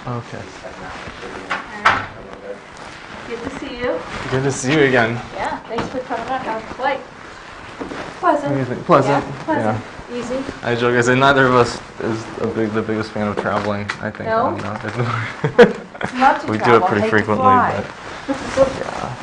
Okay. Good to see you. Good to see you again. Yeah, thanks for coming up. How's the flight? Pleasant. Pleasant. Yeah, pleasant. Easy. I joke. I say neither of us is the biggest fan of traveling. I think. No? Not to we travel. do it pretty hate frequently, to but fly. yeah.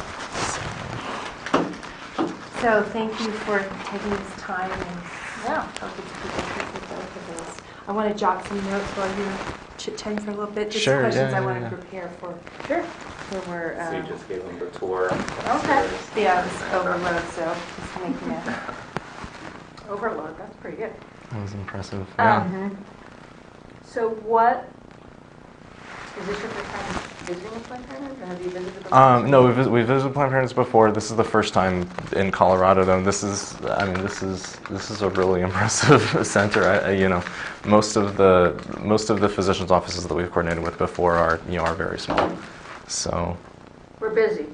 So thank you for taking this time and Yeah. talking to people with both of us. I want to jot some notes while you're chit-chatting for a little bit. Just Sure, questions yeah, I yeah, want yeah. to prepare for. Sure. So we're, So you just gave them the tour. Okay. yeah, it's overload, so just making it. Overload. That's pretty good. That was impressive. Yeah. So what, is this your first time visiting a Planned Parenthood, or have you visited before? No, we've visited Planned Parenthood before. This is the first time in Colorado, though. This is a really impressive center. You know, most of the physicians' offices that we've coordinated with before are very small. So. We're busy.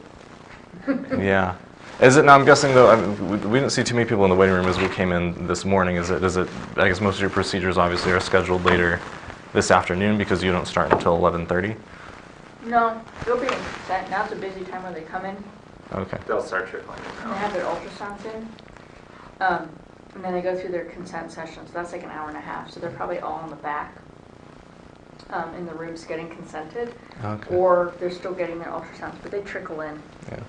Yeah. Is it now? I'm guessing though. We didn't see too many people in the waiting room as we came in this morning. Is it? I guess most of your procedures obviously are scheduled later this afternoon because you don't start until 11:30. No, they'll be in consent. Now's a busy time when they come in. Okay. They'll start trickling And they out. have their ultrasounds in. And then they go through their consent session, so that's like an hour and a half. So they're probably all in the back in the rooms getting consented. Okay. Or they're still getting their ultrasounds, but they trickle in. Yeah.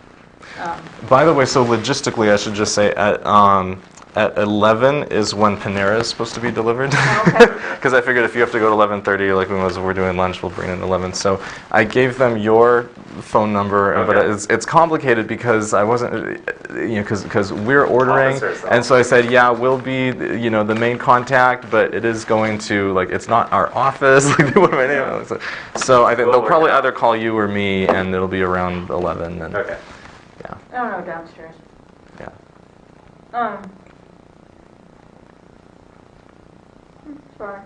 By the way, so logistically, I should just say at 11 is when Panera is supposed to be delivered. Okay. Because I figured if you have to go to 11:30, like when we're doing lunch, we'll bring it at 11. So I gave them your phone number, Okay. but it's complicated because I wasn't, because we're ordering, Officers, and so I said, yeah, we'll be, the main contact, but it is going to, it's not our office. Like, what am I doing? So I think We'll they'll work probably it out. either call you or me, and it'll be around 11. And Okay. yeah, No, downstairs. yeah. Sorry.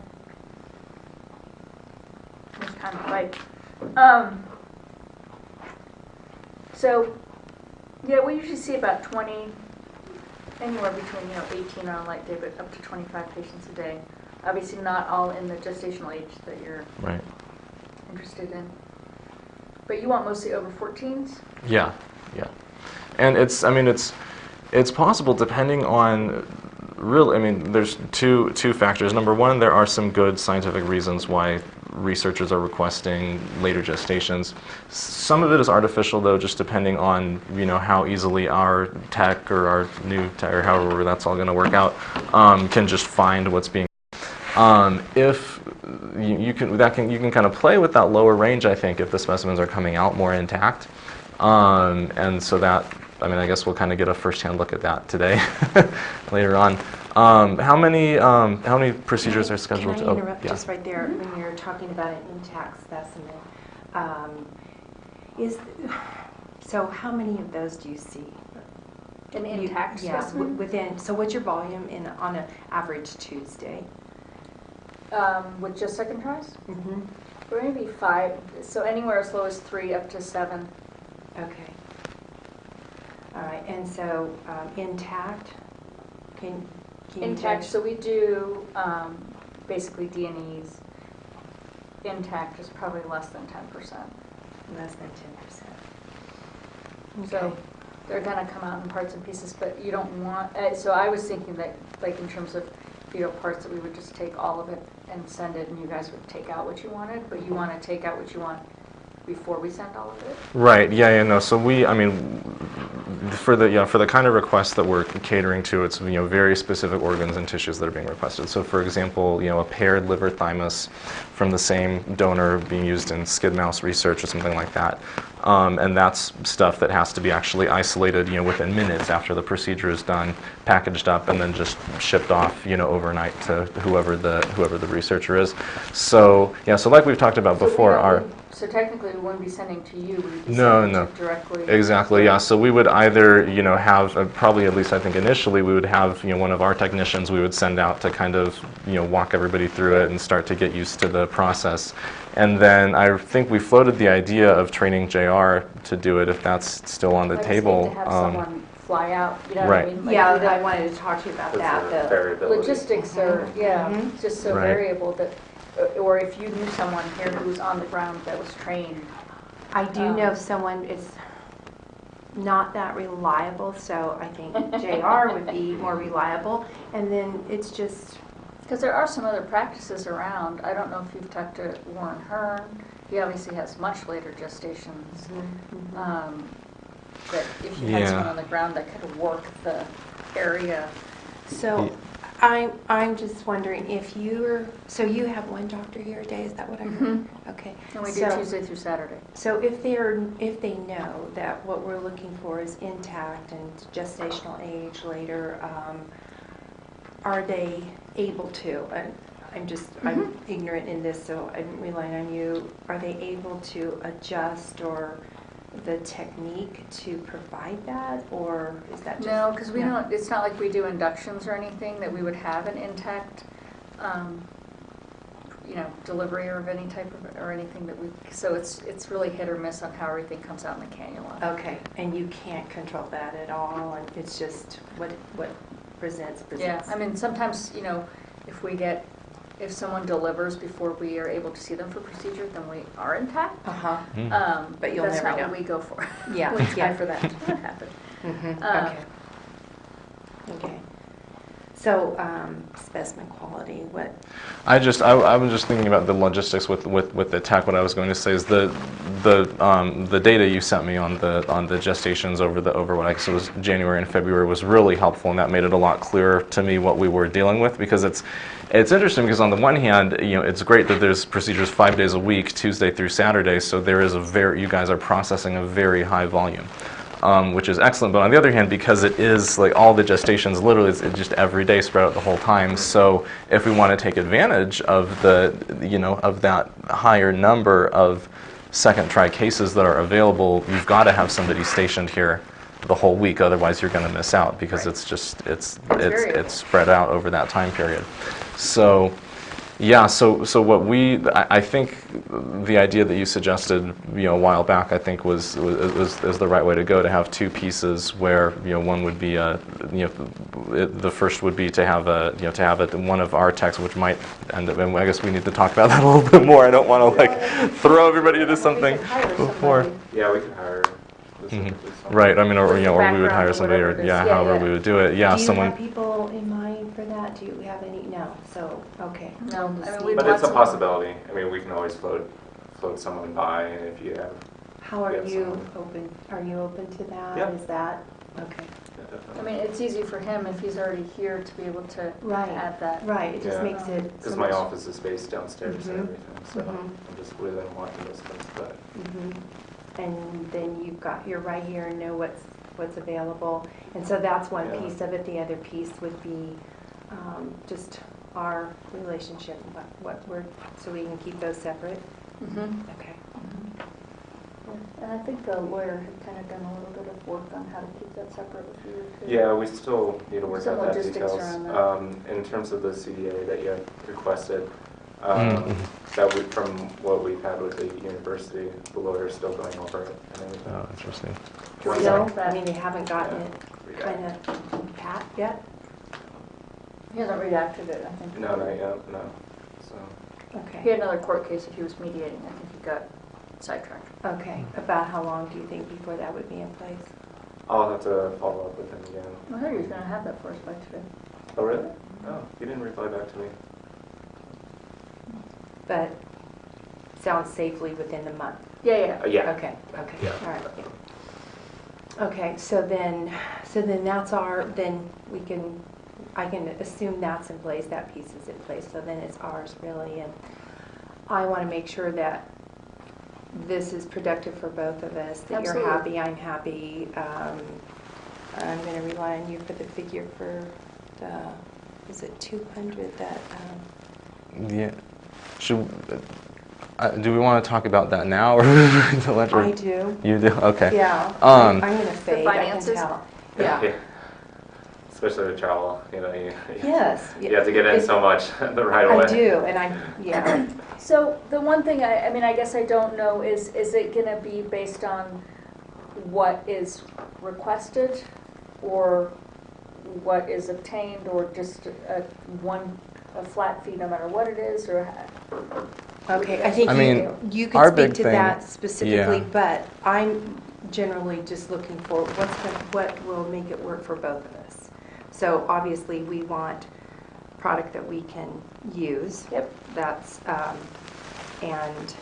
It's kind of like, so, yeah, we usually see about 20, anywhere between, 18 on a light day, but up to 25 patients a day. Obviously not all in the gestational age that you're Right. interested in. But you want mostly over 14s? Yeah, yeah. And it's possible depending on there's two factors. Number one, there are some good scientific reasons why researchers are requesting later gestations. Some of it is artificial though, just depending on, how easily our tech or our new tech or however that's all going to work out can just find what's being if you can kind of play with that lower range, I think, if the specimens are coming out more intact. And so that, I guess we'll kind of get a first-hand look at that today, later on. How many procedures are scheduled? Can I interrupt yeah. just right there when you're talking about an intact specimen? So how many of those do you see? An intact Yeah, specimen? within. So what's your volume on an average Tuesday? With just second tries? Mm-hmm. Or maybe 5, so anywhere as low as 3 up to 7. Okay. All right, and so intact, can you Intact, judge? so we do basically D&Es. Intact is probably less than 10%. Less than 10%. So they're going to come out in parts and pieces, but you don't want, so I was thinking that, like in terms of fetal parts, that we would just take all of it and send it, and you guys would take out what you wanted, but you want to take out what you want before we send all of it? Right. Yeah. No. So for the kind of requests that we're catering to, it's very specific organs and tissues that are being requested. So, for example, a paired liver thymus from the same donor being used in skid mouse research or something like that, and that's stuff that has to be actually isolated, within minutes after the procedure is done, packaged up, and then just shipped off, overnight to whoever the researcher is. So yeah. So like we've talked about before, So technically, we wouldn't be sending to you, we would be No, sending no. it directly. Exactly, yeah. So we would either, have, probably at least I think initially, we would have, one of our technicians we would send out to kind of, walk everybody through it and start to get used to the process. And then I think we floated the idea of training JR to do it if that's still on the I just table. hate to have someone fly out, you know what I Right. mean? Like, Yeah, we don't- I wanted to talk to you about There's that, a the variability. Logistics are, yeah, Mhm. it's just so Right. variable that, or if you knew someone here who was on the ground that was trained. I do know someone is not that reliable, so I think JR would be more reliable. And then it's just, Because there are some other practices around. I don't know if you've talked to Warren Hearn. He obviously has much later gestations. That if you had Yeah. someone on the ground that could work the area. so I'm just wondering if so you have one doctor here a day, is that what I heard? Okay. And we do So- Tuesday through Saturday. So if they know that what we're looking for is intact and gestational age later, are they able to? And I'm ignorant in this, so I'm relying on you. Are they able to adjust or the technique to provide that, or is that just No, because we no? don't, it's not like we do inductions or anything that we would have an intact, delivery or of any type of, or anything that we, so it's really hit or miss on how everything comes out in the cannula. Okay, and you can't control that at all, and it's just what presents. Yeah, I mean, sometimes, if someone delivers before we are able to see them for procedure, then we are intact. Uh-huh. But you'll That's never not know. what we go for. Yeah, We try yeah. for that to happen. Okay. Okay. So, specimen quality, what? I was just thinking about the logistics with the tech. What I was going to say is the data you sent me on the gestations over what I guess it was January and February was really helpful, and that made it a lot clearer to me what we were dealing with, because it's interesting because on the one hand, it's great that there's procedures 5 days a week, Tuesday through Saturday, so there is you guys are processing a very high volume. Which is excellent, but on the other hand, because it is like all the gestations, literally it's just every day spread out the whole time. So if we want to take advantage of of that higher number of second try cases that are available, you've got to have somebody stationed here the whole week. Otherwise, you're going to miss out because Right. it's spread out over that time period. So. Yeah, so I think the idea that you suggested, a while back, I think was the right way to go, to have two pieces where, one would be the first would be to have one of our techs, which might end up, and I guess we need to talk about that a little bit more. I don't want to throw everybody into something We could hire before. somebody. Yeah, we could hire. someone. Right, I mean, or With the or we would background hire or somebody, whatever or it is. Yeah, however yeah. we would do it. Yeah, Do you someone. have people in mind for that? Do you have any? No, so, okay. No, We'll just I mean, need- we But want it's a someone- possibility. I mean, we can always float someone by, and if you have, How are Yes. you open, to that? Yeah. Is that, okay. yeah, definitely. I mean, it's easy for him if he's already here to be able to Right. add that. Right, it just Yeah. makes it. Because so my much- office is based downstairs Mhm. and everything, so Mhm. I'm just within walking distance. But Mhm. And then you're right here and know what's available. And so that's one Yeah. piece of it. The other piece would be just our relationship, what we're, so we can keep those separate. Mhm. Okay. And I think the lawyer had kind of done a little bit of work on how to keep that separate with you too. yeah, we still need to work Some out that logistics details. around that. In terms of the CDA that you had requested, Mhm. that would, from what we've had with the university, the lawyer is still going over it and everything. Oh, interesting. Do we So, know that? I mean, they haven't gotten it Yeah. kind of pat yet? He hasn't redacted it, I think. No, not yet, no. So, He Okay. had another court case that he was mediating. I think he got sidetracked. Okay. About how long do you think before that would be in place? I'll have to follow up with him again. I heard he was going to have that for us by today. Oh, really? Oh, he didn't reply back to me. But sounds safely within the month. Yeah, yeah. Yeah. Okay, okay, Yeah. all right. Okay, so then that's I can assume that's in place, that piece is in place, so then it's ours really, and I want to make sure that this is productive for both of us, that you're Absolutely. happy, I'm happy. I'm going to rely on you for the figure for the, is it 200 that, Yeah. Do we want to talk about that now, or to let her? I do, You do? Okay. yeah. Um, I'm going to fade, I can finances? tell. Yeah. Especially the travel, you Yes. you have to get in so much the right I away. do, and yeah. So the one thing I mean, I guess I don't know is it going to be based on what is requested or what is obtained, or just a flat fee no matter what it is, or? Okay, I think I mean, you our could speak big to thing- that specifically, yeah. but I'm generally just looking for what will make it work for both of us. So obviously, we want product that we can use. Yep. That's, and,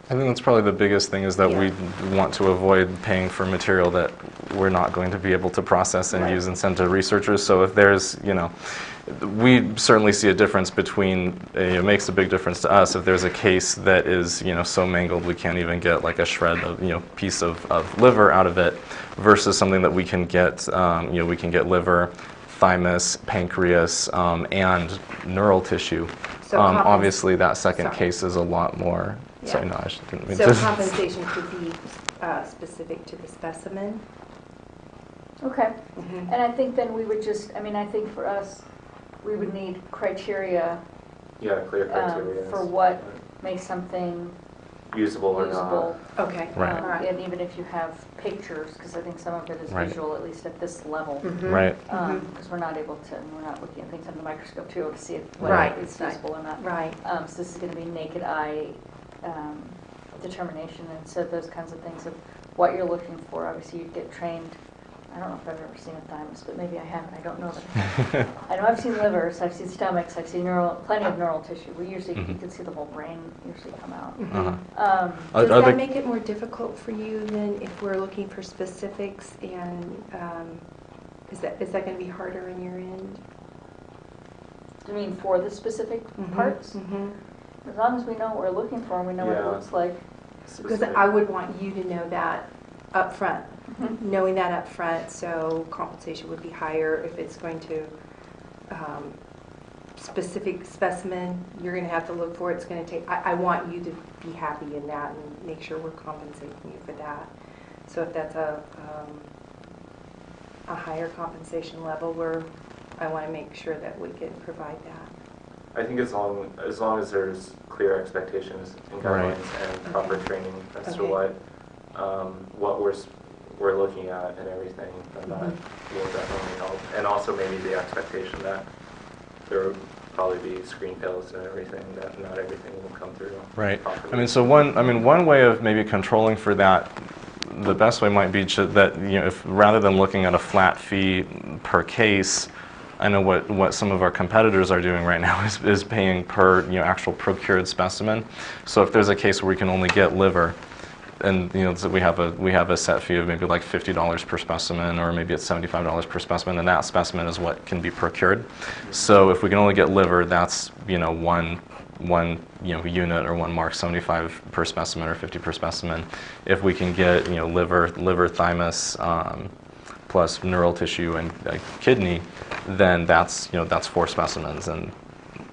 I think that's probably the biggest thing, is that Yeah. we want to avoid paying for material that we're not going to be able to process and Right. use and send to researchers. So if there's, we certainly see a difference between, it makes a big difference to us if there's a case that is, so mangled we can't even get like a shred of, piece of liver out of it, versus something that we can get, we can get liver, thymus, pancreas, and neural tissue. So Obviously, that second Sorry. case is a lot more. Yeah. Sorry, no, didn't mean so to. compensation could be specific to the specimen. Okay. Mhm. And I think then we would just, I think for us, we would need criteria Yeah, clear criteria. for what makes something Usable or usable. not. Okay. Right. All right. And even if you have pictures, because I think some of it is Right. visual, at least at this level. Mhm. Right. Mhm. Because we're not looking at things under the microscope to be able to see if Right. whether it's usable or not. Right. So this is going to be naked eye determination, and so those kinds of things of what you're looking for. Obviously, you get trained. I don't know if I've ever seen a thymus, but maybe I haven't. I don't know that. I know I've seen livers, I've seen stomachs, I've seen plenty of neural tissue. We usually you can see the whole brain usually come out. Mhm. Are Does the- that make it more difficult for you than if we're looking for specifics, and is that going to be harder on your end? You mean for the specific Mhm. parts? Mhm. As long as we know what we're looking for and we know what it Yeah. looks like. Because Specific. I would want you to know that up front, Mhm. knowing that up front, so compensation would be higher if it's going to specific specimen you're going to have to look for. It's going to take. I want you to be happy in that and make sure we're compensating you for that. So if that's a higher compensation level, where I want to make sure that we can provide that. I think as long as there's clear expectations and Right. guidelines and proper training as to Okay. what we're looking at and everything, and that will definitely help. And also maybe the expectation that there will probably be screen fails and everything, that not everything will come through. Right. properly. So one way of maybe controlling for that, the best way might be that, if rather than looking at a flat fee per case, I know what some of our competitors are doing right now is paying per, actual procured specimen. So if there's a case where we can only get liver, and so we have a set fee of maybe like $50 per specimen, or maybe it's $75 per specimen, and that specimen is what can be procured. So if we can only get liver, that's one unit, or one mark, 75 per specimen or 50 per specimen. If we can get liver, thymus, plus neural tissue and kidney, then that's 4 specimens, and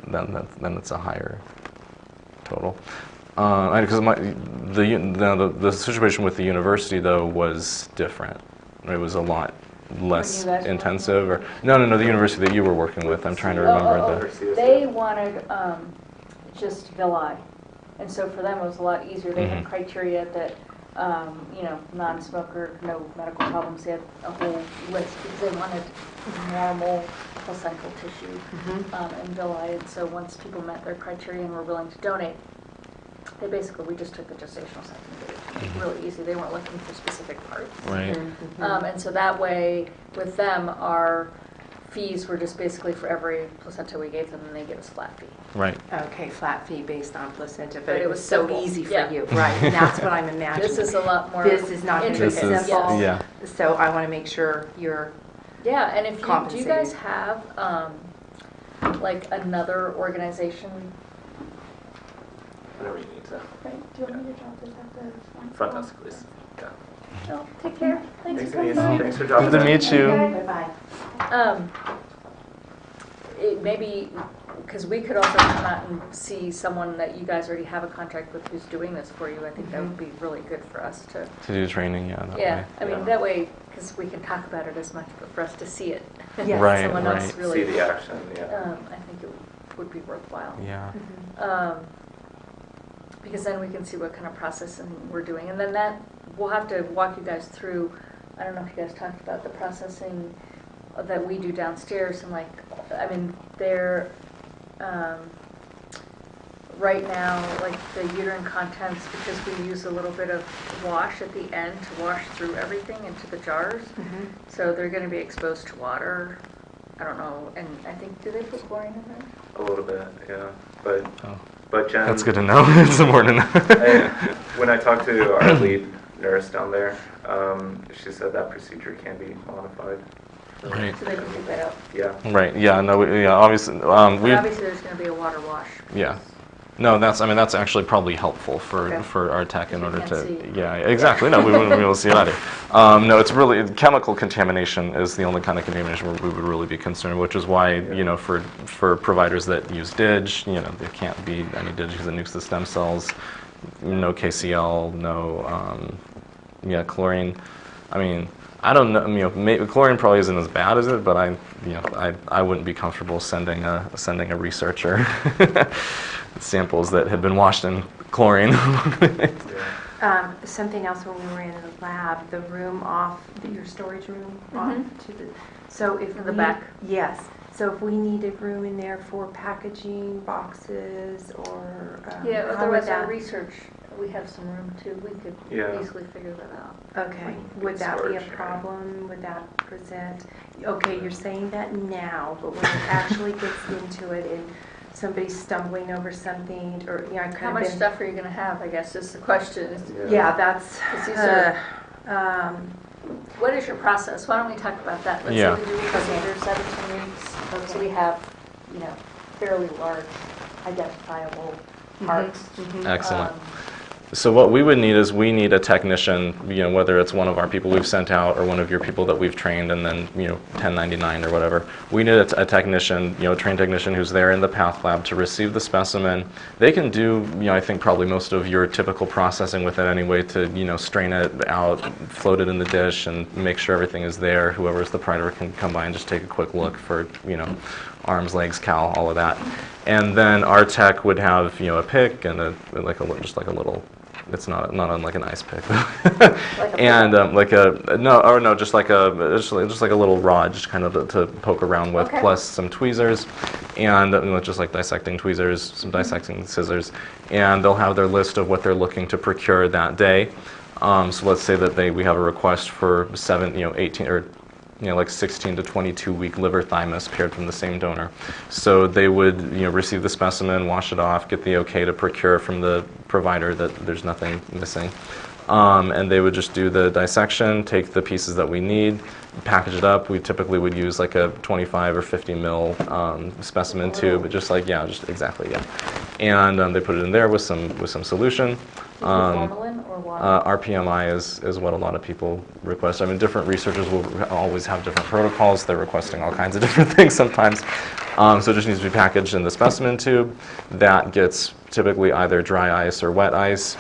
then it's a higher total. Because the situation with the university though was different. It was a lot less When you guys were intensive. Or working no, the university that you were working with. I'm trying to remember They wanted just villi, and so for them it was a lot easier. They had criteria that non-smoker, no medical problems. They had a whole list because they wanted normal placental tissue and villi. And so once people met their criteria and were willing to donate, we just took the gestational site and did it really easy. They weren't looking for specific parts. Right. And so that way, with them, our fees were just basically for every placenta we gave them, and they give us flat fee. Right. Okay, flat fee based on placenta, But it was so simple. easy for Yeah. you, right? And that's what I'm imagining. This is a lot more This is not going to be intricate. This is- simple. Yes. yeah. So I want to make sure you're. Yeah, and if you, do you Compensated. guys have like another organization? Whatever you need to. Right? Do you want me to drop this at the Front desk, please. Yeah. No, take care. Thanks Thanks, for coming Denise. by. Thanks for dropping Good to by. meet you. Bye-bye. It maybe, because we could also come out and see someone that you guys already have a contract with who's doing this for you. I think that would be really good for us to. To do training, yeah. That Yeah, way. I mean, Yeah. that way, because we can talk about it as much, but for us to see it. Yes. Right, Someone else right. really. See the action, yeah. I think it would be worthwhile. Yeah. Because then we can see what kind of processing we're doing. And then that, we'll have to walk you guys through I don't know if you guys talked about the processing that we do downstairs, and like, I mean, they're, right now, like the uterine contents, because we use a little bit of wash at the end to wash through everything into the jars, so they're going to be exposed to water. I don't know, and I think, do they put chlorine in there? A little bit, yeah. But Oh. but Jen, That's good to know. It's important to know. when I talked to our lead nurse down there, she said that procedure can be modified. Right. So they can pick that up. Yeah. Right. Yeah. No. Yeah. Obviously. But obviously, there's going to be a water wash. Yeah. No, that's actually probably helpful for Okay. for our tech in Because we order to. can't see. Yeah. Exactly. No, we wouldn't be able to see it either. No, it's really chemical contamination is the only kind of contamination we would really be concerned, which is why for providers that use DIG, there can't be any DIG because it nukes the stem cells. No KCl, no chlorine. I mean, I don't know. Maybe chlorine probably isn't as bad as it, but I wouldn't be comfortable sending a researcher samples that had been washed in chlorine. Something else when we were in the lab, the room off, your storage room off to the, so if In the we- back? Yes, so if we needed room in there for packaging, boxes, or Yeah, how would otherwise our that? research, we have some room too. We could Yeah. easily figure that out. Okay, Good would that be a storage area. problem? Would that present? Okay, you're saying that now, but when it actually gets into it and somebody's stumbling over something, or, I've How kind much of been. stuff are you going to have, I guess, is the question. Yeah, that's, 'Cause these are- um, What is your process? Why don't we talk about that? Let's Yeah. say we do procedure 17 weeks, so we have, fairly large identifiable parts. Excellent. Um, So what we would need is we need a technician, whether it's one of our people we've sent out or one of your people that we've trained and then, 1099 or whatever. We need a technician, a trained technician who's there in the path lab to receive the specimen. They can do, I think probably most of your typical processing with it anyway to, strain it out, float it in the dish and make sure everything is there. Whoever's the provider can come by and just take a quick look for, arms, legs, cowl, all of that. And then our tech would have, a pick and just like a little. It's not unlike an ice pick, and just like a little rod, just kind of to poke around with, Okay. plus some tweezers, and just like dissecting tweezers, some dissecting scissors, and they'll have their list of what they're looking to procure that day. So let's say that we have a request for 18 or 16 to 22 week liver thymus paired from the same donor. So they would, receive the specimen, wash it off, get the okay to procure from the provider that there's nothing missing. And they would just do the dissection, take the pieces that we need, package it up. We typically would use like a 25 or 50 mil specimen tube, just exactly. And they put it in there with some solution. Formalin or water? RPMI is what a lot of people request. I mean, different researchers will always have different protocols. They're requesting all kinds of different things sometimes. So it just needs to be packaged in the specimen tube. That gets typically either dry ice or wet ice,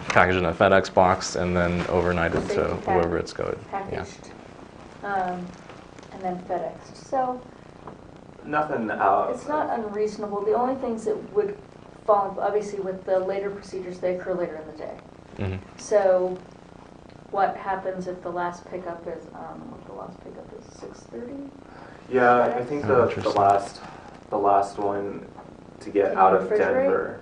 packaged in a FedEx box, and then overnighted to Safety whoever it's going. Packaged, and then FedExed. So Nothing out. it's not unreasonable. The only things that would fall, obviously with the later procedures, they occur later in the day. Mhm. So what happens if the last pickup is, 6:30? Yeah, I think Oh, the interesting. last one to get Can out you of refrigerate? Denver.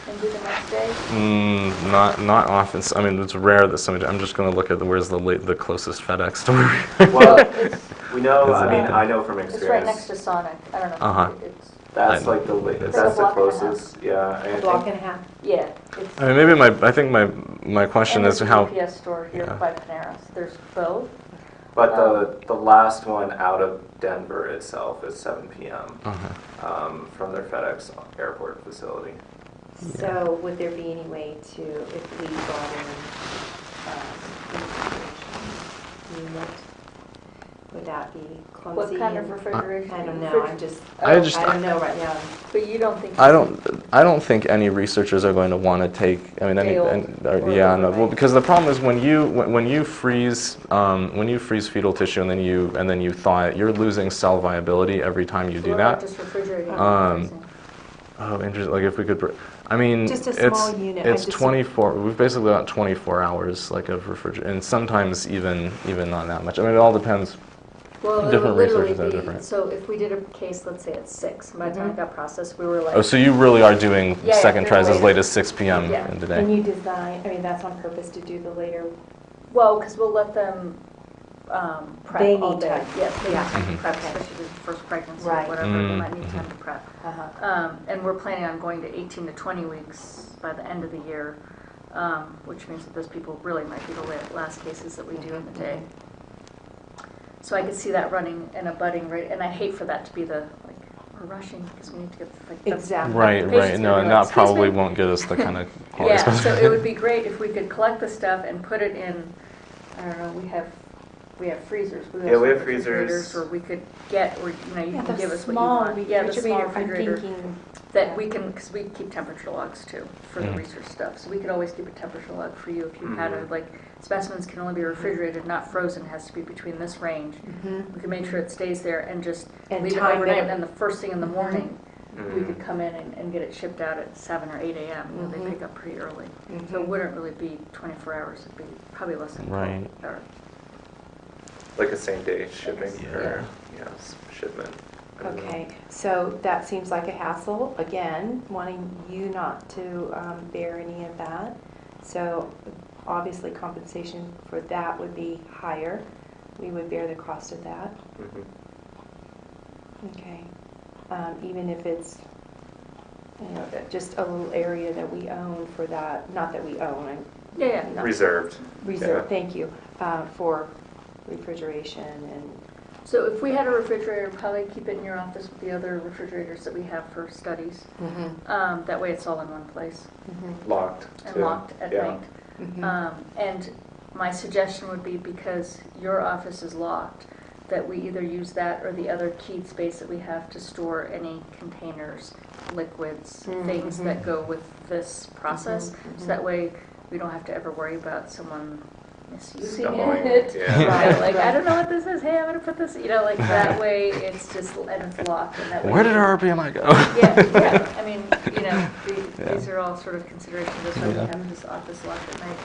And do the next day? Not often. I mean, it's rare that somebody. I'm just going to look at where's the closest FedEx store. Well, It's, we know. Is I it- mean, I know from it's right next experience. to Sonic. I don't know. Uh-huh. It's, That's I- like the It's that's like a the block and a half. closest. Yeah, and a I block think and a half. yeah. It's, I mean, maybe I think my question and is there's how. a UPS store here Yeah. by Panera's. There's both. But the last one out of Denver itself is 7 p.m. Uh-huh. From their FedEx airport facility. So would there be any way to, if we brought in unit, would that be clumsy? What kind of and- refrigeration? I don't know, I'm just, I I just- don't know right now. But you don't think? I don't think any researchers are going to want to take. I mean, Day old or yeah, no. Well, overnight. because the problem is when you freeze fetal tissue and then you thaw it, you're losing cell viability every time you So do what about that. just refrigerating? Um, and freezing? Oh, interesting. Like if we could, I mean, Just a it's small unit. it's I'm just- 24. We've basically got 24 hours like of refrigeration, and sometimes even not that much. I mean, it all depends. Well, it would Different literally researchers are be, different. so if we did a case, let's say at 6, by the time it got processed, we were like. Oh, so you really are doing Yeah, second they're tries as later. late as 6 p.m. Yeah. in the Can day. you design, I mean, that's on purpose to do the later, Well, because we'll let them prep They all need day. time. Yes, they need Yeah. time to prep, Okay. especially the first pregnancy or Right. whatever, they might need time to prep. uh-huh. And we're planning on going to 18 to 20 weeks by the end of the year, which means that those people really might be the last cases that we do in the day. So I could see that running and abutting right, and I hate for that to be the, like, we're rushing because we need to get like. the- Exactly. Right, patient's right. No, gonna and be like, that probably "Excuse me?" won't get us the kind of quality Yeah, so specimen. it would be great if we could collect the stuff and put it in, I don't know, we have freezers. Yeah, we have freezers. Or we could get, or, you know, you Yeah, can the give us what you small want. Yeah, the small refrigerator, I'm refrigerator. thinking, That we can, because we keep temperature logs too for the Mhm. research stuff. So we could always keep a temperature log for you if you had a, Mhm. like, specimens can only be refrigerated, not frozen, has to be between this range. mhm. We can make sure it stays there and just And leave it time overnight, it. and then the first thing in the morning, we Mhm. could come in and get it shipped out at 7 or 8 a.m. You know, Mhm. they pick up pretty early. Mhm. So it wouldn't really be 24 hours, it'd be probably less than 12 Right. or Like a same day shipping Yeah. or, shipment. I don't know. Okay, so that seems like a hassle, again, wanting you not to bear any of that. So obviously compensation for that would be higher. We would bear the cost of that. Mhm. Okay. Even if it's, you know, just a little area that we own for that, not that we own, I'm yeah. Reserved. reserved, Yeah. thank you, for refrigeration and, So if we had a refrigerator, probably keep it in your office with the other refrigerators that we have for studies. That way it's all in one place Locked. and too. locked at Yeah. night. mhm. And my suggestion would be, because your office is locked, that we either use that or the other keyed space that we have to store any containers, liquids, things Mhm. that go with this process. Mhm, So mhm. that way we don't have to ever worry about someone misusing Stumbling, it. yeah. You know, Right, like, I right. don't know what this is, hey, I'm gonna put this, you know, like that way it's just, and it's locked, and that way. Where did you- our RPMI go? Yeah, I mean, you know, Yeah. these are all sort of considerations, that's why we Yeah. have this office locked at night.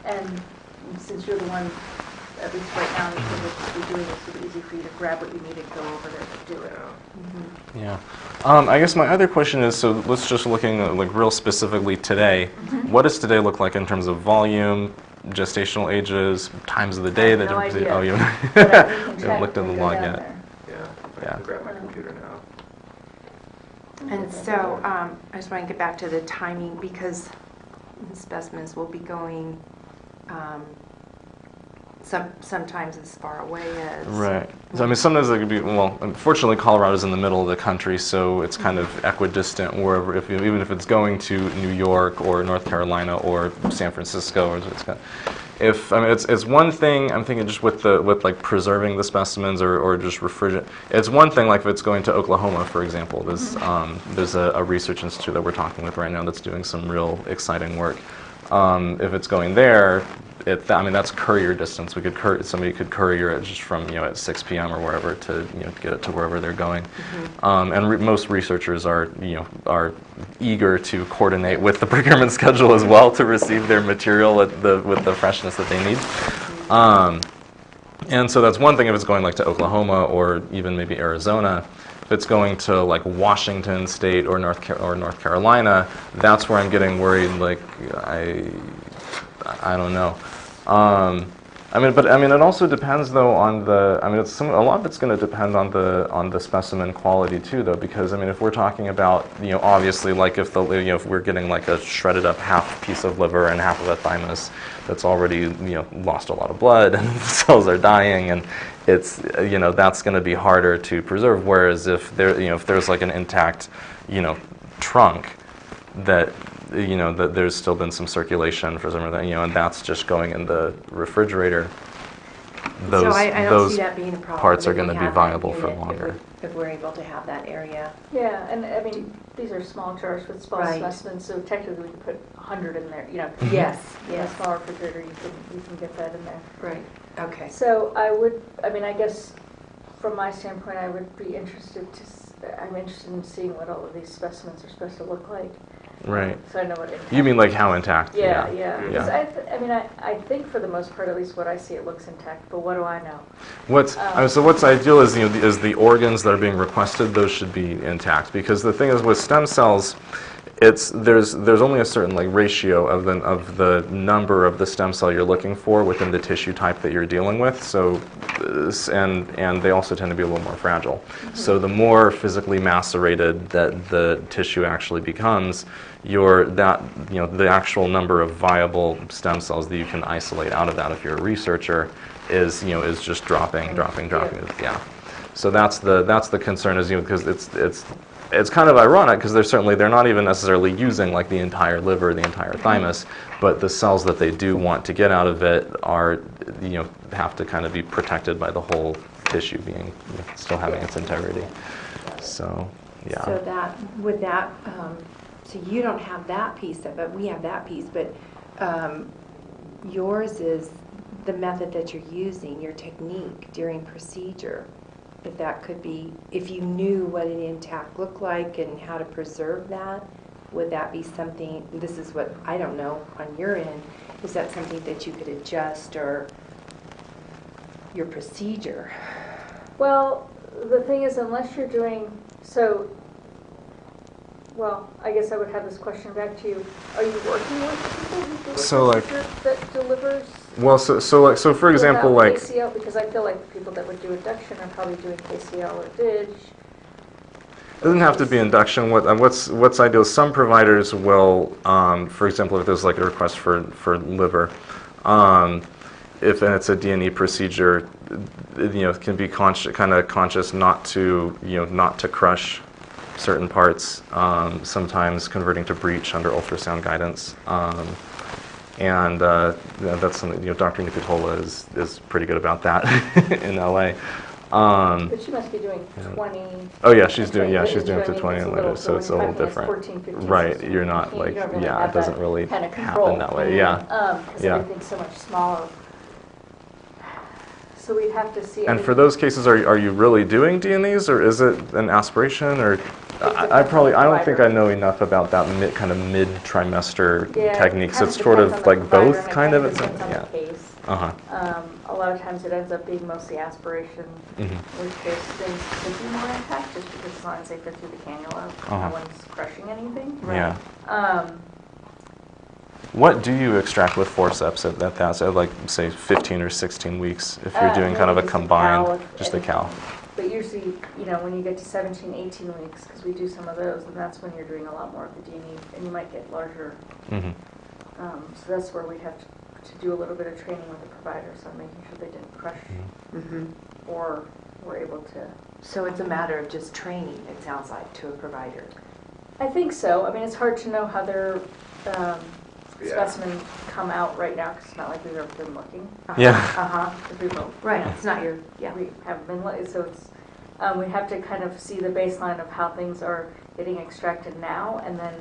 And since you're the one, at least right now, you're supposed to be doing it, it's super easy for you to grab what you need and go over there to do it. Yeah. Yeah. I guess my other question is, so let's just looking at, like real specifically today. What does today look like in terms of volume, gestational ages, times of the day? I have that no different- idea. Oh, you But we can haven't check looked at when the we go log down yet. there. Yeah. I Yeah. can grab my computer now. And so, I just want to get back to the timing, because the specimens will be going sometimes as far away as. Right. So, I mean, sometimes it could be, well, unfortunately, Colorado's in the middle of the country, so it's kind of equidistant wherever, even if it's going to New York or North Carolina or San Francisco, or it's kind if, I mean, it's one thing, I'm thinking just with like preserving the specimens or just refrigerate, it's one thing like if it's going to Oklahoma, for example, there's a research institute that we're talking with right now that's doing some real exciting work. If it's going there, I mean, that's courier distance. Somebody could courier it just from, at 6 p.m. or wherever to, get it to wherever they're going. And most researchers are eager to coordinate with the procurement schedule as well to receive their material with the freshness that they need. And so that's one thing if it's going like to Oklahoma or even maybe Arizona. If it's going to like Washington State or North Carolina, that's where I'm getting worried. Like I don't know. It also depends though on the. I mean, a lot of it's going to depend on the specimen quality too, though, because I mean, if we're talking about obviously like if if we're getting like a shredded up half piece of liver and half of a thymus that's already lost a lot of blood and the cells are dying and it's that's going to be harder to preserve. Whereas if if there's like an intact trunk that that there's still been some circulation for some of that, and that's just going in the refrigerator. So I don't those see that being a problem. parts are if we going to be have that viable for unit, longer. If we're able to have that area. Yeah, and I mean, these are small jars with small Right. specimens, so technically we could put 100 in there, Yes, In a small refrigerator, you can get that in there. Right, okay. So I guess from my standpoint, I would be interested to I'm interested in seeing what all of these specimens are supposed to look like. Right. So I know what intact. You mean like how intact? Yeah, yeah. Because Yeah. I mean, I think for the most part, at least what I see, it looks intact. But what do I know? So what's ideal is, is the organs that are being requested, those should be intact, because the thing is with stem cells, there's only a certain ratio of the number of the stem cell you're looking for within the tissue type that you're dealing with. So and they also tend to be a little more fragile. Mm-hmm. So the more physically macerated that the tissue actually becomes, the actual number of viable stem cells that you can isolate out of that, if you're a researcher, is just dropping. Yeah. So that's the concern, is because it's kind of ironic, because they're not even necessarily using the entire liver, the entire thymus, but the cells that they do want to get out of it are have to kind of be protected by the whole tissue being still having its integrity. So yeah. So so you don't have that piece of it, we have that piece, but yours is the method that you're using, your technique during procedure. If that could be, if you knew what an intact looked like and how to preserve that, would that be something, this is what I don't know on your end, is that something that you could adjust, or your procedure? Well, the thing is, unless you're doing well, I guess I would have this question back to you. Are you working with people who do a procedure that delivers? Well, so for example, without KCL, because I feel like the people that would do induction are probably doing KCL or DIG. It doesn't have to be induction. What's ideal is some providers will, for example, if there's a request for liver, if it's a D&E procedure, can be conscious not to crush certain parts. Sometimes converting to breech under ultrasound guidance. And that's something, Dr. Nicotola is pretty good about that in LA. But she must be doing 20. Oh yeah, she's doing up to 20 and and later, later, so it's a little different. 14, 15, Right, 16, you're not you don't really it have doesn't that really kind of control. happen that way. Yeah. Because Yeah. everything's so much smaller. So we'd have to see. And for those cases, are you really doing D&Es, or is it an aspiration, or I don't think I know enough about that mid-trimester techniques. It's sort of both kind of. Depends on the case. A lot of times it ends up being mostly aspiration, in which case things could be more intact, just because as long as they fit through the cannula, no one's crushing anything. Yeah. What do you extract with forceps at that? So say 15 or 16 weeks, if you're doing kind of a combined, just a cow. But usually, when you get to 17, 18 weeks, because we do some of those, and that's when you're doing a lot more of the D&E, and you might get larger. So that's where we'd have to do a little bit of training with the providers on making sure they didn't crush, or were able to. So it's a matter of just training, it sounds like, to a provider. I think so. I mean, it's hard to know how their specimens come out right now, because it's not like we've ever been looking. Yeah. Right, it's not your, We haven't been looking, so it's, we have to kind of see the baseline of how things are getting extracted now, and then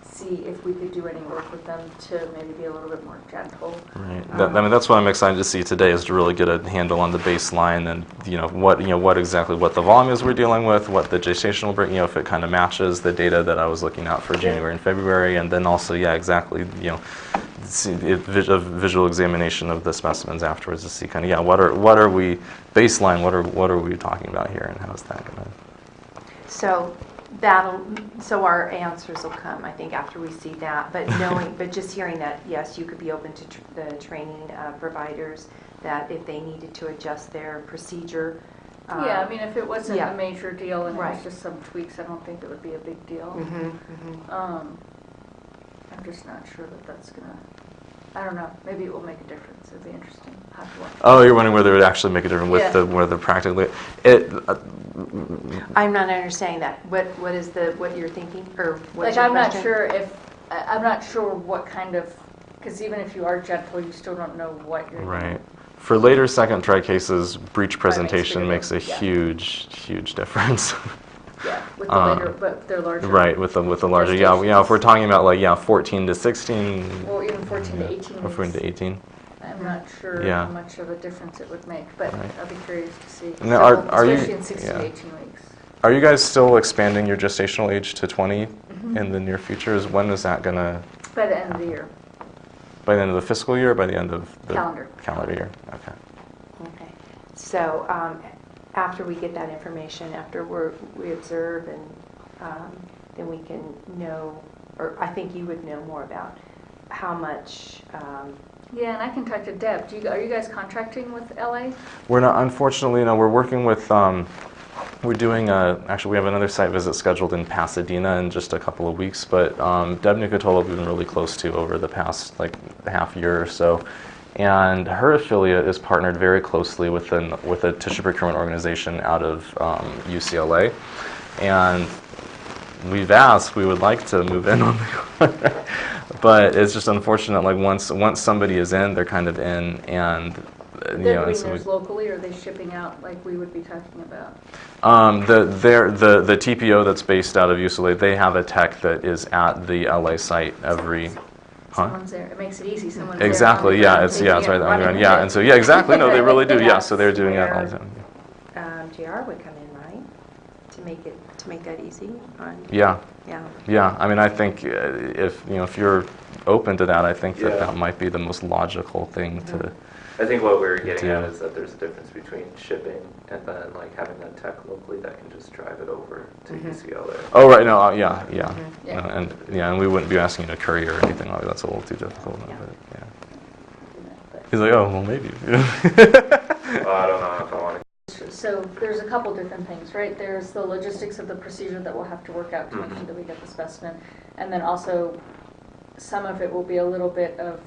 see if we could do any work with them to maybe be a little bit more gentle. Right. That's what I'm excited to see today, is to really get a handle on the baseline, and what exactly the volume is we're dealing with, what the gestational break, if it kind of matches the data that I was looking at for January and February, and then also exactly see a visual examination of the specimens afterwards to see what are we baseline, what are we talking about here, and how's that going to. So our answers will come, I think, after we see that. But just hearing that, yes, you could be open to the training providers, that if they needed to adjust their procedure. Yeah, I mean, if it wasn't Yeah. a major deal and it Right. was just some tweaks, I don't think it would be a big deal. I'm just not sure that that's gonna. I don't know. Maybe it will make a difference. It'd be interesting. Have to watch. Oh, you're wondering whether it would actually make a difference with whether practically it. I'm not understanding that. What is what you're thinking, or what's your I'm not question? sure if I'm not sure what kind of, because even if you are gentle, you still don't know what you're doing. Right. For later second try cases, breech presentation bigger makes a difference, huge difference. Yeah, with the later, but they're larger. Right, with the larger. Yeah. If we're talking about 14 to 16. Or even 14 to 18 Or weeks. 14 to 18. I'm not sure Yeah. how much of a difference it would make, but Right. I'll be curious to see. Now, are you? Especially in 16 to 18 weeks. Are you guys still expanding your gestational age to 20 in the near future? When is that going to? By the end of the year. By the end of the fiscal year or by the end of the Calendar year? Okay. Okay. So after we get that information, after we observe, and then we can know, or I think you would know more about how much. Yeah, and I can talk to Deb. Are you guys contracting with LA? We're not, unfortunately, no, we're working with, we're doing, actually we have another site visit scheduled in Pasadena in just a couple of weeks, but Deb Nicotola we've been really close to over the past half year or so. And her affiliate is partnered very closely with a tissue procurement organization out of UCLA. And we've asked, we would like to move in on the but it's just unfortunate, once somebody is in, they're kind of in, and They're doing theirs locally, or are they shipping out like we would be talking about? The TPO that's based out of UCLA, they have a tech that is at the LA site every. Someone's there. It makes it easy. Someone's exactly. There. Yeah. It's right on the ground. Yeah. And so exactly. No, they really do. Yeah. So they're doing that all the time. JR would come in, right, to make that easy. Yeah. Yeah. Yeah. I mean, I think if you're open to that, I think that might be the most logical thing to. I think what we're getting at is that there's a difference between shipping and then having that tech locally that can just drive it over to UCLA. Oh right, no, yeah. Yeah. And we wouldn't be asking you to courier or anything like that. That's a little too difficult. Yeah. But, He's like, oh well, maybe. Well, I don't know if I want to. So there's a couple different things, right? There's the logistics of the procedure that we'll have to work out to make sure that we get the specimen, and then also some of it will be a little bit of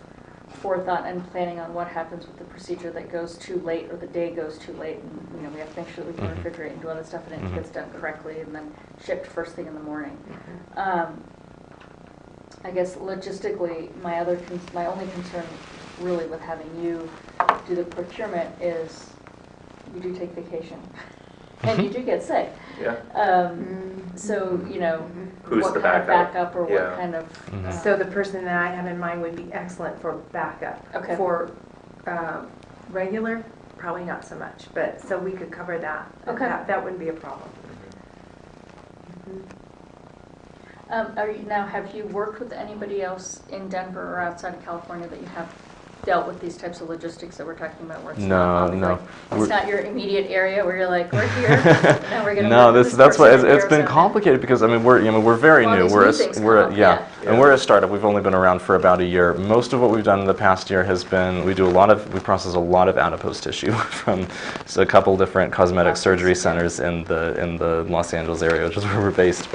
forethought and planning on what happens with the procedure that goes too late or the day goes too late, and we have to make sure that we can refrigerate and do all that stuff and it gets done correctly and then shipped first thing in the morning. I guess logistically, my only concern really with having you do the procurement is you do take vacation and you do get sick. Yeah. So Who's what the kind of backup? backup or what kind of So the person that I have in mind would be excellent for backup. Okay. For regular, probably not so much, but so we could cover that. Okay. That wouldn't be a problem. Have you worked with anybody else in Denver or outside of California that you have dealt with these types of logistics that we're talking about? Where it's it's not your immediate area where you're like, we're here, now we're going to No, that's why it's been complicated because we're very new. And we're a startup. We've only been around for about a year. Most of what we've done in the past year has been we process a lot of adipose tissue from a couple different cosmetic surgery centers in the Los Angeles area, which is where we're based.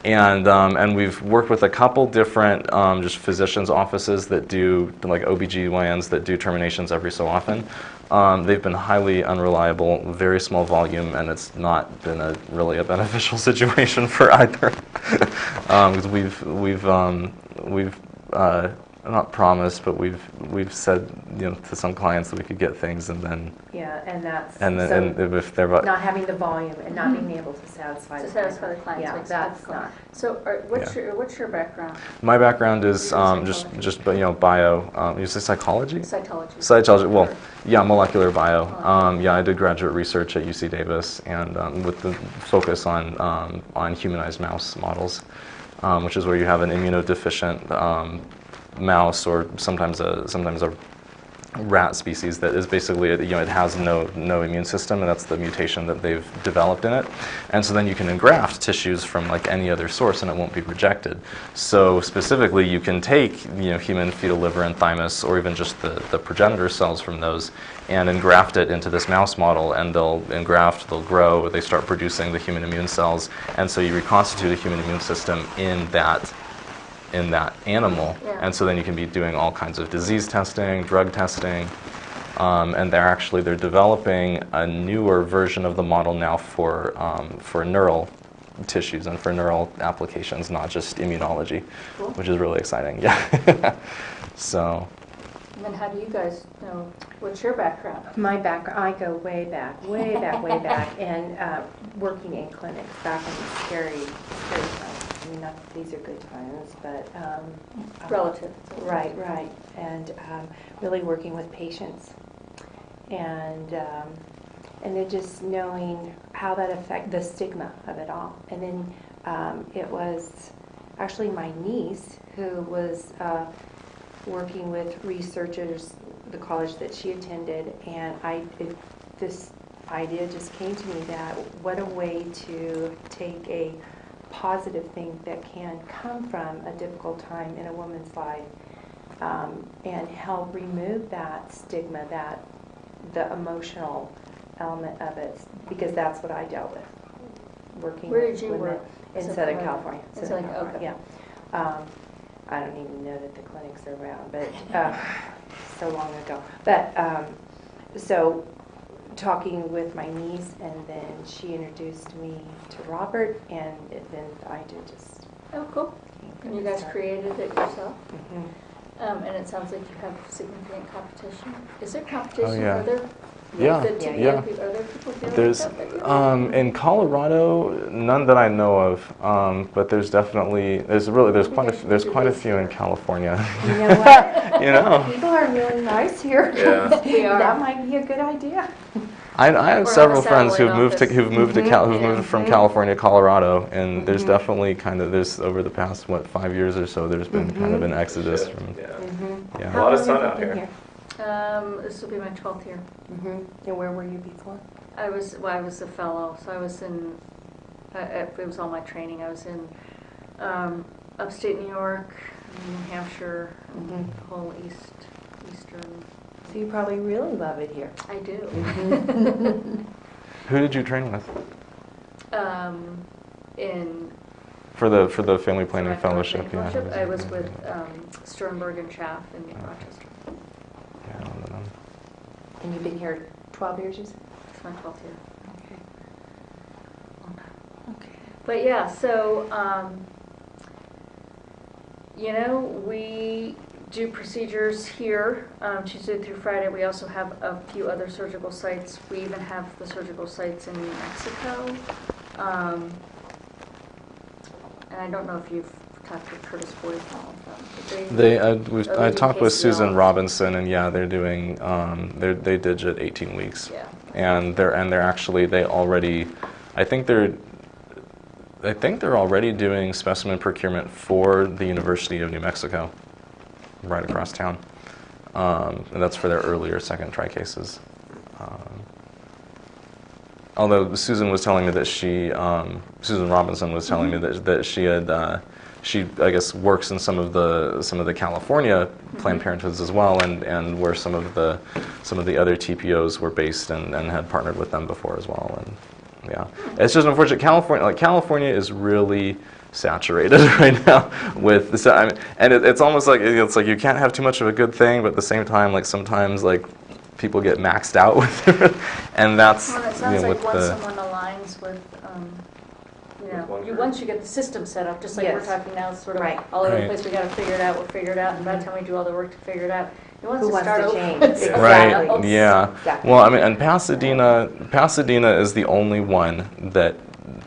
And we've worked with a couple different just physicians' offices that do OBGYNs that do terminations every so often. They've been highly unreliable, very small volume, and it's not been really a beneficial situation for either. Because we've not promised, but we've said to some clients that we could get things, and then if they're not having the volume and not being able to satisfy the clients. Yeah, that's not. So what's your background? My background is just bio. You say psychology? Cytology. Well, yeah, molecular bio. I did graduate research at UC Davis, and with the focus on humanized mouse models, which is where you have an immunodeficient mouse, or sometimes a rat species that is basically it has no immune system, and that's the mutation that they've developed in it. And so then you can engraft tissues from any other source, and it won't be rejected. So specifically, you can take human fetal liver and thymus, or even just the progenitor cells from those, and engraft it into this mouse model, and they'll grow, they start producing the human immune cells, and so you reconstitute a human immune system in that animal. And so then you can be doing all kinds of disease testing, drug testing, and they're developing a newer version of the model now for neural tissues and for neural applications, not just immunology, which is really exciting. Yeah. So. And then how do you guys know? What's your background? My background, I go way back, and working in clinics back in scary times. I mean, not that these are good times, but Relative. Right, and really working with patients, and And then just knowing how that affect the stigma of it all. And then it was actually my niece who was working with researchers, the college that she attended, and this idea just came to me that what a way to take a positive thing that can come from a difficult time in a woman's life and help remove that stigma, that the emotional element of it, because that's what I dealt with working. Where did you with work? in Southern California. In Southern California, yeah. I don't even know that the clinics are around, but so long ago. But so talking with my niece, and then she introduced me to Robert, and then I did just. Oh, cool. And you guys created it yourself? Mm-hmm. And it sounds like you have significant competition. Is there competition? Oh, yeah. Are there? Yeah, yeah. Are there people doing There's stuff that do that? in Colorado, none that I know of, but there's definitely there's quite a few in California. You know what? You know, People are really nice here. Yeah. We are. That might be a good idea. I have We're several on the friends who've satellite moved office. who've moved from California to Colorado, and there's Mhm. definitely there's over the past 5 years or so, there's been kind of an exodus Shit, from yeah. Mm-hmm. yeah. A lot of sun out here. This will be my 12th year. Mm-hmm. And where were you before? I was a fellow, so I was in. It was all my training. I was in upstate New York, New Hampshire, and Mhm. the whole eastern. So you probably really love it here. I do. Who did you train with In for the family planning my family fellowship? planning fellowship, Yeah, I was with Sternberg and Schaff in Rochester. Yeah, I don't know. And you've been here 12 years, you said? It's my 12th year. Okay. Okay. But yeah, so, we do procedures here Tuesday through Friday. We also have a few other surgical sites. We even have the surgical sites in New Mexico. And I don't know if you've talked to Curtis Boyd and all of them. But I do talked with KCL. Susan Robinson, and yeah, they're doing they digit 18 weeks, Yeah. and they're actually I think they're already doing specimen procurement for the University of New Mexico, right across town, and that's for their earlier second try cases. Although Susan was telling me that Susan Robinson was telling me that she had she I guess works in some of the California Planned Parenthoods as well, and where some of the other TPOs were based and had partnered with them before as well. And yeah, it's just unfortunate. California is really saturated right now with this. I mean, and it's almost like you can't have too much of a good thing, but at the same time, sometimes people get maxed out with it, and that's Well, it sounds with like once the. someone aligns with, one group. once you get the system set up, just like Yes. we're talking now, it's sort of Right. all over the Right. place, we gotta figure it out, we'll figure it out, and by the time we do all the work to figure it out, who wants Who to wants start to over? change? with something Right. else? Yeah. Exactly. Well, I mean, and Pasadena is the only one that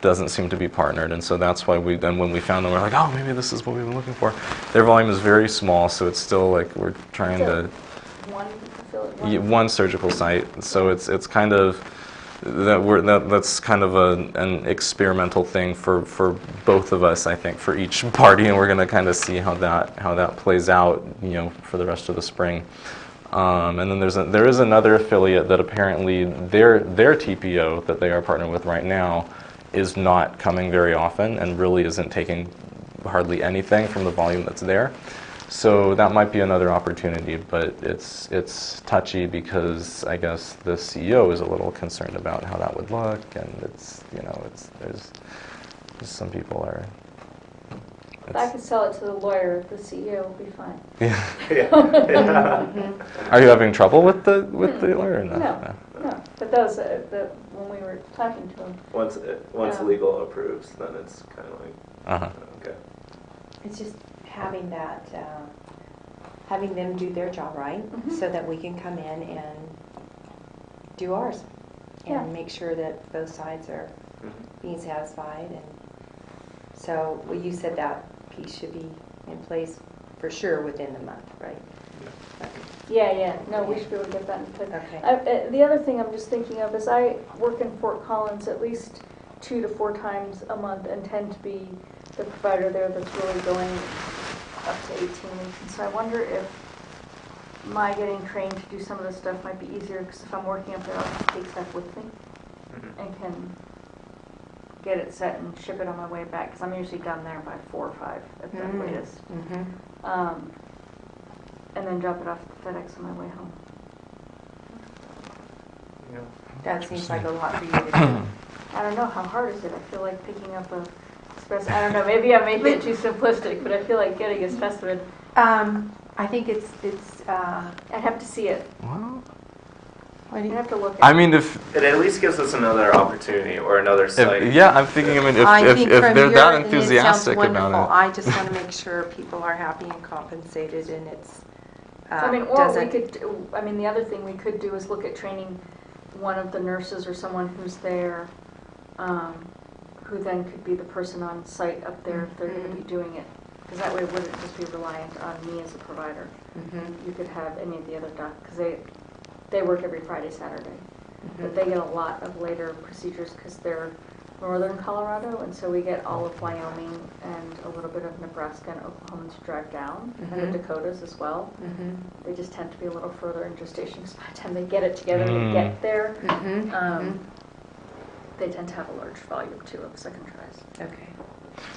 doesn't seem to be partnered, and so that's why when we found them, we're like, oh, maybe this is what we've been looking for. Their volume is very small, so it's still we're trying to One, fill it, one surgical site. So it's kind of that's kind of an experimental thing for both of us, I think, for each party, and we're going to kind of see how that plays out, for the rest of the spring. And then there is another affiliate that apparently their TPO that they are partnered with right now is not coming very often and really isn't taking hardly anything from the volume that's there. So that might be another opportunity, but it's touchy because I guess the CEO is a little concerned about how that would look, and there's some people are. If I could sell it to the lawyer, the CEO will be fine. Yeah. Yeah. Are you having trouble with the lawyer? Or no. No, but that was when we were talking to him. Once legal approves, then it's kind of like, Uh-huh. okay. It's just having that, having them do their job right, Mhm. so that we can come in and do ours. Yeah. And make sure that both sides are Mhm. being satisfied. And so, well, you said that piece should be in place for sure within the month, right? Okay. Yeah, no, we should be able to get that input. Okay. The other thing I'm just thinking of is I work in Fort Collins at least 2 to 4 times a month and tend to be the provider there that's really going up to 18 weeks. And so I wonder if my getting trained to do some of this stuff might be easier, because if I'm working up there, I'll just take stuff with me and can get it set and ship it on my way back, because I'm usually done there by 4 or 5 at the latest. And then drop it off at the FedEx on my way home. Yeah. That seems like a lot for you to do. I don't know, how hard is it? I feel like picking up a specimen. I don't know, maybe I'm making it too simplistic, but I feel like getting a specimen. I think it's. I'd have to see it. Well, I'd have to look at it. I mean, if It at least gives us another opportunity or another site. yeah, I'm thinking. I mean, I if think if from they're your that end, enthusiastic it sounds wonderful. about it, I just want to make sure people are happy and compensated, and it's. I mean, or we doesn't. could, I mean, the other thing we could do is look at training one of the nurses or someone who's there, who then could be the person on site up there if they're going to be doing it. Because that way it wouldn't just be reliant on me as a provider. You could have any of the other docs, because they work every Friday, Saturday. But they get a lot of later procedures because they're northern Colorado, and so we get all of Wyoming and a little bit of Nebraska and Oklahoma to drive down, and the Dakotas as well. They just tend to be a little further in gestation, because by the time they get it together and get there, they tend to have a large volume too of second tries. Okay.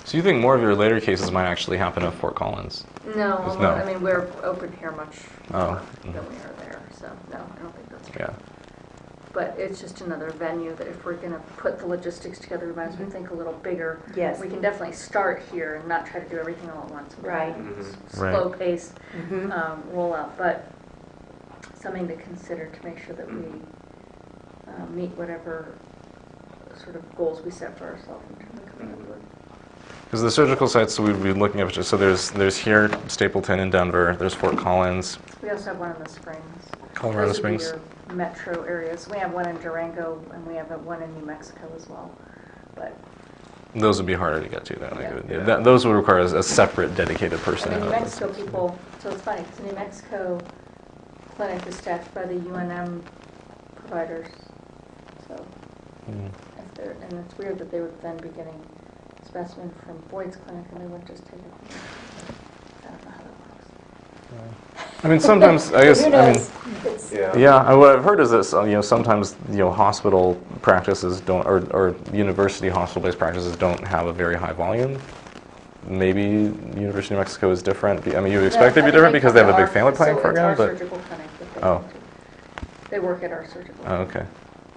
so you think more of your later cases might actually happen at Fort Collins? No, No. I mean, we're open here much more Mhm. than we are there, so no, I don't think that's true. Yeah. But it's just another venue that if we're going to put the logistics together, we might as well think a little bigger. Yes. We can definitely start here and not try to do everything all at once. Right. Slow pace Mm-hmm. rollout, but something to consider to make sure that we meet whatever sort of goals we set for ourselves in terms of coming up with. Because the surgical sites we'd be looking at, so there's here Stapleton in Denver, there's Fort Collins, We also have one in the Springs. Colorado Those would be Springs. your metro areas. We have one in Durango, and we have one in New Mexico as well. But Those would be harder to get to then. Yeah. Those would require a separate dedicated person. I mean, New Mexico people, so it's funny, because New Mexico clinic is staffed by the UNM providers. So, and it's weird that they would then be getting specimen from Boyd's clinic and they wouldn't just take it from me. I don't know how that works. I mean, sometimes, I guess, Who I knows? mean, It's, yeah, what I've heard is that, sometimes, hospital practices don't, or university hospital-based practices don't have a very high volume. Maybe University of New Mexico is different. I mean, you would expect it to be different because they have a big family planning program, so but. it's our surgical clinic that they Oh. go to. They work at our surgical Oh, clinic. okay.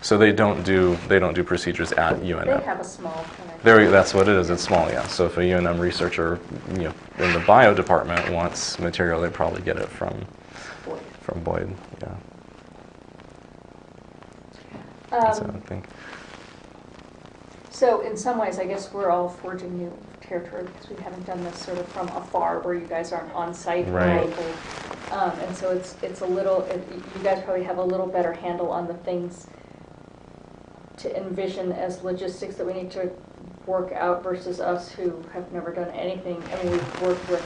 So they don't do procedures at UNM. They have a small clinic. That's what it is. It's small, yeah. So if a UNM researcher, in the bio department wants material, they probably get it from Boyd. Yeah. That's what I would think. So in some ways, I guess we're all forging new territory because we haven't done this sort of from afar where you guys aren't on site. Right. And so it's a little, you guys probably have a little better handle on the things to envision as logistics that we need to work out versus us who have never done anything. I mean, we've worked with,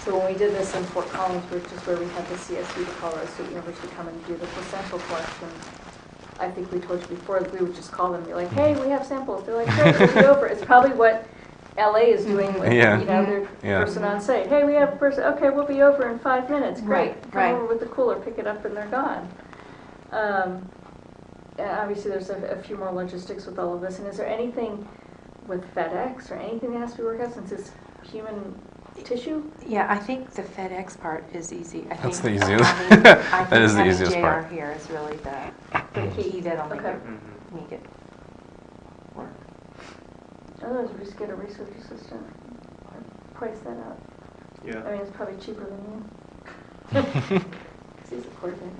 so when we did this in Fort Collins, which is where we had the CSU, the Colorado State University, come and do the placental collection, I think we told you before, we would just call them and be like, hey, we have samples. They're like, great, we'll be over. It's probably what LA is doing with, their person on site. Hey, we have a person, okay, we'll be over in 5 minutes. Great. Come over with the cooler, pick it up, and they're gone. And obviously, there's a few more logistics with all of this. And is there anything with FedEx or anything that has to be worked out since it's human tissue? Yeah, I think the FedEx part is easy. That's the easiest. That is the easiest part. Here is really the key that'll make it work. Otherwise, we just get a research assistant and price that out. Yeah. I mean, it's probably cheaper than you. Because he's a coordinator.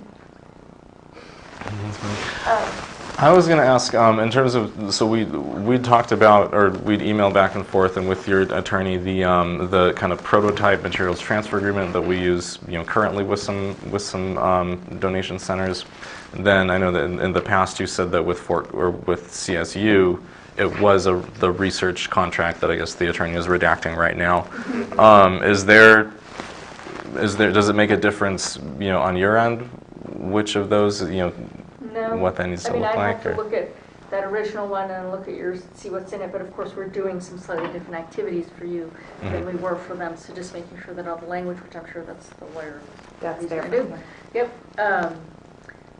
I was going to ask, in terms of, so we talked about, or we'd emailed back and forth, and with your attorney, the kind of prototype materials transfer agreement that we use, currently with some donation centers. Then I know that in the past you said that with CSU, it was the research contract that I guess the attorney is redacting right now. does it make a difference, on your end, which of those, No. what that needs to I mean, look I'd like? have to or- look at that original one and look at yours, see what's in it, but of course, we're doing some slightly different activities for you than we were for them, so just making sure that all the language, which I'm sure that's the lawyer. That's he's their gonna do. problem. Yep,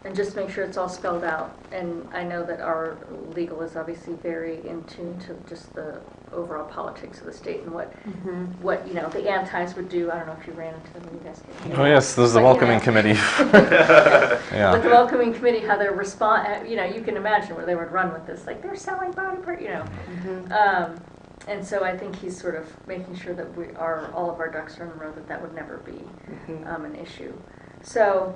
and just make sure it's all spelled out, and I know that our legal is obviously very in tune to just the overall politics of the state and what, the antis would do. I don't know if you ran into them when you guys came. Oh, yes, this is the But, welcoming committee. Yeah. With the welcoming committee, how they respond, you can imagine where they would run with this, like, they're selling body part, And so I think he's sort of making sure that all of our ducks are in a row, that would never be an issue. So.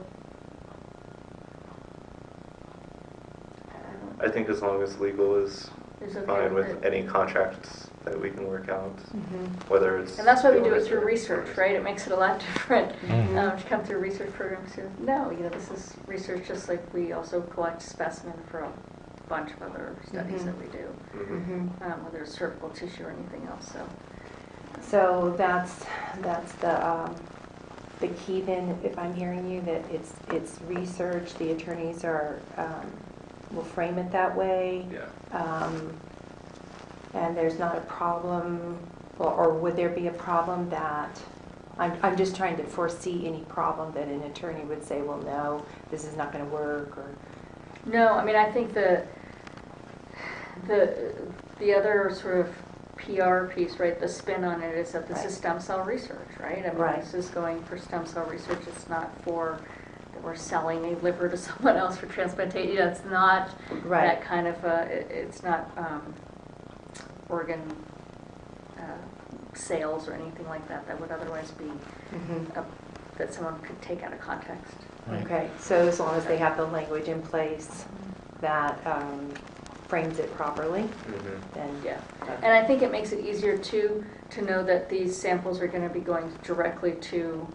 I think as long as legal is Is okay fine with with it. any contracts that we can work out, whether it's. And that's why we do it illness through or- research, right? It makes it a lot different to come through research programs. No, this is research just like we also collect specimen for a bunch of other studies that we do, whether it's cervical tissue or anything else. So that's the key then, if I'm hearing you, that it's research, the attorneys will frame it that way. Yeah. And there's not a problem, or would there be a problem that, I'm just trying to foresee any problem that an attorney would say, well, no, this is not going to work, or. No, I mean, I think the other sort of PR piece, right, the spin on it is that this is stem cell research, right? I mean, this is going for stem cell research. It's not for that we're selling a liver to someone else for transplantation. It's not that kind of, it's not organ sales or anything like that that would otherwise be, that someone could take out of context. Okay, so as long as they have the language in place that frames it properly, then. Yeah, and I think it makes it easier too to know that these samples are going to be going directly to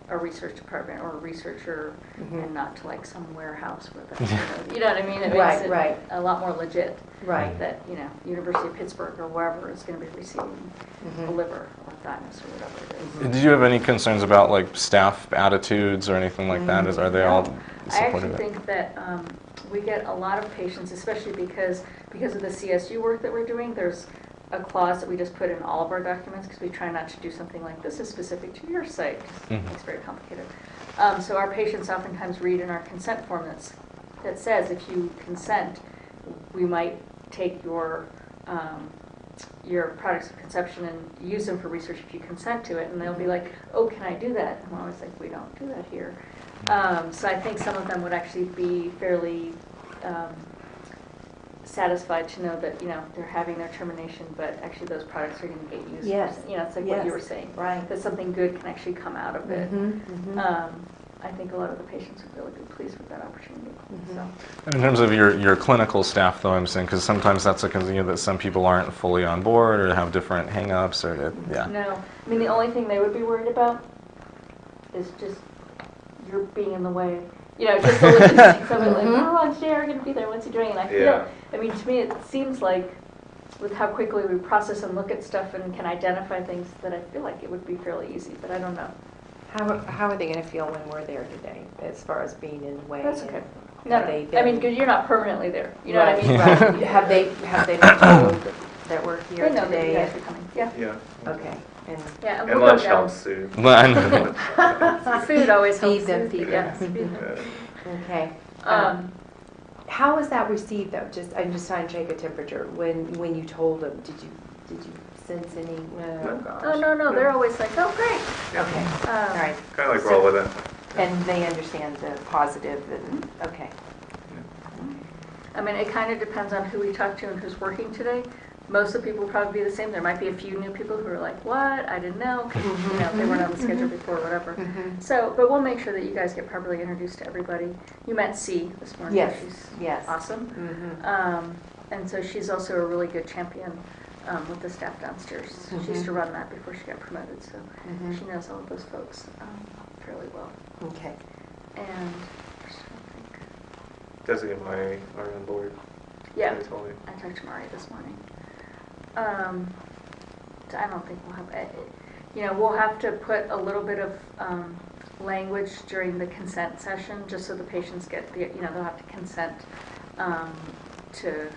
a research department or a researcher and not to like some warehouse where the, you know what I mean? It makes it a lot more legit. Right. That, University of Pittsburgh or wherever is going to be receiving a liver or thymus or whatever it is. Did you have any concerns about like staff attitudes or anything like that? Are they all supportive? I actually think that we get a lot of patients, especially because of the CSU work that we're doing. There's a clause that we just put in all of our documents because we try not to do something like this is specific to your site. It's very complicated. So our patients oftentimes read in our consent form that says if you consent, we might take your products of conception and use them for research if you consent to it. And they'll be like, oh, can I do that? And I'm always like, we don't do that here. So I think some of them would actually be fairly satisfied to know that, they're having their termination, but actually those products are going to get used. Yes. It's like what you were saying. Right. That something good can actually come out of it. I think a lot of the patients would really be pleased with that opportunity. So. In terms of your clinical staff, though, I'm saying, because sometimes that's a concern that some people aren't fully on board or have different hang-ups or, No. I mean, the only thing they would be worried about is just you're being in the way. Just the logistics of it, like, how long is JR going to be there? What's he doing? And I feel, to me, it seems like with how quickly we process and look at stuff and can identify things that I feel like it would be fairly easy, but I don't know. How are they going to feel when we're there today, as far as being in the way? That's okay. No. I mean, because you're not permanently there. You know what I mean? Right. Have they been told that we're here They know that you today? guys are coming. Yeah. Yeah. Okay. And Yeah, and And we'll go lunch down. helps too. Food always helps. Feed them, feed them. Yes, feed them. okay. How was that received, though? I'm just trying to take a temperature. When you told them, did you sense any? Oh gosh. Oh, no, they're always like, oh, great. Okay. All right. Kind of like roll with it. And they understand the positive. And, okay. I mean, it kind of depends on who we talk to and who's working today. Most of the people will probably be the same. There might be a few new people who are like, what? I didn't know. 'Cause, they weren't on the schedule before or whatever. So, but we'll make sure that you guys get properly introduced to everybody. You met C this morning. Yes. She's awesome. And so she's also a really good champion with the staff downstairs. She used to run that before she got promoted, so she knows all of those folks fairly well. Okay. And I'm just trying to think. Desi and Mari are on board. Yeah, They told me. I talked to Mari this morning. I don't think we'll have. we'll have to put a little bit of language during the consent session, just so the patients get they'll have to consent to,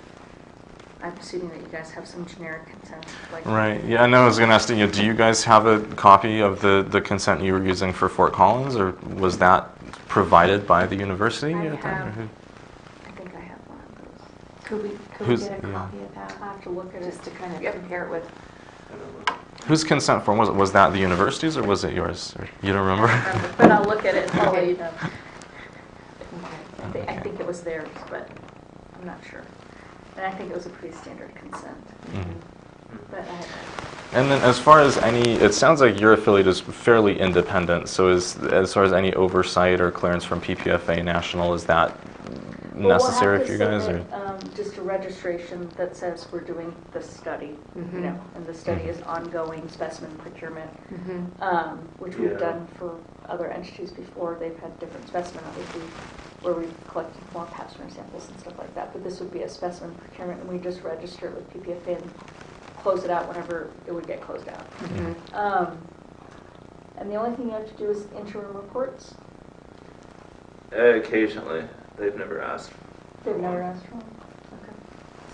I'm assuming that you guys have some generic consent. Right. Yeah, I was going to ask you, do you guys have a copy of the consent you were using for Fort Collins, or was that provided by the university? I at that, or who? think I have one of those. Could we Who's- get a yeah. copy of that? I'll have to look at it. Just to kind of compare it with, I don't know. Whose consent form was it? Was that the university's, or was it yours? Or you don't remember? But I'll look at it and I'll let you know. okay. I think it was theirs, but I'm not sure. And I think it was a pretty standard consent. Mhm. But I have And then as far as it sounds like your affiliate is fairly independent, so as far as any oversight or clearance from PPFA National, is that necessary for you guys? Or? Just a registration that says we're doing this study, Mhm. and the study is ongoing specimen procurement, which we've Yeah. done for other entities before. They've had different specimen, obviously, where we've collected more pap smear samples and stuff like that. But this would be a specimen procurement, and we just register it with PPFA and close it out whenever it would get closed out. And the only thing you have to do is interim reports. Occasionally, they've never asked. They've never asked for one. Okay.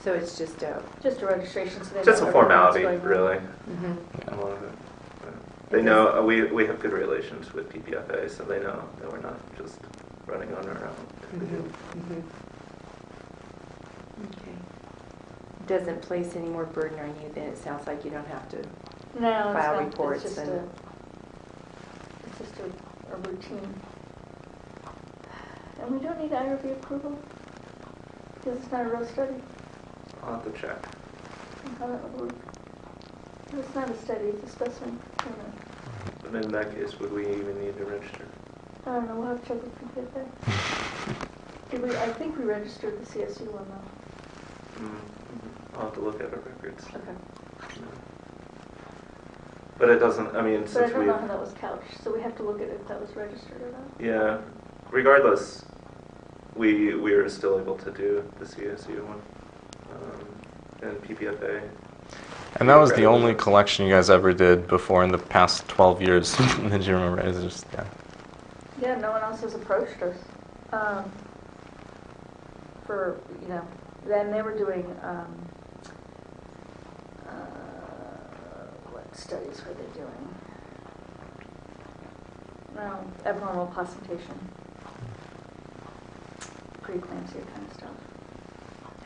So it's just a, Just a registration, so they Just know a everything that's formality, going on. really. Yeah. A lot of it. They know we have good relations with PPFA, so they know that we're not just running on our own. okay. Doesn't place any more burden on you, then it sounds like you don't have to. No, it's File not. reports It's just and- it's just a routine. And we don't need IRB approval because it's not a real study. I'll have to check. How that would work. It's not a study, it's a specimen. But in that case, would we even need to register? I don't know, we'll have to check with PPFA. I think we registered the CSU one though. I'll have to look at our records. Okay. But it doesn't, I mean, But I since don't we, know how that was couched, so we have to look at if that was registered or not. yeah, regardless, we are still able to do the CSU one, and PPFA. And that was the only collection you guys ever did before in the past 12 years. Did you remember? It's just, yeah. Yeah, no one else has approached us. For, then they were doing, what studies were they doing? Abnormal placentation. Preeclampsia kind of stuff.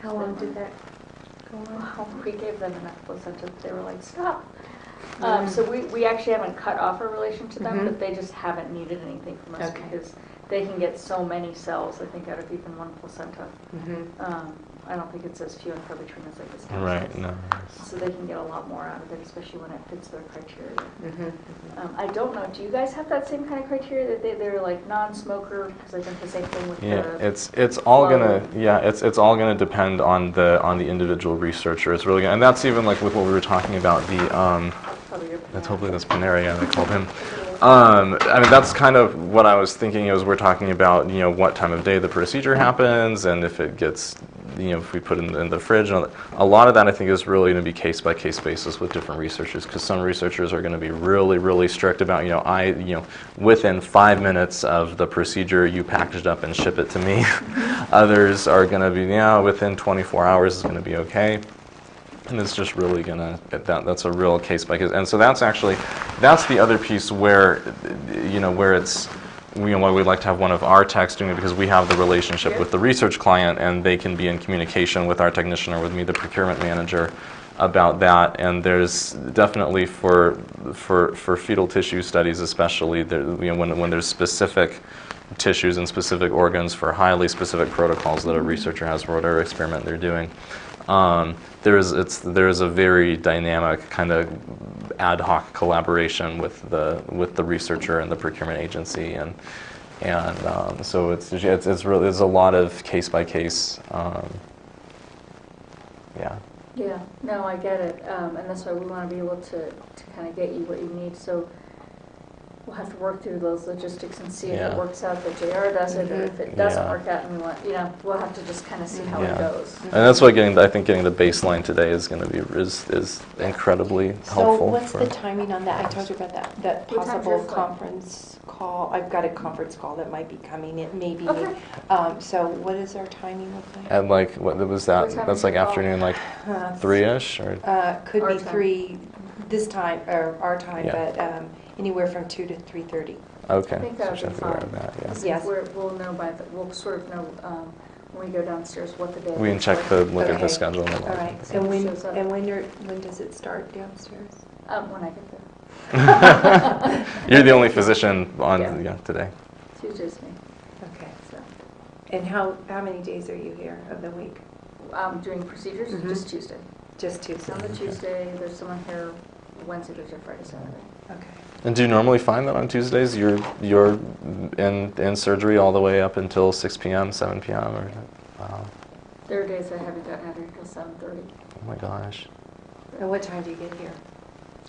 How long did that go on? Well, we gave them enough placenta, they were like, stop. So we actually haven't cut off our relation to them, but they just haven't needed anything from us Okay. because they can get so many cells, I think, out of even one placenta. I don't think it's as few and far between as like the stem Right, cells. no. So they can get a lot more out of it, especially when it fits their criteria. I don't know, do you guys have that same kind of criteria that they're like non-smoker? Because I think the same thing with Yeah, the it's all flow. gonna it's all gonna depend on the individual researcher. It's really gonna, and that's even like with what we were talking about the probably your that's hopefully that's Panera, yeah, they called him. I mean, that's kind of what I was thinking as we're talking about, what time of day the procedure happens, and if it gets, if we put it in the fridge. And all that. A lot of that, I think, is really going to be case-by-case basis with different researchers, because some researchers are going to be really, really strict about, within 5 minutes of the procedure, you package it up and ship it to me. Others are going to be, within 24 hours is going to be okay. And it's just really gonna, that's a real case by case. And so that's the other piece where, where it's, why we'd like to have one of our techs doing it, because we have the relationship with the research client and they can be in communication with our technician or with me, the procurement manager, about that. And there's definitely for fetal tissue studies especially, there, when there's specific tissues and specific organs for highly specific protocols that a researcher has for whatever experiment they're doing. There is a very dynamic kind of ad hoc collaboration with the researcher and the procurement agency, and so it's really, there's a lot of case by case. Yeah. Yeah, no, I get it, and that's why we want to be able to kind of get you what you need. So we'll have to work through those logistics and see if Yeah. it works out that JR does it, or if it doesn't Yeah. work out and we want, we'll have to just kind of see how it Yeah. goes. And that's why I think getting the baseline today is going to be is incredibly So helpful. what's for- the timing on that? I told you about that What time's possible your flight? conference call. I've got a conference call that might be coming in, maybe. Okay. So what is our timing look like? And like, what was that? What time That's is like your call? afternoon, like Uh, 3-ish, or Could Our be time. 3 this time, or our time, Yeah. but anywhere from 2 to 3:30. okay. I think that would so be just have to fine. wear that, yeah. Because Yes. We'll know we'll sort of know when we go downstairs what the day. We can looks check like. look at Okay. the schedule. And All right. So And when when shows up. when does it start downstairs? When I get there. You're the only physician on Yeah. today. Tuesday's me, Okay. so. And how many days are you here of the week? Doing procedures, Mhm. just Tuesday. Just Tuesday. On the Tuesday, there's someone here Wednesday, Thursday, Friday, Saturday. Okay. And do you normally find that on Tuesdays you're in surgery all the way up until 6 p.m., 7 p.m. or? Wow. There are days I haven't gotten out of here until 7:30. Oh my gosh. And what time do you get here?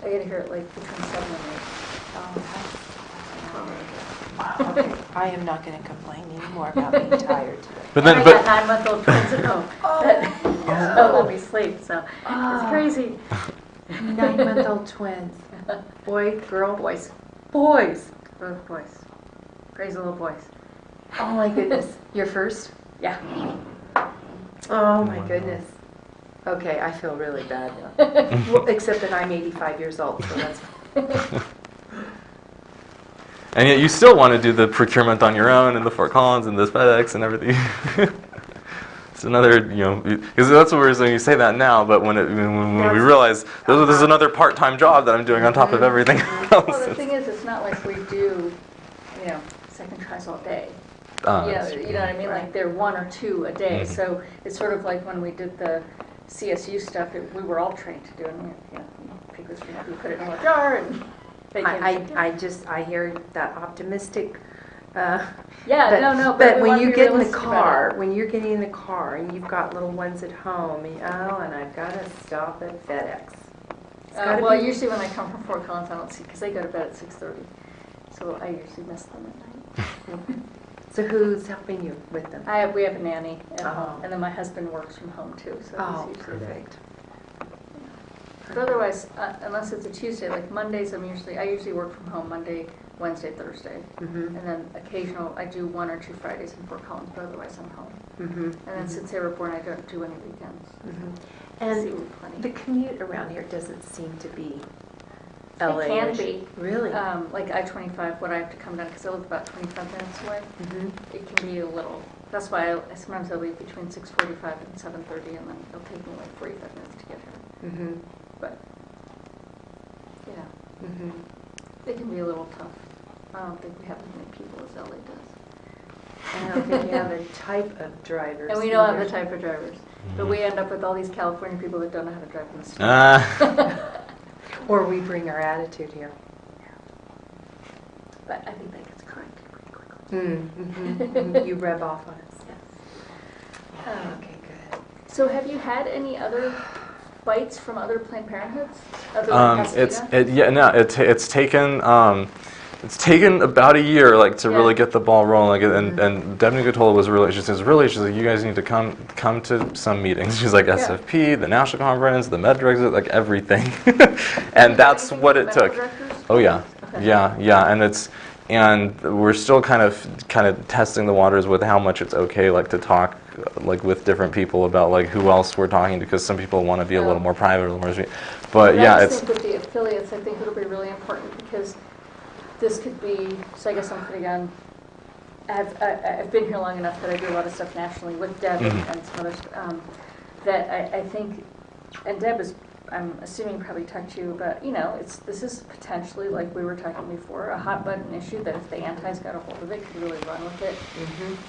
I get here at like between 7 and 8. Okay. I am not going to complain anymore about being tired today. But And then, I got 9-month-old twins at home that don't let me sleep, so it's crazy. 9-month-old twins. Boy, girl, Boys, boys. both boys. Crazy little boys. Oh my goodness. Your first? Yeah. Oh my Wow. goodness. Okay, I feel really bad now. Well, except that I'm 85 years old, so that's. and yet you still want to do the procurement on your own and the Fort Collins and the FedEx and everything. It's another, because that's what we're saying. You say that now, but when we realize there's another part-time job that I'm doing on top of everything else. Well, the thing is, it's not like we do, second tries all day. That's You know what I mean? Like they're 1 or 2 a day. Mhm. So it's sort of like when we did the CSU stuff, we were all trained to do it. Pick this thing up, you put it in a jar, and they can. I hear that optimistic. Yeah, no, But we when wanna you be get in the realistic about car, it. when you're getting in the car and you've got little ones at home, and I've got to stop at FedEx. It's gotta Well, be- usually when I come from Fort Collins, I don't see because they go to bed at 6:30, so I usually miss them at night. So who's helping you with them? We have a nanny at Oh. home, and then my husband works from home too, so Oh, he's usually there. perfect. But otherwise, unless it's a Tuesday, like Mondays, I usually work from home Monday, Wednesday, Thursday. Mm-hmm. And then I do 1 or 2 Fridays in Fort Collins, but otherwise I'm home. Mm-hmm. And then since they were born, I don't do any weekends. See And plenty. the commute around here doesn't seem to be It LA. can be. Really? Like I-25, what I have to come down, because I live about 25 minutes away, Mm-hmm. it can be a little, that's why sometimes I leave between 6:45 and 7:30, and then it'll take me like 45 minutes to get here. Mm-hmm. But, Mm-hmm. it can be a little tough. I don't think we have as many people as LA does. I don't think you have the type of drivers. And we don't have either. the type of drivers. But we end up with all these California people that don't know how to drive in the snow. Ah. Or we bring our attitude here. But I think that gets corrected pretty quickly. Mm-hmm. You rub off on us. Yes. Okay, good. So have you had any other bites from other Planned Parenthoods? Other than Pasadena? It's taken about a year to Yeah. really get the ball rolling. And Deb Nicotola was really she's like, you guys need to come to some meetings. She's like, SFP, the national conference, the med directors, like everything. And that's what it Medical took. directors? Oh yeah, Okay. yeah, and we're still kind of testing the waters with how much it's okay to talk with different people about who else we're talking to, because some people want to be a little more private, a little more. But yeah, I it's think with the affiliates, I think it'll be really important because this could be. So I guess I'm putting on. I've been here long enough that I do a lot of stuff nationally with Deb and some others. That I think, and Deb is. I'm assuming probably talked to you about, this is potentially, like we were talking before, a hot button issue that if the antis got a hold of it, could really run with it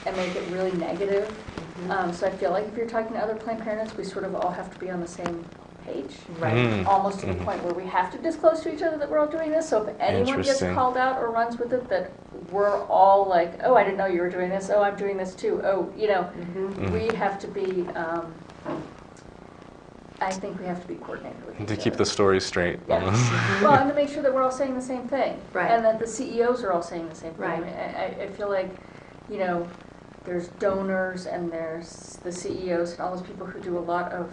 and make it really negative. So I feel like if you're talking to other Planned Parenthood, we sort of all have to be on the same page. Right. Almost to the point where we have to disclose to each other that we're all doing this. So if anyone gets Interesting. called out or runs with it, that we're all like, oh, I didn't know you were doing this. Oh, I'm doing this too. Oh, we have to be. I think we have to be coordinated with each To other. keep the story straight. Yeah. almost. Well, and to make sure that we're all saying the same thing. Right. And that the CEOs are all saying the same thing. Right. I mean, I feel like, you know, there's donors and there's the CEOs and all those people who do a lot of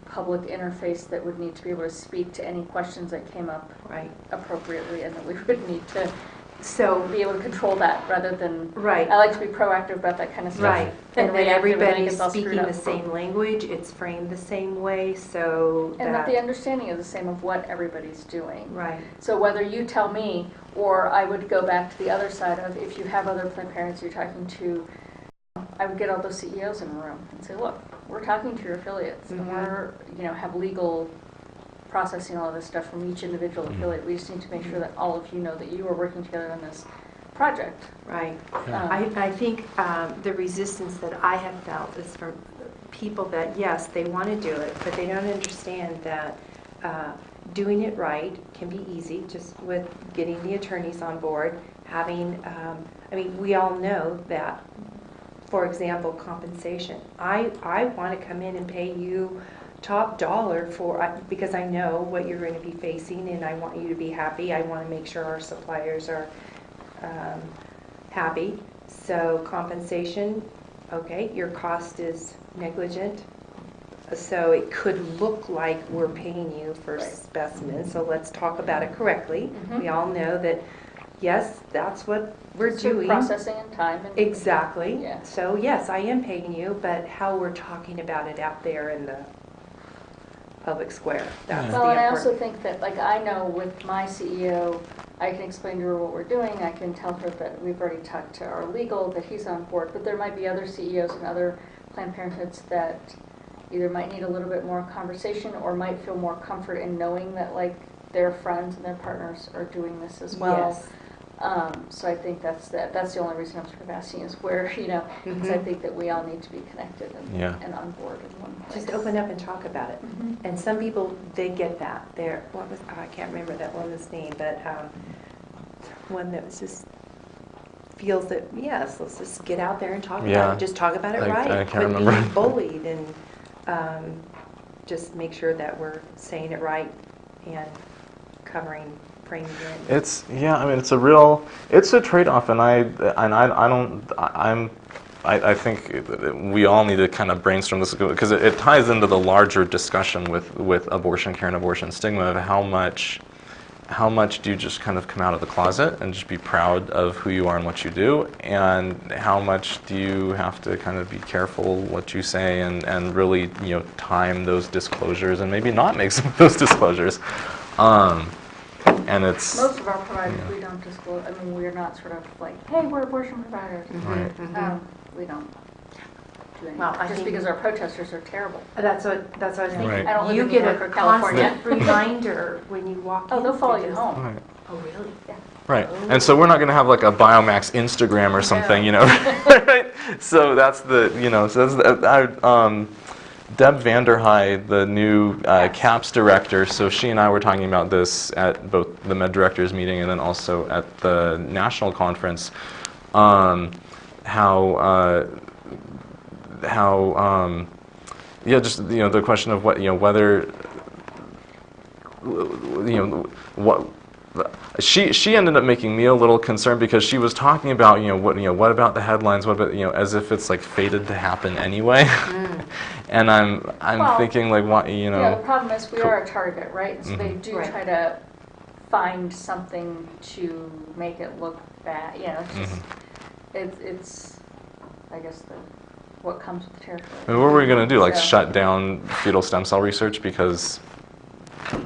public interface that would need to be able to speak to any questions that came up Right. appropriately, and that we would need to So, be able to control that rather than, right. I like to be proactive about that kind of stuff. Right, and that reactive when it everybody's gets all screwed speaking up. the same language, it's framed the same way, so And that that, the understanding is the same of what everybody's doing. right, So whether you tell me, or I would go back to the other side of, if you have other Planned Parents you're talking to, I would get all those CEOs in a room and say, look, we're talking to your affiliates, and Mhm. we're, you know, have legal processing all of this stuff from each individual Mhm. affiliate. We just need to make sure that all of you know that you are working together on this project. right. Yeah. I think the resistance that I have felt is from people that, yes, they want to do it, but they don't understand that doing it right can be easy, just with getting the attorneys on board, having, I mean, we all know that, for example, compensation. I want to come in and pay you top dollar because I know what you're going to be facing, and I want you to be happy. I want to make sure our suppliers are happy. So compensation, okay, your cost is negligent. So it could look like we're paying you for Right. specimens, so let's talk about it correctly. Mhm. We all know that, yes, that's what we're So doing. processing and time. And Exactly. Yeah. So yes, I am paying you, but how we're talking about it out there in the public square, that's the Well, and I also important. think that, like, I know with my CEO, I can explain to her what we're doing. I can tell her that we've already talked to our legal, that he's on board. But there might be other CEOs and other Planned Parenthoods that either might need a little bit more conversation or might feel more comfort in knowing that, like, their friends and their partners are doing this as well. Yes. So I think that's the only reason I'm sort of asking is where, you know, because I Mhm. think that we all need to be connected Yeah. and on board in one place. Just open up and talk about it. Mhm. And some people, they get that. They're, I can't remember that woman's name, but one that was just feels that, yes, let's just get out there and talk Yeah. about it. Just talk about it right. I can't Quit remember. being bullied, and just make sure that we're saying it right and framing it. It's I mean it's a trade-off, and I think we all need to kind of brainstorm this because it ties into the larger discussion with abortion care and abortion stigma of how much do you just kind of come out of the closet and just be proud of who you are and what you do, and how much do you have to kind of be careful what you say and really, you know, time those disclosures and maybe not make some of those disclosures. And it's Most of our providers, we don't disclose, I mean, we're not sort of like, hey, we're abortion providers. Right. We don't do anything, Well, I just think- because our protesters are terrible. That's what I was thinking. Right. I don't live You in get New a York or California. constant reminder when you walk in. Oh, they'll follow to you just- home. right. Oh, really? Yeah. Right, and so we're not going to have like a Biomax Instagram or something, you know. Right? So that's the, you know, so that's Deb Vanderhei, the new CAPS director. So she and I were talking about this at both the Med Directors meeting and then also at the national conference. Just, you know, the question of what, you know, whether, you know, what. She ended up making me a little concerned because she was talking about, you know, what about the headlines, what about, you know, as if it's like fated to happen anyway. And I'm Well, thinking like, what, you know. The problem is we are a target, right? And so they do Right. try to find something to make it look bad, you know, it's just, it's, I guess, what comes with the territory. I mean, what were we going to do? Like So- shut down fetal stem cell research because,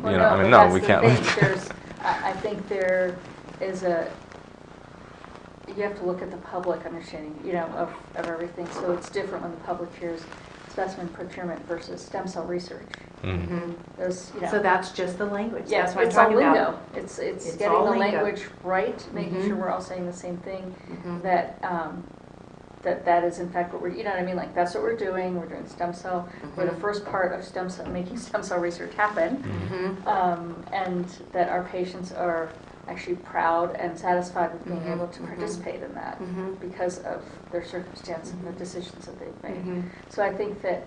Well, you know, I mean, but no, that's we the can't. thing. I think there is you have to look at the public understanding, you know, of everything. So it's different when the public hears specimen procurement versus stem cell research. Mhm. Those, you know. So that's just the language. Yeah, That's what I'm it's all talking lingo. about. It's It's getting all the lingo. language right, making Mhm. sure we're all saying the same thing, Mhm. that is in fact what we're, you know what I mean? Like, that's what we're doing. We're doing stem cell. We're the Mhm. first part of stem cell, making stem cell research happen. Mhm. And that our patients are actually proud and satisfied with being Mhm, able to mhm. participate in that Mhm. because of their circumstance and the decisions that they've made. Mhm. So I think that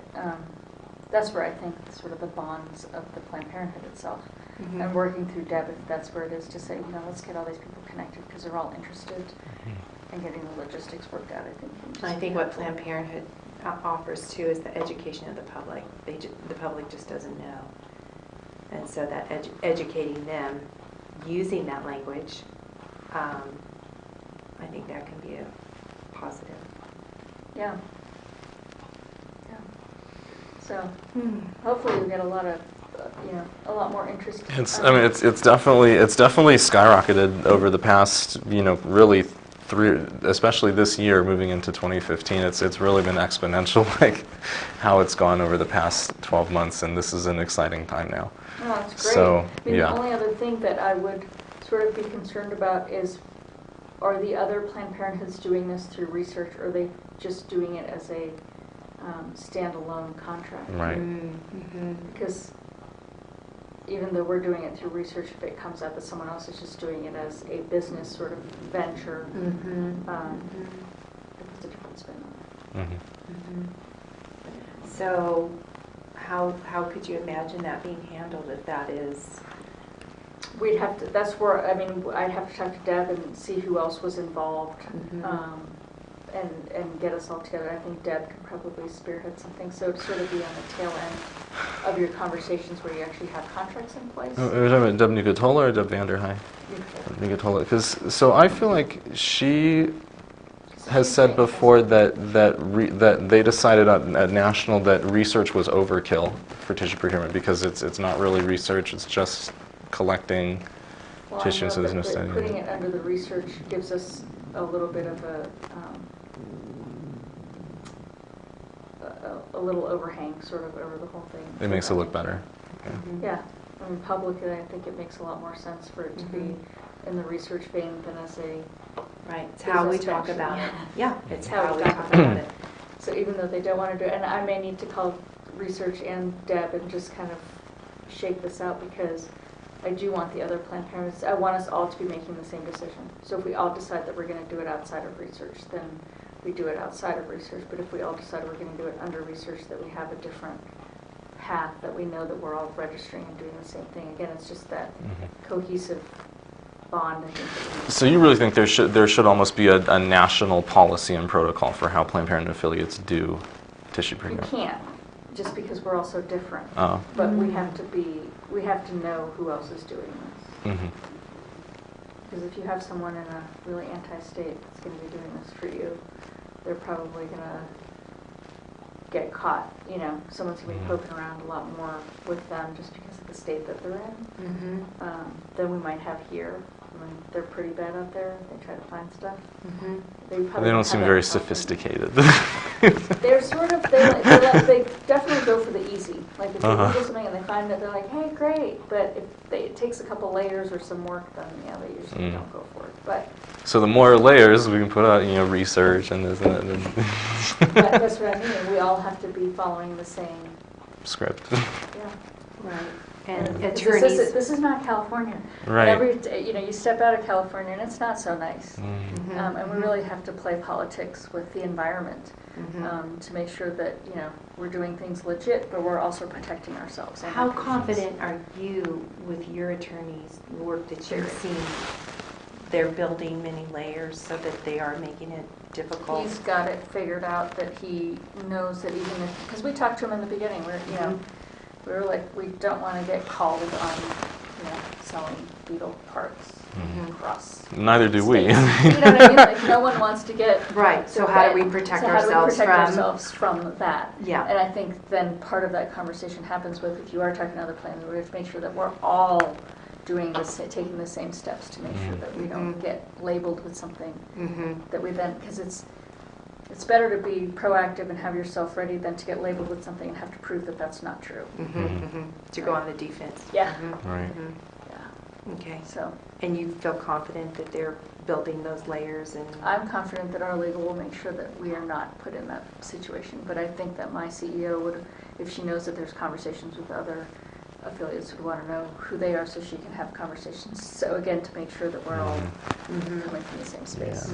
that's where I think sort of the bonds of the Planned Parenthood itself, Mhm. and working through Deb, if that's where it is, to say, you know, let's get all these people connected because they're all interested in getting the logistics worked out, I think. can just I be think what helpful. Planned Parenthood offers too is the education of the public. The public just doesn't know. And so that educating them using that language, I think that can be a positive. Yeah. Yeah. So hopefully we'll get a lot of, a lot more interest. It's it's definitely skyrocketed over the past, really especially this year moving into 2015. It's really been exponential, like how it's gone over the past 12 months, and this is an exciting time now. Oh, that's great. So, I mean, yeah. The only other thing that I would sort of be concerned about is, are the other Planned Parenthoods doing this through research, or are they just doing it as a standalone contract? Right. Mm-hmm. Because even though we're doing it through research, if it comes out that someone else is just doing it as a business sort of venture, it's a different spin on it. Mm-hmm. So how could you imagine that being handled if that is? We'd have to, that's where, I'd have to talk to Deb and see who else was involved, and get us all together. I think Deb could probably spearhead something, so to sort of be on the tail end of your conversations where you actually have contracts in place. Are we talking about Deb Nicatola or Deb Vanderhei? Nicatola, because I feel like she has said before that they decided at national that research was overkill for tissue procurement because it's not really research, it's just collecting Well, tissue, I so know there's no that studying. putting it under the research gives us a little bit of a little overhang sort of over the whole thing. It makes it look better. Yeah, publicly I think it makes a lot more sense for it to be in the research vein than as a, Right, it's how we business talk venture. about it. Yeah, it's How how we we talk talk about about it. so even though they don't want to do it, and I may need to call research and Deb and just kind of shake this out, because I do want the other Planned Parenthood, I want us all to be making the same decision. So if we all decide that we're going to do it outside of research, then we do it outside of research. But if we all decide we're going to do it under research, that we have a different path, that we know that we're all registering and doing the same thing. Again, it's just that cohesive bond, I think. That we So you really think there should almost be a national policy and protocol for how Planned Parenthood affiliates do tissue we procurement? can't, just because we're all so different. Oh. But we have to know who else is doing this. Mm-hmm. Because if you have someone in a really anti-state that's going to be doing this for you, they're probably going to get caught. Someone's going to be poking around a lot more with them just because of the state that they're in than we might have here. They're pretty bad out there. They try to find stuff. They Don't seem very sophisticated. They're sort of, they definitely go for the easy. Like if they Google something and they find it, they're like, hey, great. But if it takes a couple layers or some work, then they usually don't go for it. But So the more layers we can put out, research and this and that. And but that's what I mean. We all have to be following the same. script. Yeah. Right. And This attorneys. this is not California. Right. You step out of California and it's not so nice. Mm. And we really have to play politics with the environment to make sure that we're doing things legit, but we're also protecting ourselves. And How our patients. confident are you with your attorneys' work that you've seen? They're building many layers so that they are making it difficult. He's got it figured out that he knows that even if, because we talked to him in the beginning, we were like, we don't want to get called on selling beetle parts across. Neither do we. states. You know what I mean? Like, no one wants to get. Right, so how do we protect ourselves from that? Yeah. And I think then part of that conversation happens with, if you are talking to other plans, we have to make sure that we're all doing this, taking the same steps to make sure that we don't get labeled with something that we then, because it's better to be proactive and have yourself ready than to get labeled with something and have to prove that that's not true. To go on the defense. Yeah. Right. Yeah. Okay. So And you feel confident that they're building those layers and... I'm confident that our legal will make sure that we are not put in that situation. But I think that my CEO would, if she knows that there's conversations with other affiliates, would want to know who they are so she can have conversations. So again, to make sure that we're all coming from the same space.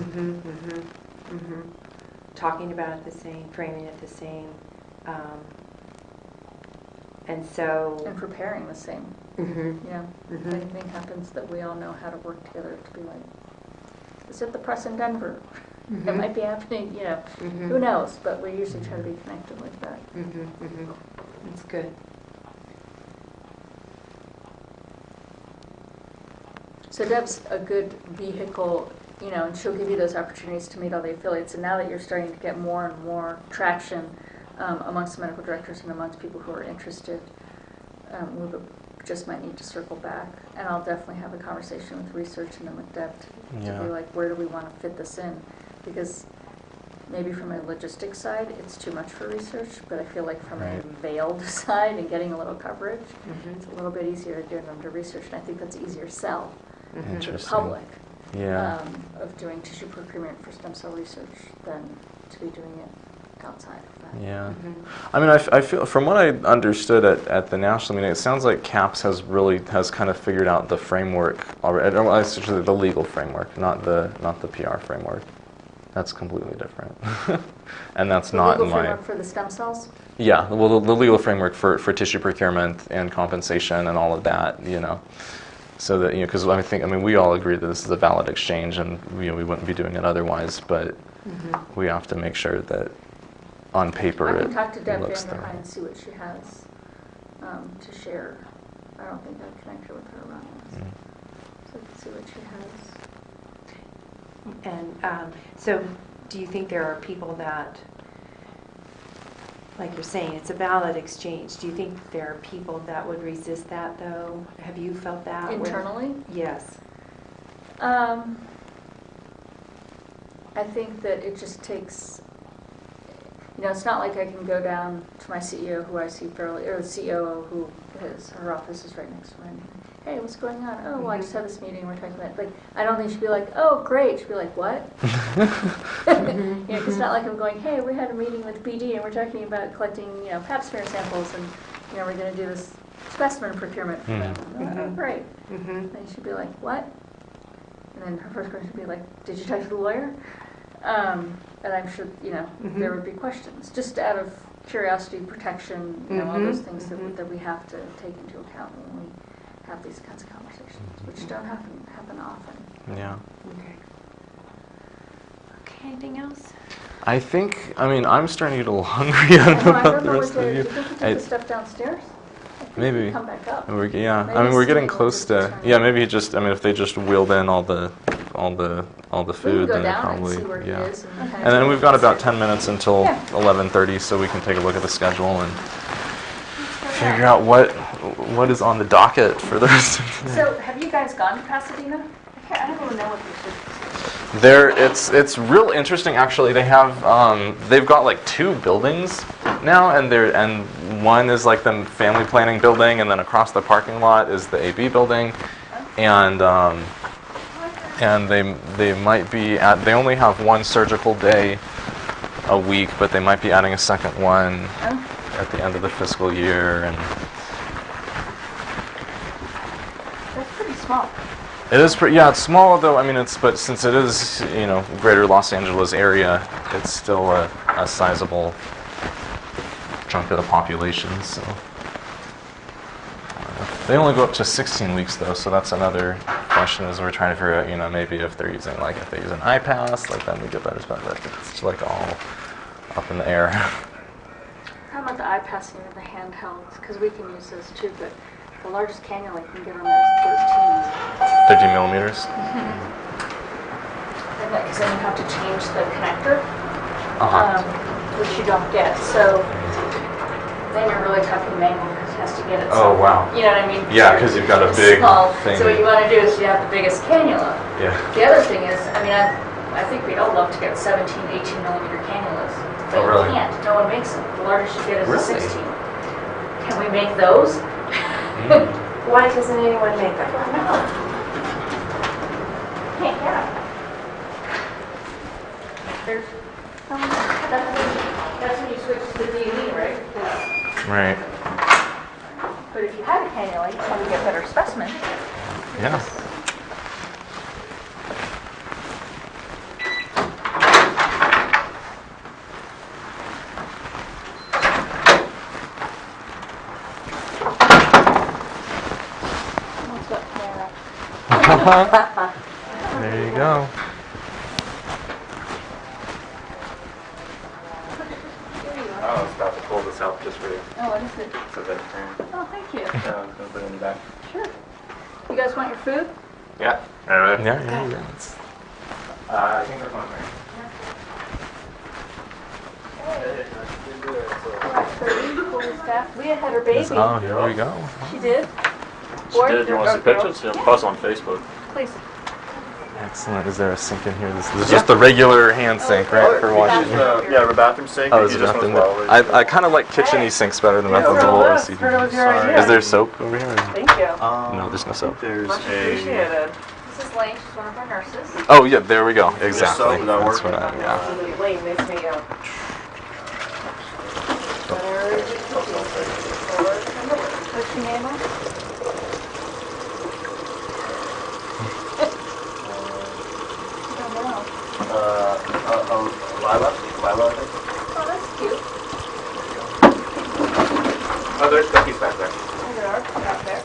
Talking about it the same, framing it the same. And so, And preparing the same, mhm, you know, if anything happens, that we all know how to work together to be like, is it the press in Denver? It Mhm. might be happening, you know, Mhm. who knows, but we usually try to be connected like that. That's good. So Deb's a good vehicle, you know, and she'll give you those opportunities to meet all the affiliates. And now that you're starting to get more and more traction amongst medical directors and amongst people who are interested, we just might need to circle back. And I'll definitely have a conversation with research and then with Deb to Yeah. be like, where do we want to fit this in? Because maybe from a logistics side, it's too much for research, but I feel like from a Right. veiled side and getting a little coverage, Mhm. it's a little bit easier to do it under research, and I think that's easier sell to the Interesting. public Yeah. of doing tissue procurement for stem cell research than to be doing it outside of that. Yeah. Mhm. I mean, I feel from what I understood at the national meeting, it sounds like CAPS has kind of figured out the framework already. Well, essentially the legal framework, not the PR framework. That's completely different, and that's The not legal in my. framework for the stem cells? Yeah, well, the legal framework for tissue procurement and compensation and all of that, you know, so that, you know, because I mean, we all agree that this is a valid exchange, and we wouldn't be doing it otherwise, but we have to make sure that on paper I it can talk to Deb looks the Vanderheim right. and see what she has to share. I don't think I've connected with her around this. So I can see what she has. And so, do you think there are people that, like you're saying, it's a valid exchange? Do you think there are people that would resist that, though? Have you felt that? Internally? Yes. I think that it just takes, you know, it's not like I can go down to my CEO, who I see fairly, or the COO, who her office is right next to mine. Hey, what's going on? Oh, well, I just had this meeting, we're talking about, like, I don't think she'd be like, oh, great. She'd be like, what? You know, it's not like I'm going, hey, we had a meeting with BD and we're talking about collecting, you know, pap smear samples and, you know, we're going to do this specimen procurement for them. Oh, great. And she'd be like, what? And then her first question would be like, did you talk to the lawyer? And I'm sure, you know, there would be questions, just out of curiosity, protection, you know, all those things that we have to take into account when we have these kinds of conversations, which don't happen often. Yeah. Okay. Okay, anything else? I think, I mean, I'm starting to get a little hungry. I don't know I about don't the know rest what of to, you. do you think you I- took the stuff downstairs? I think Maybe. you come back up. Yeah, Maybe I mean, we're getting Steve close will to. just Yeah, turn maybe if they just wheeled in all the We food, can go then it down probably and see where he yeah. is. And And then we've got about 10 minutes until Yeah. 11:30, so we can take a look at the schedule and figure out what is on the docket for the rest of the day. So, have you guys gone to Pasadena? I don't even know what this is. It's real interesting actually. They've got like 2 buildings now, and one is like the family planning building, and then across the parking lot is the AB building, and they might be they only have 1 surgical day a week, but they might be adding a second one at the end of the fiscal year, and That's pretty small. it is pretty, yeah, it's small though. I mean, but since it is, you know, greater Los Angeles area, it's still a sizable chunk of the population, so. They only go up to 16 weeks though, so that's another question is we're trying to figure out, you know, maybe if they use an iPass, like then we get better stuff, but it's like all up in the air. How about the iPass and the handhelds? Because we can use those too, but the largest cannula you can get on there is 13. 13 millimeters? Because then you have to change the connector, which you don't get. So then you're really talking manual because it has to get it. Oh, wow. You know what I mean? Yeah, because you've got a big small thing. So what you want to do is you have the biggest cannula. Yeah. The other thing is, I mean, I think we'd all love to get 17, 18 millimeter cannulas. But Oh, really? you can't. No one makes them. The largest you get is a Really? 16. Can we make those? Why doesn't anyone make them? No. Can't get them. There's, that's when you switch to the DME, right? Right. But if you had a cannula, you probably get better specimens. Yeah. There you go. I was about to pull this out just for you. Oh, what is it? It's a vegetarian. Oh, thank you. Yeah, I'm gonna put it in the back. Sure. You guys want your food? Yeah. All right. Yeah. I think there's one there. Fully staffed. Leah had her baby. Oh, here we go. She did. She did. You want to see pictures? Yeah, post on Facebook. Please. Excellent. Is there a sink in here? This is just the regular hand sink, right, for washing? Yeah, the bathroom sink. Oh, You is it just nothing? want to follow it. I kind of like kitcheny sinks better than methods of OCD. Heard it was your idea. Is there soap over here? Thank you. No, there's no soap. There's Much a. appreciated. This is Lane. She's one of our nurses. Oh yeah, there we go. Exactly. soap, would that That's work? what yeah. Lane, nice to meet you. What's your name? Lila, I think. Oh, that's cute. Oh, there's cookies back there. There they are, out there.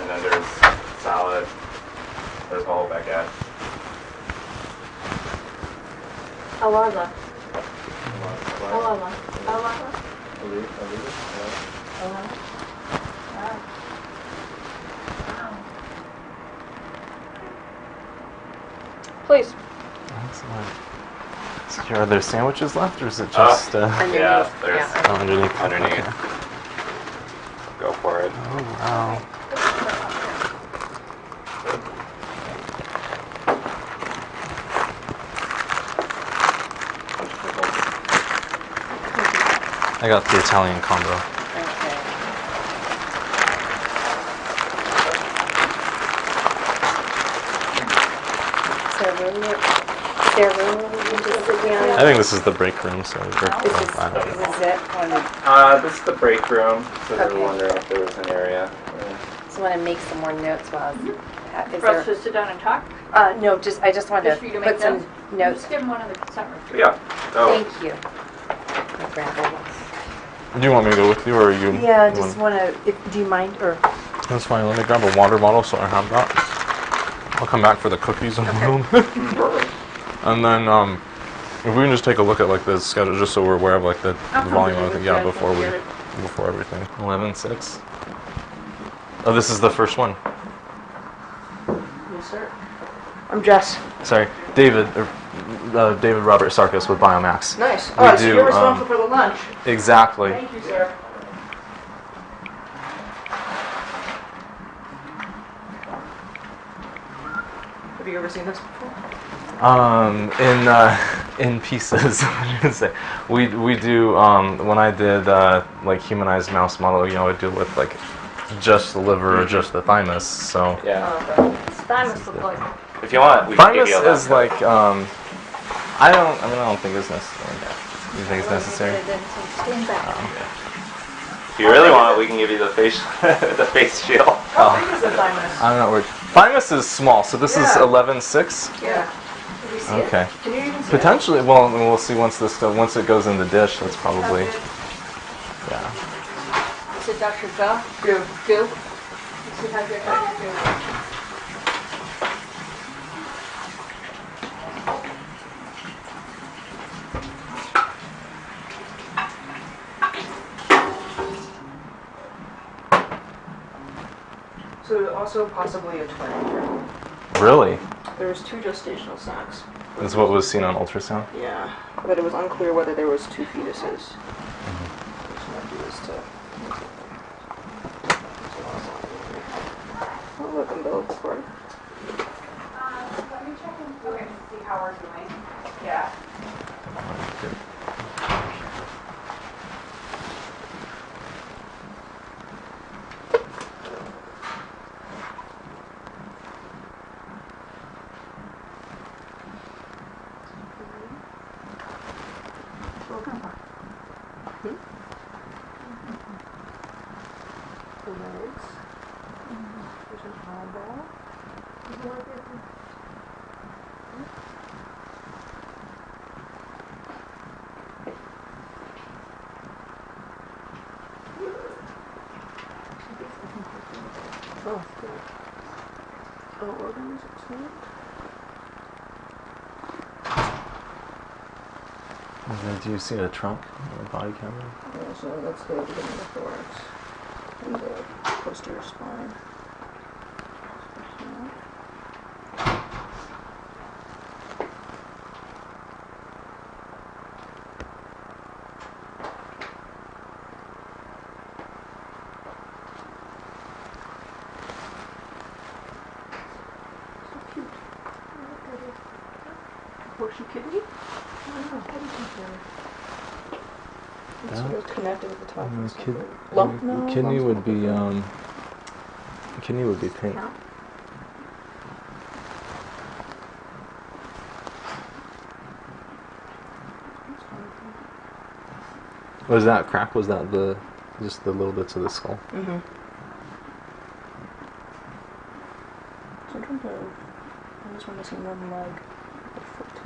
And then there's salad. There's a whole baguette. Alala. Alala. Alala. Alala. Wow. Please. Excellent. So here, are there sandwiches left, or is it just Yeah, there's oh, underneath? underneath. Okay. Go for it. Oh wow. I got the Italian combo. Is there room we can just sit down? I think this is the break room, so This This is the break room. So they Okay. were wondering if there was an area. just want to make some more notes while. Is For us there? to sit down and talk? No, I just wanted Just for you to to make put some notes? notes. Just give them one of the consent records. Yeah. Oh. Thank you. I'll grab it. Do you want me to go with you, or are you? Yeah, I you just want- want to. Do you mind or? That's fine. Let me grab a water bottle so I have that. I'll come back for the cookies in a moment. And then, if we can just take a look at like the schedule, just so we're aware of like the volume of everything. Yeah, before everything. 11:06. Oh, this is the first one. Yes, sir. I'm Jess. Sorry, David Robert Sarkis with Biomax. Nice. We Oh, so do, you're responsible for the lunch. Exactly. Thank you, sir. Have you ever seen this before? In pieces, I should say. We do when I did like humanized mouse model, I deal with like just the liver or just the thymus. So Yeah. What's thymus look like? If you want, we can give thymus you a is like I don't think it's necessary. You think it's necessary? Stand back. If you really want, we can give you the face the face shield. How big is the thymus? I'm not worried. Thymus is small, so this is Yeah. 11/6. Yeah. Can you see it? Okay. Can you even see Potentially, well, we'll see once it goes in the dish. That's probably yeah. Is it Dr. Go? it? Good. Go. Is it Dr. Go? So also possibly a twin. Really? There was 2 gestational sacs. That's what was seen on ultrasound. Yeah, but it was unclear whether there was 2 fetuses. Just gonna do this to. Oh, look, umbilical cord. Let me check in through it and see how we're doing. Yeah. The legs. There's an eyeball. Oh, good. Oh, organs, excellent. And then do you see a trunk or a body cavity? Yeah, so that's the beginning of the thorax and the posterior spine. So cute. Horseshoe kidney? I don't know. What do you think there? It's sort of connected with the top. and stuff. Lump? No, Kidney lump's would not be good. kidney would be pink. Was that crack? Was that just the little bits of the skull? Mm-hmm. So in terms of, I just want to see one leg, a foot.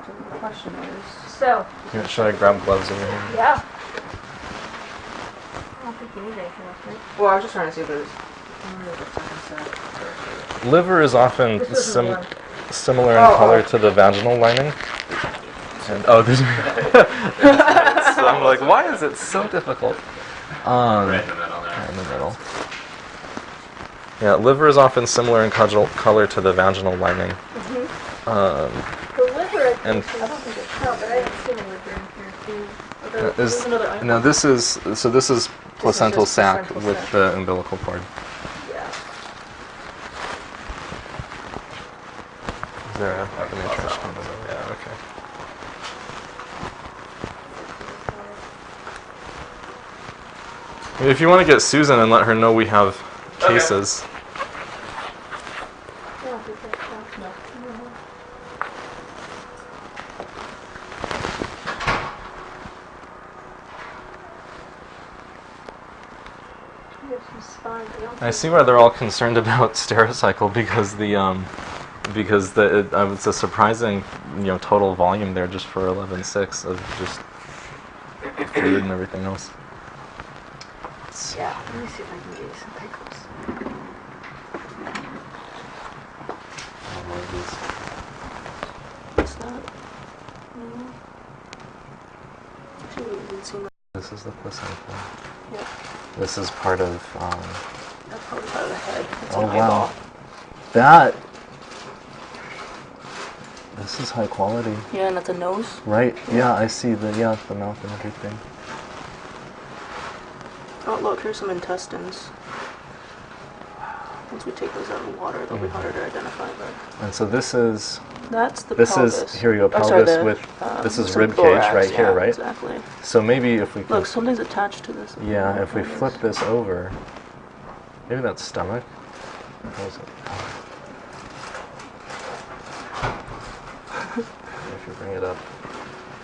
So the question is, So, Yeah, should I grab gloves in your hand? yeah. I don't think you need anything else, right? Well, I was just trying to see if there's a second set. Liver is often This isn't one. similar in color to the vaginal lining. And there's. So I'm like, why is it so difficult? Right in the middle there. Yeah, in the middle. Yeah, liver is often similar in color to the vaginal lining. The liver, I And- think, I don't think it's, no, but I haven't seen a liver in here. Is, another item. no, this is placental just sac placental with sac. the umbilical cord. Yeah. Is there a trash can? Yeah, okay. If you want to get Susan and let her know we have cases. Yeah, we got that. No. We have some spine. I see why they're all concerned about Stericycle because it's a surprising total volume there just for 11.6 of just fluid and everything else. Yeah, let me see if I can get you some pickles. What's that? Actually, we didn't see This is the placenta. Yeah. This is part of. That's probably part of the head. It's Oh an eyeball. wow, that. This is high quality. Yeah, and that's a nose. Right. Yeah, I see the mouth and everything. Oh, look, here's some intestines. Once we take those out of the water, they'll be harder to identify. But And so this is that's the this pelvis. is here we go Oh, sorry, pelvis the, with this is some rib cage thorax, right yeah, here, right? Exactly. So maybe if we can, Look, something's attached to this. yeah, if we flip this over, maybe that's stomach. How is it? If you bring it up.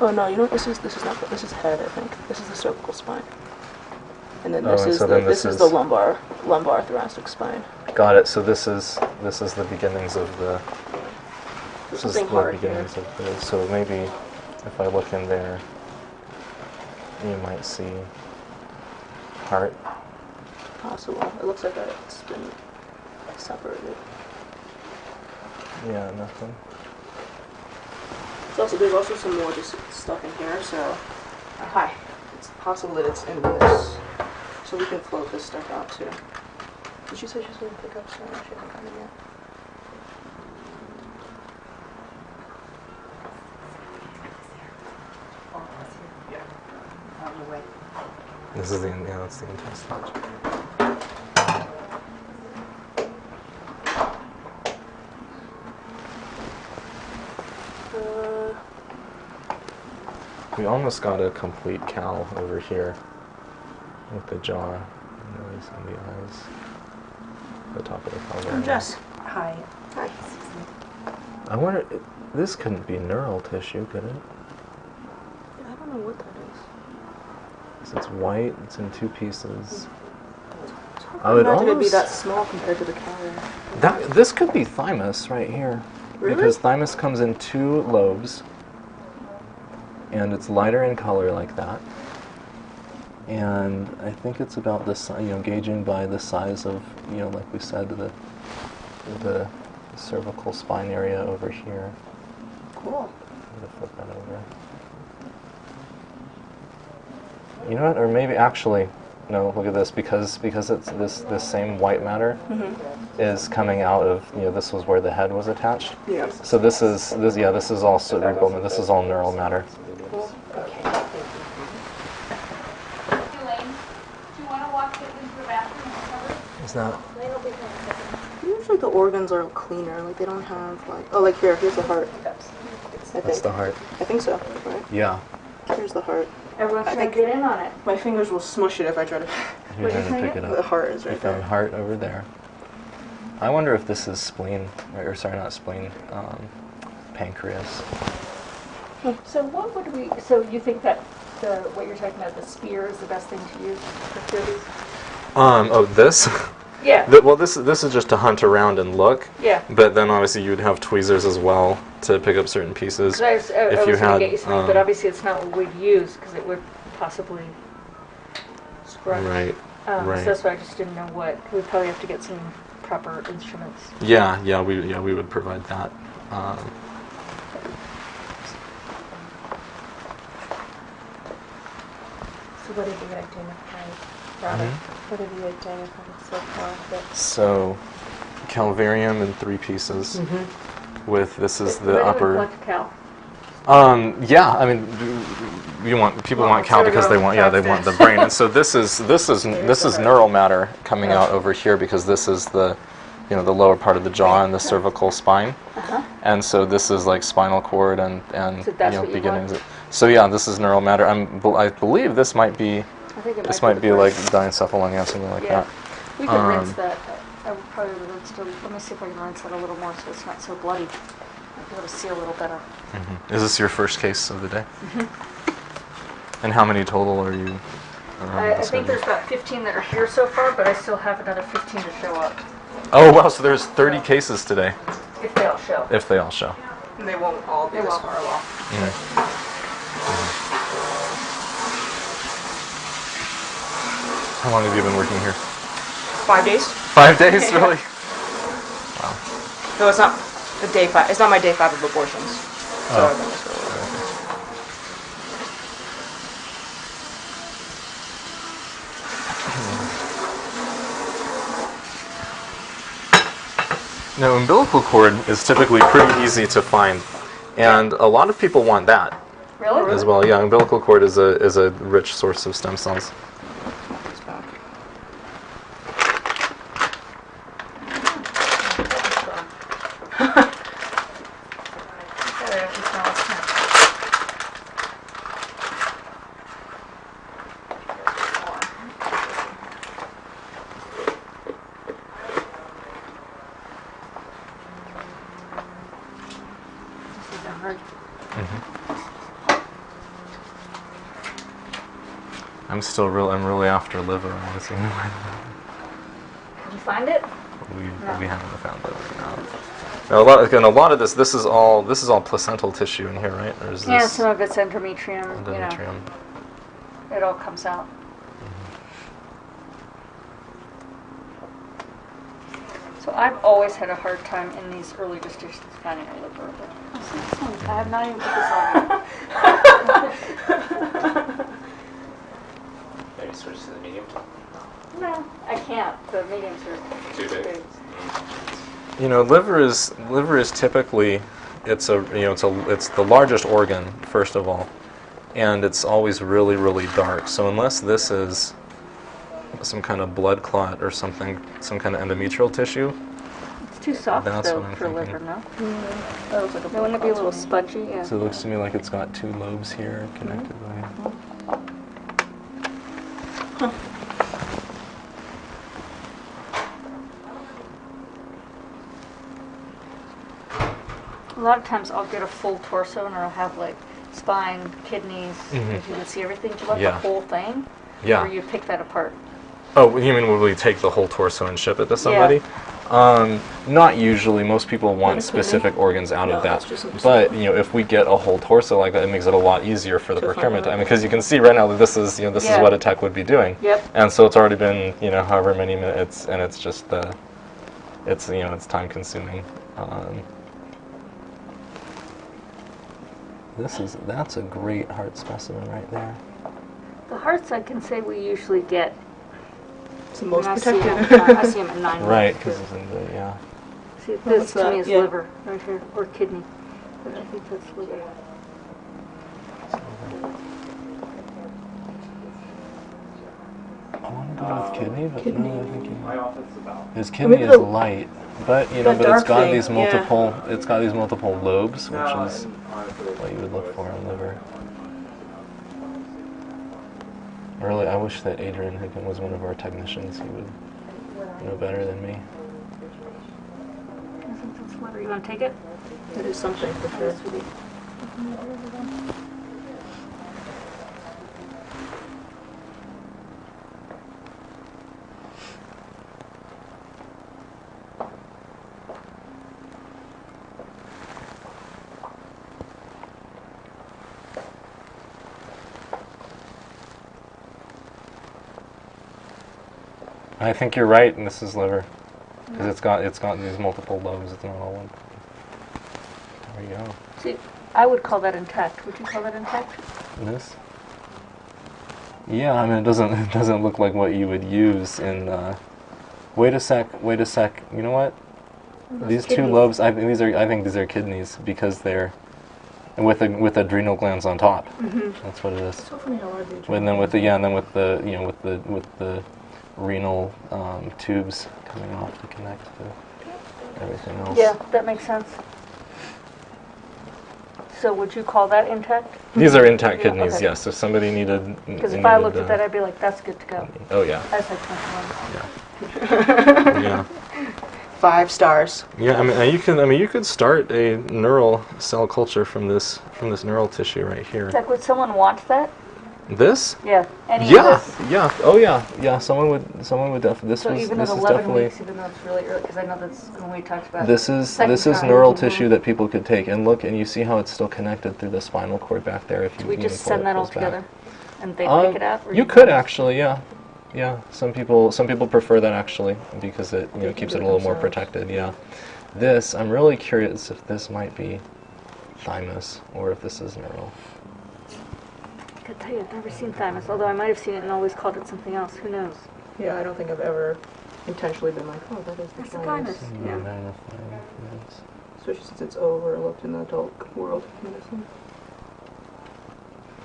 Oh no, you know what? This is not. This is head. I think this is the cervical spine. And then Oh, this and is so the then this this is is- the lumbar thoracic spine. Got it. So this is the beginnings of the. This is Something the hard here. beginnings of the. So maybe if I look in there, you might see heart. Possible. It looks like it's been separated. Yeah, nothing. There's also some more just stuff in here. So hi. It's possible that it's in this. So we can float this stuff out too. Did she say she's going to pick up some? She hasn't come in yet. This is that's the intestine. We almost got a complete cow over here with the jaw, nose, and the eyes. The top of the collar. I'm Jess. Hi. Hi. I wonder, this couldn't be neural tissue, could it? I don't know what that is. 'Cause it's white, it's in two pieces. It's hard I would imagine it'd be almost that small compared to the cow. this could be thymus right here. Really? Because thymus comes in 2 lobes, and it's lighter in color like that. And I think it's about the gauging by the size of, like we said, the cervical spine area over here. Cool. I'm gonna flip that over. You know what? Or maybe actually, no. Look at this, because it's this same white matter is coming out of this was where the head was attached. Yeah. So this is all cerebral. This is all neural matter. Cool. Okay. Elaine, do you want to walk into the bathroom and cover? Is that? Usually the organs are cleaner. Like they don't have like here's the heart. I That's think. the heart. I think so. Right. Yeah. Here's the heart. Everyone's I trying to think- get in on it. My fingers will smush it if I try to. You're trying to pick it The up. heart is You right found there. heart over there. I wonder if this is spleen, or sorry, not spleen, pancreas. So what would we, so you think that what you're talking about, the spear is the best thing to use for these? Oh, this? Yeah, Well, this is just to hunt around and look. yeah. But then obviously you'd have tweezers as well to pick up certain pieces. 'Cause I was If you going to had, get you something, but obviously it's not what we'd use because it would possibly scrunch. Right. So right. that's why I just didn't know what. We'd probably have to get some proper instruments. Yeah, we would provide that. So what have you identified, Robert? What have you identified so far? So, calvarium in 3 pieces. With this is the Where do we upper. collect cow? Yeah, I mean, people want cow because they want the brain, and so this is neural matter coming out over here because this is the the lower part of the jaw and the cervical spine, and so this is like spinal cord and So that's what you beginnings. want? So yeah, this is neural matter. I believe this might be I think it this might might be the like first. diencephalon, something like Yeah. that. We could rinse that. I would probably rinse it. Let me see if I can rinse it a little more so it's not so bloody. I'll be able to see a little better. Is this your first case of the day? And how many total are you? I think there's about 15 that are here so far, but I still have another 15 to show up, Oh wow! So there's 30 cases today, if they all show. if they all show. And they won't all be They this won't. horrible. How long have you been working here? 5 days? 5 days, really? No, it's not the day 5. It's not my day 5 of abortions. So Oh. I've been this for a little while. Now, umbilical cord is typically pretty easy to find, and a lot of people want that Really? as well. Yeah, umbilical cord is a rich source of stem cells. It's back. I'm really after liver. Honestly. Did you find it? We haven't found liver now. Now, a lot of this is all placental tissue in here, right? Or is Yeah, this some of it's endometrium. endometrium? It all comes out. So I've always had a hard time in these early gestations finding a liver. I have not even put this on yet. Maybe switch to the medium. No, I can't. The mediums are Too big. Liver is typically it's the largest organ first of all, and it's always really, really dark. So unless this is some kind of blood clot or something, some kind of endometrial tissue, It's too soft That's though what I'm for thinking. liver, no? That looks like a Wouldn't it be a little spongy? Yeah. so it looks to me like it's got 2 lobes here connected by. A lot of times I'll get a full torso and I'll have like spine, kidneys, Mhm. if you can see everything. Do you want Yeah. the whole thing? Yeah. Or you pick that apart? Oh, you mean would we take the whole torso and ship it to somebody? Not usually. Most people want Not a kidney? specific organs out No, of that's that. just But if we get a whole torso like that, it makes it a lot easier for the To find procurement. out. I mean, because you can see right now that this is this is Yeah. what a tech would be doing. Yep. And so it's already been however many minutes, and it's just it's time consuming. That's a great heart specimen right there. The hearts, I can say we usually get. It's the most I see 'em protected. I see them at 9 Right, months, because too. it's in the See, Well, this what's to that? me is Yeah. liver right here, or kidney. But I think that's liver. I want to go with kidney, but Kidney. no, I think My office is about. his kidney Maybe is the- light, but that but it's dark got thing, these yeah. multiple lobes, which No, is and honestly, what you would look for in liver. Really, I wish that Adrian Hicken was one of our technicians. He would know better than me. I think that's liver. You want to take it? It is something for sure. I think you're right, and this is liver, because it's got these multiple lobes. It's not all one. There we go. See, I would call that intact. Would you call that intact? This? Yeah, I mean it doesn't look like what you would use in. Wait a sec. You know what? These two kidneys. lobes. I think these are kidneys because they're with adrenal glands on top. That's what it is. So funny how hard they And then with the renal tubes coming off to connect to everything else. Yeah, that makes sense. So would you call that intact? These are intact Yeah, kidneys, okay. yes. If somebody needed... Because if I looked at that, I'd be like, that's good to go. Oh, yeah. That's like 21. Yeah. 5 stars. Yeah, you could start a neural cell culture from this neural tissue right here. Like, would someone want that? This? Yeah. Any Yeah, of this? yeah. Oh, yeah. Yeah, someone would definitely... This So even at is 11 definitely... weeks, even though it's really early, because I know that's when we talked about This is second time. neural Mhm. tissue that people could take and look, and you see how it's still connected through the spinal cord back there. If you We even just pull send it that all close back. together, and they pick it out? Or You could actually, yeah. Yeah, some people prefer that actually because it They keeps can it do a it little more themselves. protected. Yeah, this I'm really curious if this might be thymus or if this is neural. I could tell you, I've never seen thymus, although I might have seen it and always called it something else. Who knows? Yeah, I don't think I've ever intentionally been like, oh, that is the That's the thymus. thymus. Yeah, Yeah. thymus. Especially since it's overlooked in the adult world of medicine.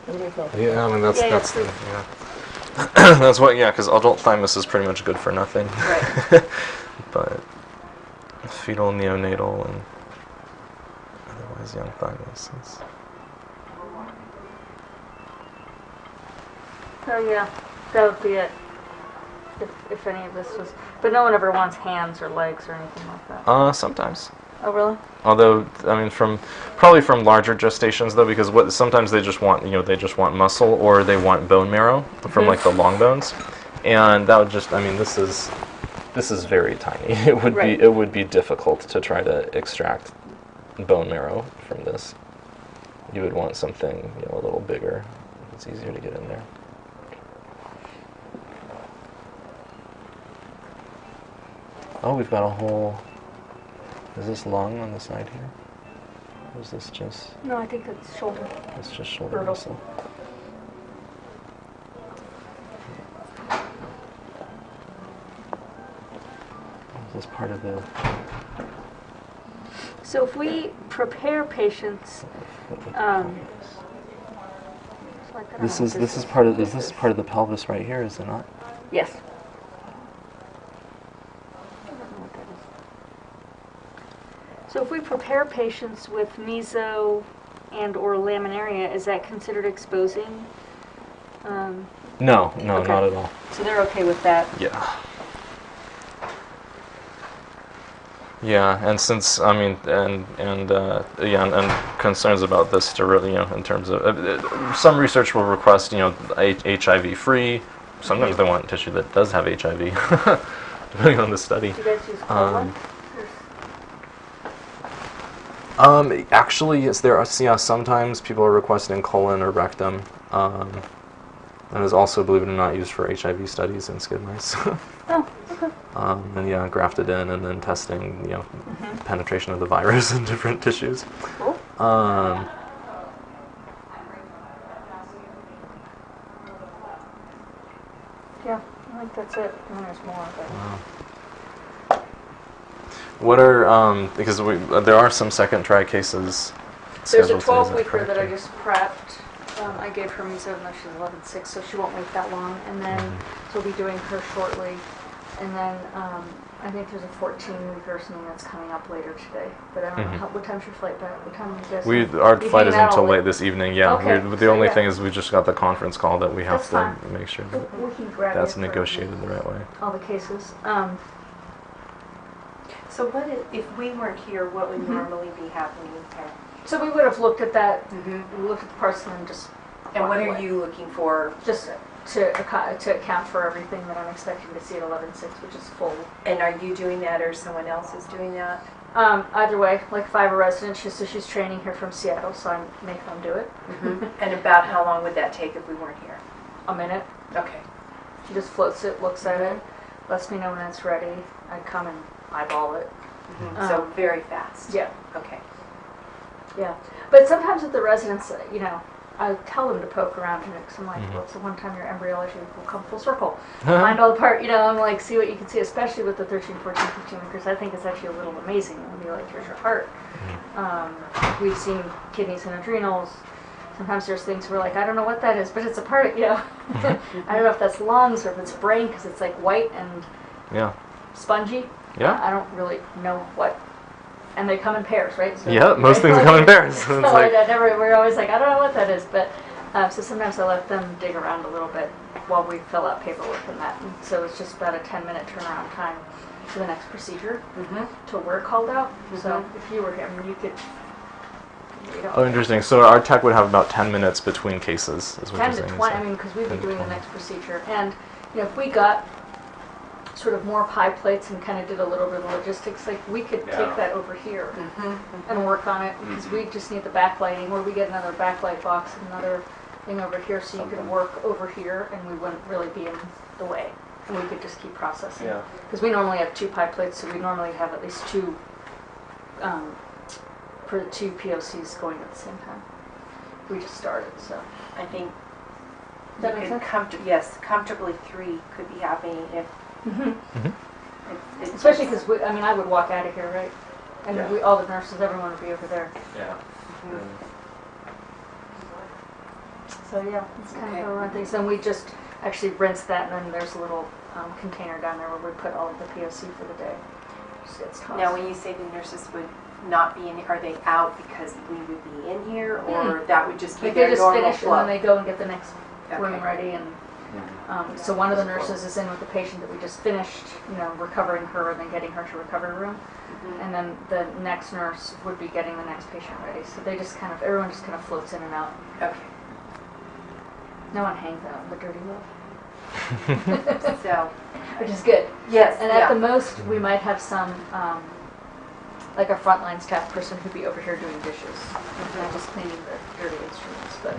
Everybody felt it. Yeah, I mean that's Yeah, that's yeah. yeah. That's what because adult thymus is pretty much good for nothing. Right. But fetal, neonatal, and otherwise young thymus. So yeah, that would be it. If any of this was, but no one ever wants hands or legs or anything like that. Sometimes. Oh really? Although, I mean, probably from larger gestations though, because sometimes they just want, they just want muscle or they want bone marrow from like the long bones, and that would just, I mean, this is very tiny. Right. It would be difficult to try to extract bone marrow from this. You would want something, a little bigger. It's easier to get in there. Oh, we've got a whole. Is this lung on the side here? Or is this just... No, I think that's shoulder. It's just shoulder Girdle. muscle. Is this part of the... So if we prepare patients, so I don't This know is what this is part of part of the pelvis right here, is it not? Yes. I don't know what that is. So if we prepare patients with meso and/or laminaria, is that considered exposing? No, Okay. not at all. So they're okay with that. Yeah. Yeah, and since and concerns about this sterility, in terms of some research will request, HIV free sometimes they want tissue that does have HIV, depending on the study. Do you guys use colon? Actually, yes, there are. Yeah, sometimes people are requesting colon or rectum. And is also, believe it or not, used for HIV studies in skid mice. Oh, okay. And yeah, grafted in and then testing, penetration of the virus in different tissues. Cool. Yeah, I think that's it. And there's more, but. What are because there are some second try cases. There's a scheduled today, is that 12-weeker correct, that I or- just prepped. I gave her meso, even though she's 11.6, so she won't wait that long. And then so we'll be doing her shortly. And then I think there's a 14-weeker or something that's coming up later today. But I don't know what time's your flight back. What time are you guys? Our You flight hanging isn't out until all late this evening. Yeah, Okay, the so only yeah. thing is we just got the conference call that we have That's to fine. make sure We can grab that's you for negotiated the right way. all the cases. So what if we weren't here, what would normally be happening? So we would have looked at that. Mm-hmm. We looked at the parts and then just. And what walked are away. you looking for? Just to account for everything that I'm expecting to see at 11.6, which is full. And are you doing that or someone else is doing that? Either way, like if I have a resident, she's training here from Seattle, so I make them do it. And about how long would that take if we weren't here? A minute. Okay. She just floats it, looks at it, lets me know when it's ready. I come and eyeball it. So very fast. Yeah, Okay. yeah. But sometimes with the residents, I tell them to poke around in it because I'm like, well, it's the one time your embryology will come full circle. Find all the part, I'm like, see what you can see, especially with the 13, 14, 15 weekers. I think it's actually a little amazing. It'll be like, here's your heart. We've seen kidneys and adrenals. Sometimes there's things we're like, I don't know what that is, but it's a part, I don't know if that's lungs or if it's brain because it's like white and Yeah. spongy. Yeah. I don't really know what. And they come in pairs, right? So Yeah, most things come in pairs. It's So like- we're always like, I don't know what that is, but so sometimes I let them dig around a little bit while we fill out paperwork and that. And so it's just about a 10-minute turnaround time to the next procedure till we're called out. So if you were here, you could. Oh, interesting. So our tech would have about 10 minutes between cases, is what 10 you're to saying. 20, so- I mean, because we'd be 10 to doing the 20. next procedure. And, if we got sort of more pie plates and kind of did a little bit of logistics, like we could Yeah. take that over here and work on it because we just need the backlighting, or we get another backlight box and another thing over here so you could work over here and we wouldn't really be in the way. And we could just keep processing. Yeah. Because we normally have 2 pie plates, so we normally have at least 2 for 2 POCs going at the same time. We just started, so. I think Does that make sense? comfortably 3 could be happening if. It's Especially because, I would walk out of here, right? And Yeah. all the nurses, everyone would be over there. Yeah. So yeah, it's kind Okay. of how we run things. And we just actually rinse that, and then there's a little container down there where we put all of the POC for the day. Just gets tossed. Now, when you say the nurses would not be in, are they out because we would be in here, or that would just be Like they their just normal finish flow? and then they go and get the next room Okay. ready. And so one of the nurses is in with the patient that we just finished, recovering her and then getting her to recovery room. And then the next nurse would be getting the next patient ready. So they just everyone just kind of floats in and out. Okay. No one hangs out in the dirty world. So, Which is good. yes, And at the most, we might have some, like a frontline staff person who'd be over here doing dishes, and just cleaning the dirty instruments. But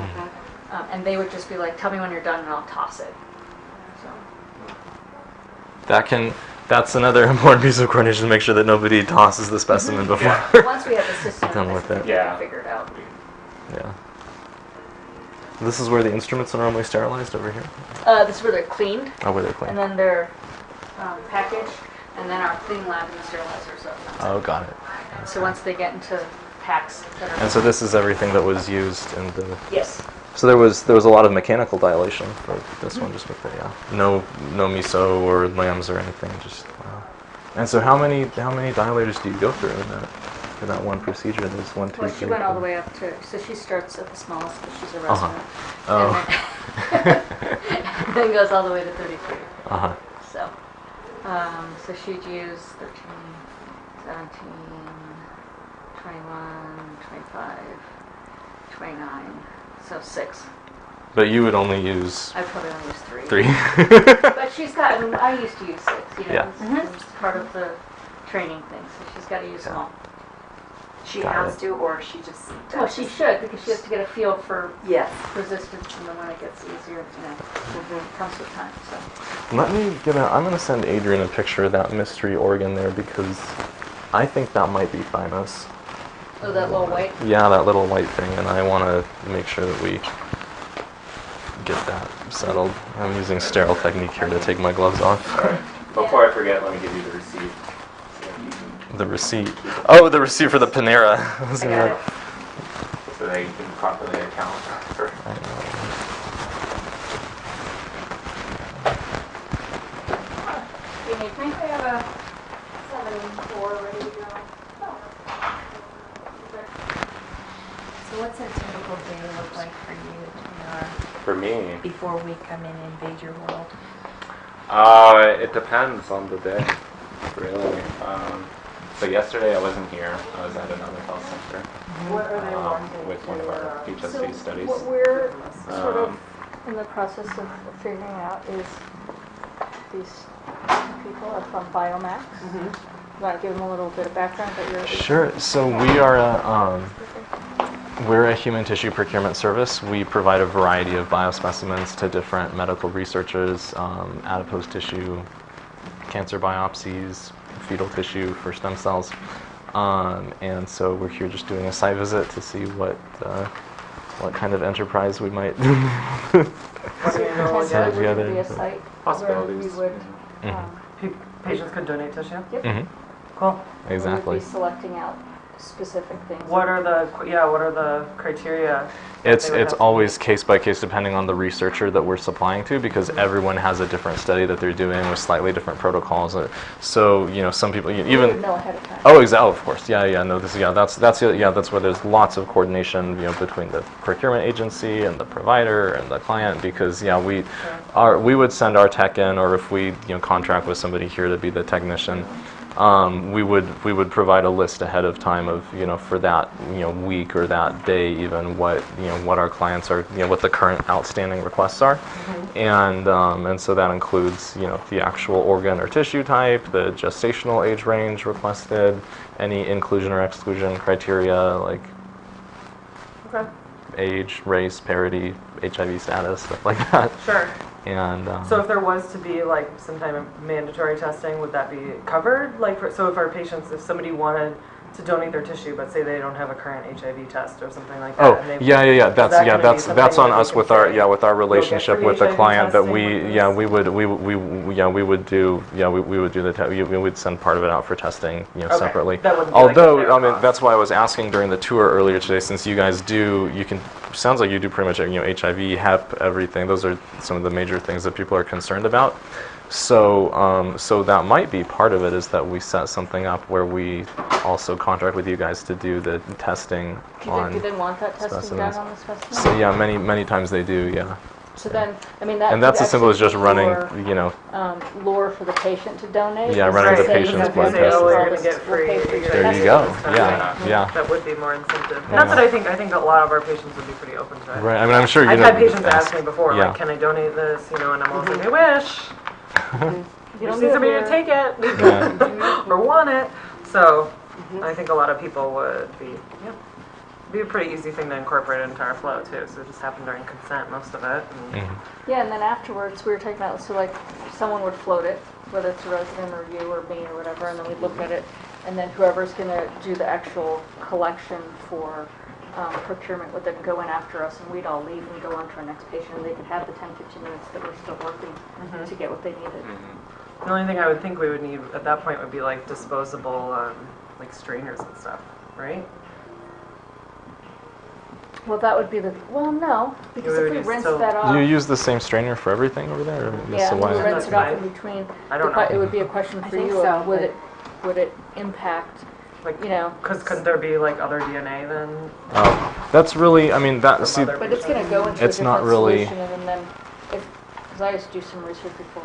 and they would just be like, "Tell me when you're done, and I'll toss it." So That's another important piece of coordination to make sure that nobody tosses the specimen before. once we have the system, Done I with think it. we Yeah. can figure it out. Yeah. This is where the instruments are normally sterilized over here? This is where they're cleaned, Oh, where they're and cleaned. then they're packaged, and then our clean lab and the sterilizers up. Oh, got it. So once they get into packs that are And so this is everything that was used in the... yes. So there was a lot of mechanical dilation for this one, just with the, no miso or lambs or anything, just, wow. And so how many dilators do you go through for that one procedure? There's 1, 2, Well, 3, she went all the 4. way up to, so she starts at the smallest because she's a Uh-huh. resident. Oh. And then goes all the way to 33. Uh-huh. So, so she'd use 13, 17, 21, 25, 29, so 6. But you would only use I probably only use 3. 3. But she's got, I mean, I used to use 6, you know, Yeah. it's part of the training thing, so she's got to use them all. She Got has it. to, or she just... Well, she should, because she has to get a feel for Yes. resistance, and then when it gets easier, you know, it comes with time, so. Let me I'm going to send Adrian a picture of that mystery organ there because I think that might be thymus. Oh, that little white? Yeah, that little white thing, and I want to make sure that we get that settled. I'm using sterile technique here to take my gloves off. Before I forget, let me give you the receipt. The receipt. Oh, the receipt for the Panera. I was I gonna- got it. So that you can properly account for. I know. Do you need me? I have a 7-4 ready to go. So what's a typical day look like for you, For me, before we come in and invade your world? it depends on the day, really. So yesterday I wasn't here. I was at another health center with one of our PTSD studies. What we're sort of Um, in the process of figuring out is these people are from Biomax. You want to give them a little bit of background that you're... Sure. So we are we're a human tissue procurement service. We provide a variety of biospecimens to different medical researchers, adipose tissue, cancer biopsies, fetal tissue for stem cells. And so we're here just doing a site visit to see what kind of enterprise we might Potentially together. would be a site Possibilities. where we would, Mhm. Patients could donate tissue? Mhm. Cool. Exactly. we would be selecting out specific things. What are the criteria? that It's they would have to always meet? case by case depending on the researcher that we're supplying to because everyone has a different study that they're doing with slightly different protocols. So some people We even would know ahead of time. oh exactly of course that's where there's lots of coordination between the procurement agency and the provider and the client because we would send our tech in or if we contract with somebody here to be the technician. We would provide a list ahead of time of for that week or that day even what our clients are what the current outstanding requests are, and so that includes the actual organ or tissue type, the gestational age range requested, any inclusion or exclusion criteria like Okay. age, race, parity, HIV status, stuff like that. Sure. And So if there was to be like some kind of mandatory testing, would that be covered? Like, so if somebody wanted to donate their tissue, but say they don't have a current HIV test or something like that. Oh, and they- yeah. is that gonna be That's something on that us they with can our say, with our "You'll get relationship free with the HIV client that testing we with this"? we would send part of it out for testing separately. That wouldn't be like a Although fair I mean cost. that's why I was asking during the tour earlier today since you guys sounds like you do pretty much HIV, HEP, everything. Those are some of the major things that people are concerned about. So that might be part of it is that we set something up where we also contract with you guys to do the testing on. Do they want that testing specimens. done on the specimen? So yeah, many times they do, yeah. So then, I mean, that And that's could as simple as just actually running, be more, lure for the patient to donate. Yeah, is running to the say, patient's okay, blood we'll pay test. for Oh, all you're gonna this- get we'll pay free for your There you testing go. and stuff. Yeah. That would be more incentive. Yeah. Not that I think a lot of our patients would be pretty open to it. Right. I mean, I'm sure you I've know. had patients ask me before, Yeah. like, can I donate this? And I'm always like, I wish. You You don't see do it somebody to here. take it Yeah. or want it. So I think a lot of people would be a pretty easy thing to incorporate into our flow too. So it just happened during consent, most of it. And Mhm. Yeah, and then afterwards, we were talking about, so like, someone would float it, whether it's a resident or you or me or whatever, and then we'd look at it, and then whoever's gonna do the actual collection for procurement would then go in after us, and we'd all leave and go on to our next patient, and they could have the 10-15 minutes that we're still working to get what they needed. the only thing I would think we would need at that point would be like disposable, like strainers and stuff, right? Well, that would be no, because You if we would rinse still- that off. Do you use the same strainer for everything over there? Or Yeah, so we why? rinse it off Right. in between. I don't The know. It would be a question I for think you, so, of would it impact, Like, you know? because couldn't there be like other DNA then? That's really. I mean, that From see. other- But it's gonna go into a It's not different really- solution, and then, because I used to do some research before,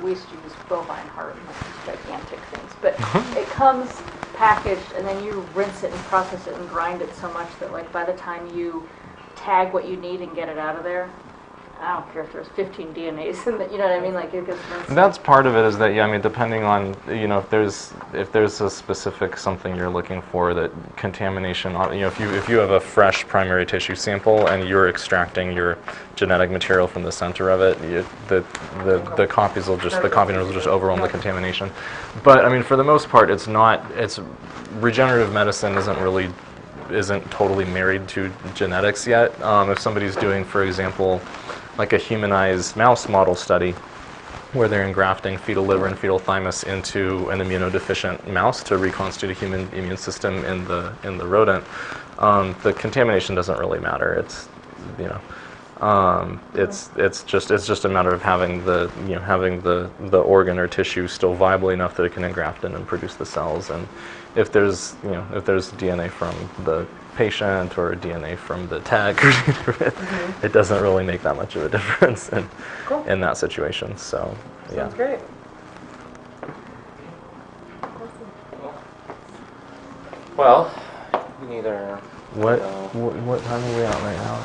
we used to use bovine heart, and these gigantic things, but it comes packaged, and then you rinse it and process it and grind it so much that like by the time you tag what you need and get it out of there, I don't care if there's 15 DNAs in the, you know what I mean, like it gets. That's part of it, is that, yeah, I mean, depending on, if there's a specific something you're looking for, that contamination, if you have a fresh primary tissue sample and you're extracting your genetic material from the center of it, the copies will just, the copy numbers will just overwhelm the contamination. But I mean, for the most part, it's regenerative medicine isn't totally married to genetics yet. If somebody's doing, for example, like a humanized mouse model study where they're engrafting fetal liver and fetal thymus into an immunodeficient mouse to reconstitute a human immune system in the rodent, the contamination doesn't really matter. It's just a matter of having the organ or tissue still viable enough that it can engraft in and produce the cells. And if there's DNA from the patient or DNA from the tech, it doesn't really make that much of a difference in that situation. So, yeah. Sounds great. Well, you can either. What time are we at right now?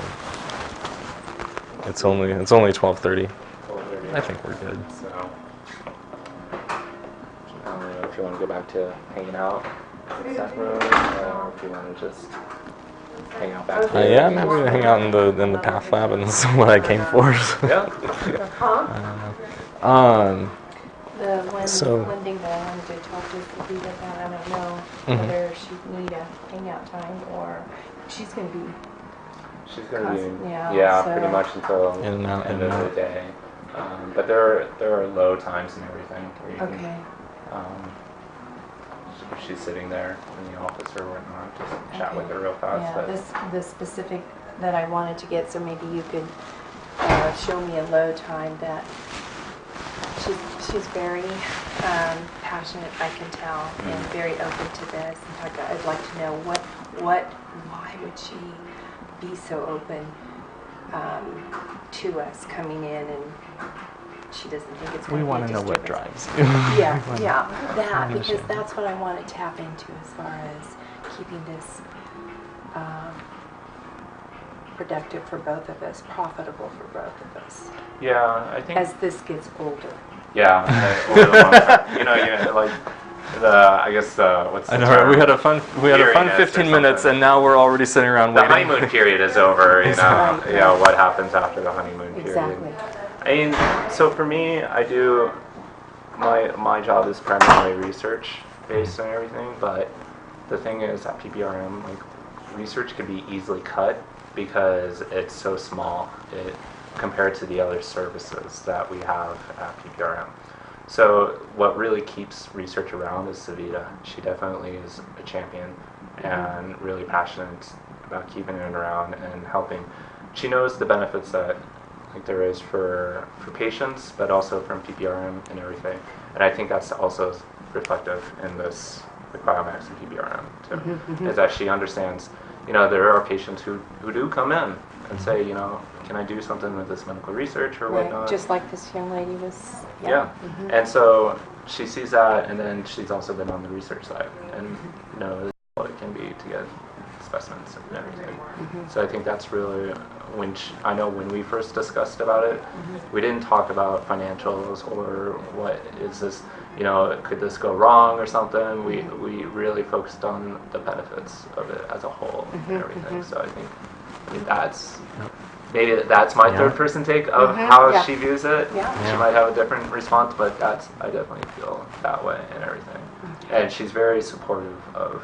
It's only 12:30. I think we're good. So, I don't know if you want to go back to hanging out in that room, or if you want to just hang out back here. Yeah, I'm happy to hang out in the path lab, and this is what I came for. So. Yeah. The So- one thing that I wanted to talk to Savita about, I don't know Mhm. whether she'd need a hangout time or she's going to be. She's going to Constant, be, yeah, so- pretty much until In and out, end in and of out. the day. But there are low times and everything where you Okay. can, if she's sitting there in the office or whatnot, just chat Okay. with her real fast. Yeah, But the specific that I wanted to get, so maybe you could show me a low time that she's very passionate, I can tell, and very open to this. In fact, I'd like to know why would she be so open to us coming in, and she doesn't think it's going We to be want a to know what disturbance. drives you. Yeah, We yeah, that, I because understand. that's what I want to tap into as far as keeping this productive for both of us, profitable for both of us, yeah, I think. as this gets older. Yeah, over the long term. Like I guess what's the I know, term? right? We had a fun Weariness or 15 minutes, something. and now we're already sitting around The waiting. honeymoon period is over, you know. Right, Yeah, right. what happens after the honeymoon period? Exactly. I mean, so for me, I do my job is primarily research based and everything, but the thing is at PPRM, like research can be easily cut because it's so small compared to the other services that we have at PPRM. So what really keeps research around is Savita. She definitely is a champion and really passionate about keeping it around and helping. She knows the benefits that there is for patients, but also from PPRM and everything. And I think that's also reflective in this, like Biomax and PPRM too, is that she understands, there are patients who do come in and say, can I do something with this medical research or Right, whatnot? just like this young lady was. Yeah. And so she sees that, and then she's also been on the research side and knows what it can be to get specimens and everything. So I think that's really I know when we first discussed about it, we didn't talk about financials or what is this, could this go wrong or something. We really focused on the benefits of it as a whole and everything. So I think maybe that's my third person take of how Yeah. she views it. Yeah. She might have a different response, but I definitely feel that way and everything. And she's very supportive of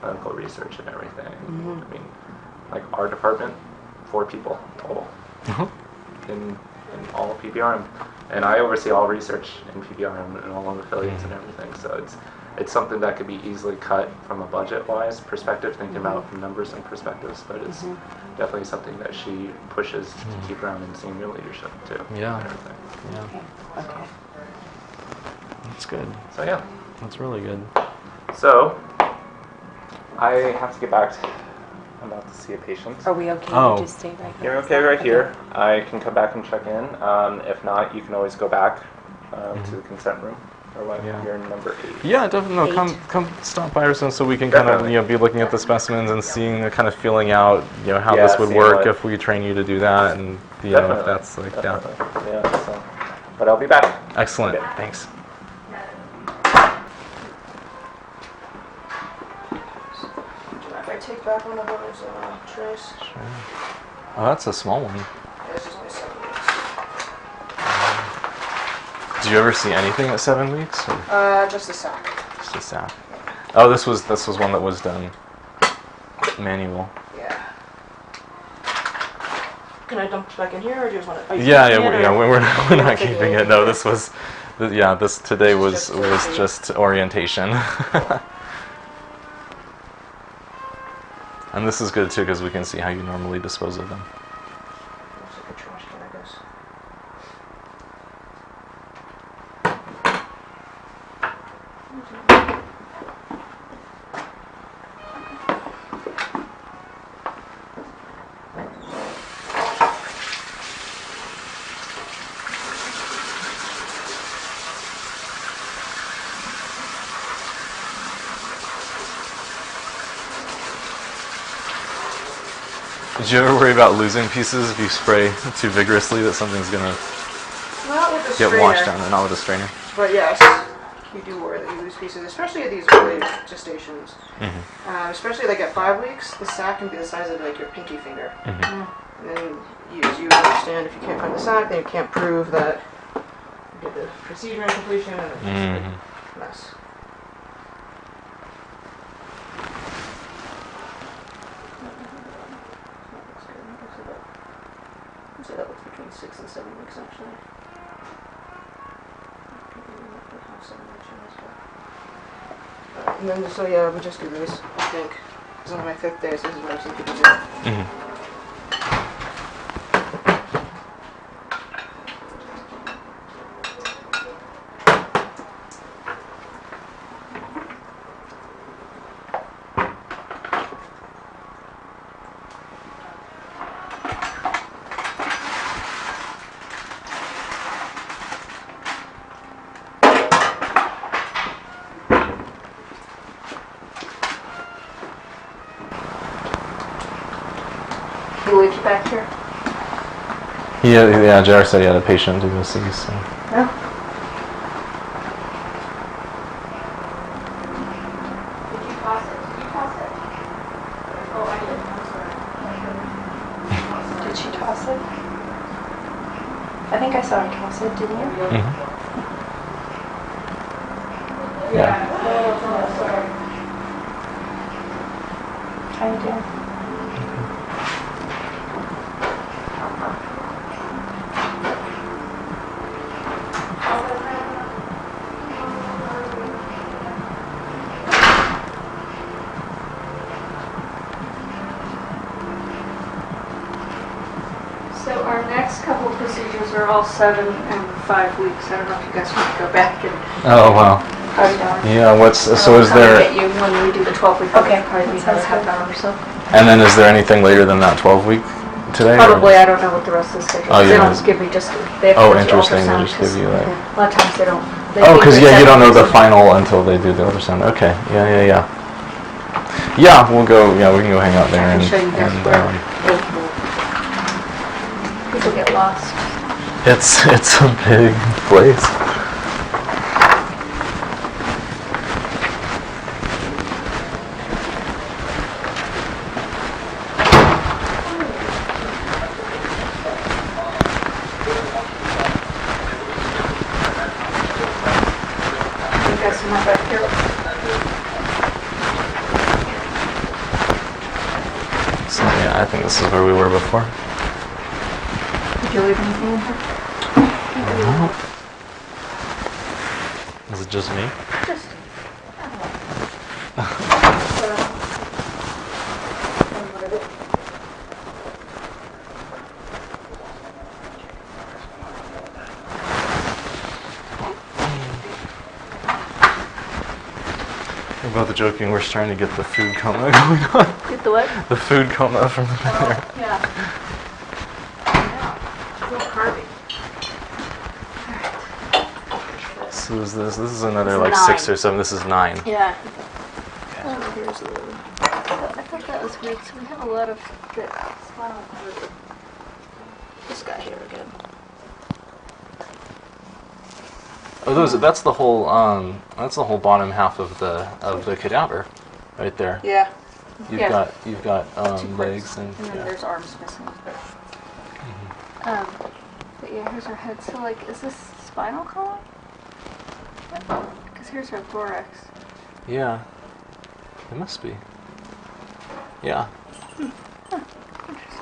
medical research and everything. I mean, like our department, 4 people total in all of PPRM. And I oversee all research in PPRM and all of affiliates and everything. So it's something that could be easily cut from a budget-wise perspective, thinking about from numbers and perspectives, but it's definitely something that she pushes to keep around in senior leadership too. Yeah. And everything. Yeah, Okay. that's good. So yeah. That's really good. So I have to get back to, I'm about to see a patient. Are we okay Oh. to just stay right here? You're okay right here. I can come back and check in. If not, you can always go back to the consent room. or what? Yeah. You're number 8. Yeah, definitely. No, come stop by or something so we can kind of Definitely. be looking at the specimens and seeing the kind of feeling out how Yeah, this would seeing work what- if we train you to do that and if Definitely. that's like Definitely. Yeah. So, but I'll be back. excellent. Okay. Thanks. If I take back one of those trays, Oh, that's a small one. this is only 7 weeks. Do you ever see anything at 7 weeks? Or Just a sack. just a sack? Oh, this was one that was done manual. Yeah. Can I dump it back in here, or do you just want to? Yeah, we're not keeping it. No, this was, this today was just orientation. And this is good too because we can see how you normally dispose of them. Looks like a trash can, I guess. Did you ever worry about losing pieces if you spray too vigorously that something's gonna Not with the get strainer, washed down and not with a strainer? but yes, you do worry that you lose pieces, especially at these early gestations. Especially like at 5 weeks, the sac can be the size of like your pinky finger. And then as you understand, if you can't find the sac, then you can't prove that you did the procedure in completion, and it's just a big mess. I'd say that looks between 6 and 7 weeks actually. And then so yeah, we just do this, I think. Because on my 5th day, so this is what I've seen people do. You leave you back here? Yeah, Jared said he had a patient to go see, so. No. Did you toss it? Did you toss it? Oh, I didn't. I'm sorry. Did she toss it? I think I saw her toss it, didn't you? Yeah. Oh, sorry. How you doing? So our next couple of procedures are all 7 and 5 weeks. I don't know if you guys want to go back and Oh, wow. how you doing? Yeah, so is I'll there, get you when we do the 12-week. Okay, Probably be that another sounds half good. hour or so. and then is there anything later than that 12-week today? or- Probably, I don't know what the rest of the schedule is. Oh, They yeah. don't just give me just, they have Oh, to do interesting, they ultrasound, just give you, 'cause like- A lot of times they don't. they Oh, think because they're you don't know 7 the weeks. final until they do the ultrasound. Okay, yeah. Yeah, we'll go. Yeah, we can go hang out there I and. can show you guys and, where people get lost. it's a big place. You guys come up back here. So yeah, I think this is where we were before. Did you leave anything in here? Is it just me? Just. We're both joking. We're just trying to get the food coma going on. Get the what? The food coma from the dinner. Yeah. Yeah. A little carby. So So this is another This is like 6 9. or 7. This is 9. Yeah. So here's the. I thought that was weird, so we have a lot of the spinal cord. This guy here again. Oh, that's the whole bottom half of the cadaver, right there. Yeah. Yeah. You've got Two legs parts. and then yeah. there's arms missing. But yeah, here's our head. So like, is this spinal column? Because here's our thorax. Yeah, it must be. Yeah.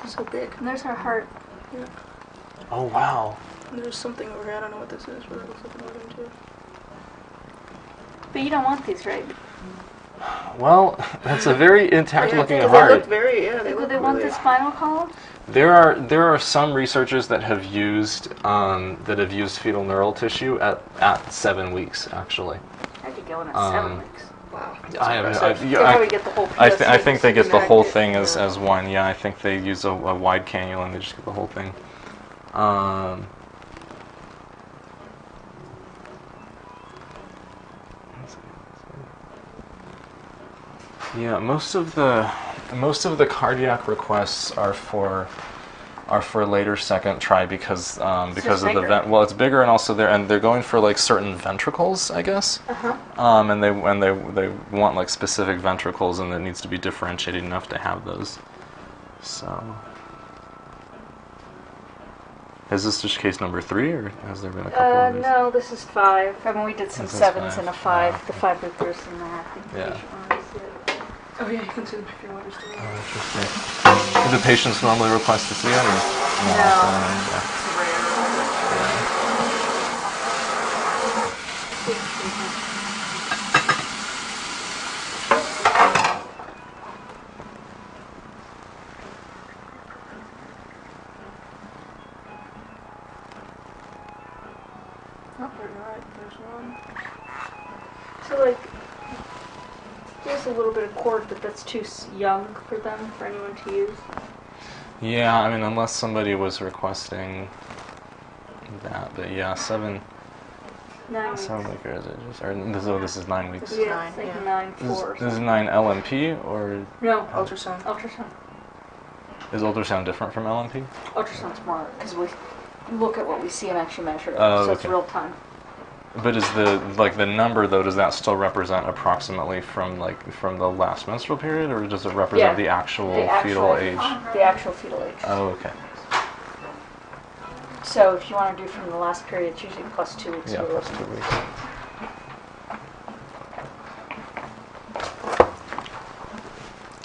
So big. And there's our heart. Yeah. Oh wow. And there's something over here. I don't know what this is, but it looks like an organ too. But you don't want these, right? Well, that's a very intact looking They heart. look very, yeah, they Do look they want really- the spinal column? There are some researchers that have used fetal neural tissue at 7 weeks actually. I could go in at 7 Um, weeks. Wow. They probably get the whole PSC. I think they get the whole thing Yeah. as one. Yeah, I think they use a wide cannula and they just get the whole thing. Yeah, most of the cardiac requests are for later second try because of the bigger. well, it's bigger and also they're going for like certain ventricles, I guess. And they want like specific ventricles and it needs to be differentiated enough to have those. So, is this just case number 3 or has there been a couple of these? No, this is 5. I mean, we did some This is 7s 5. and a 5. Oh, The 5 with Bruce and that. I think the Yeah. patient wanted to see it. Oh yeah, you can see the picture when you're still Oh, interesting. Do the patients normally request to see it? Or? No. Yeah. Oh, you're right. There's one. So, like, here's a little bit of cord, but that's too young for them, for anyone to use. Yeah, I mean, unless somebody was requesting that, but yeah, 7. 9 weeks. Sounds like, or is it just? Or this is 9 weeks. Yeah, it's like Yeah. 9, 4. This is 9 LMP or No, Ultrasound. ultrasound. is ultrasound different from LMP? Ultrasound's more, because we look at what we see and actually measure it, Oh, so it's okay. real time. But is the number though? Does that still represent approximately from the last menstrual period, or does it represent Yeah. the actual The fetal actual- age? The actual fetal age. Oh, okay. So if you want to do from the last period, it's usually plus 2 weeks. Yeah, we're plus looking. 2 weeks.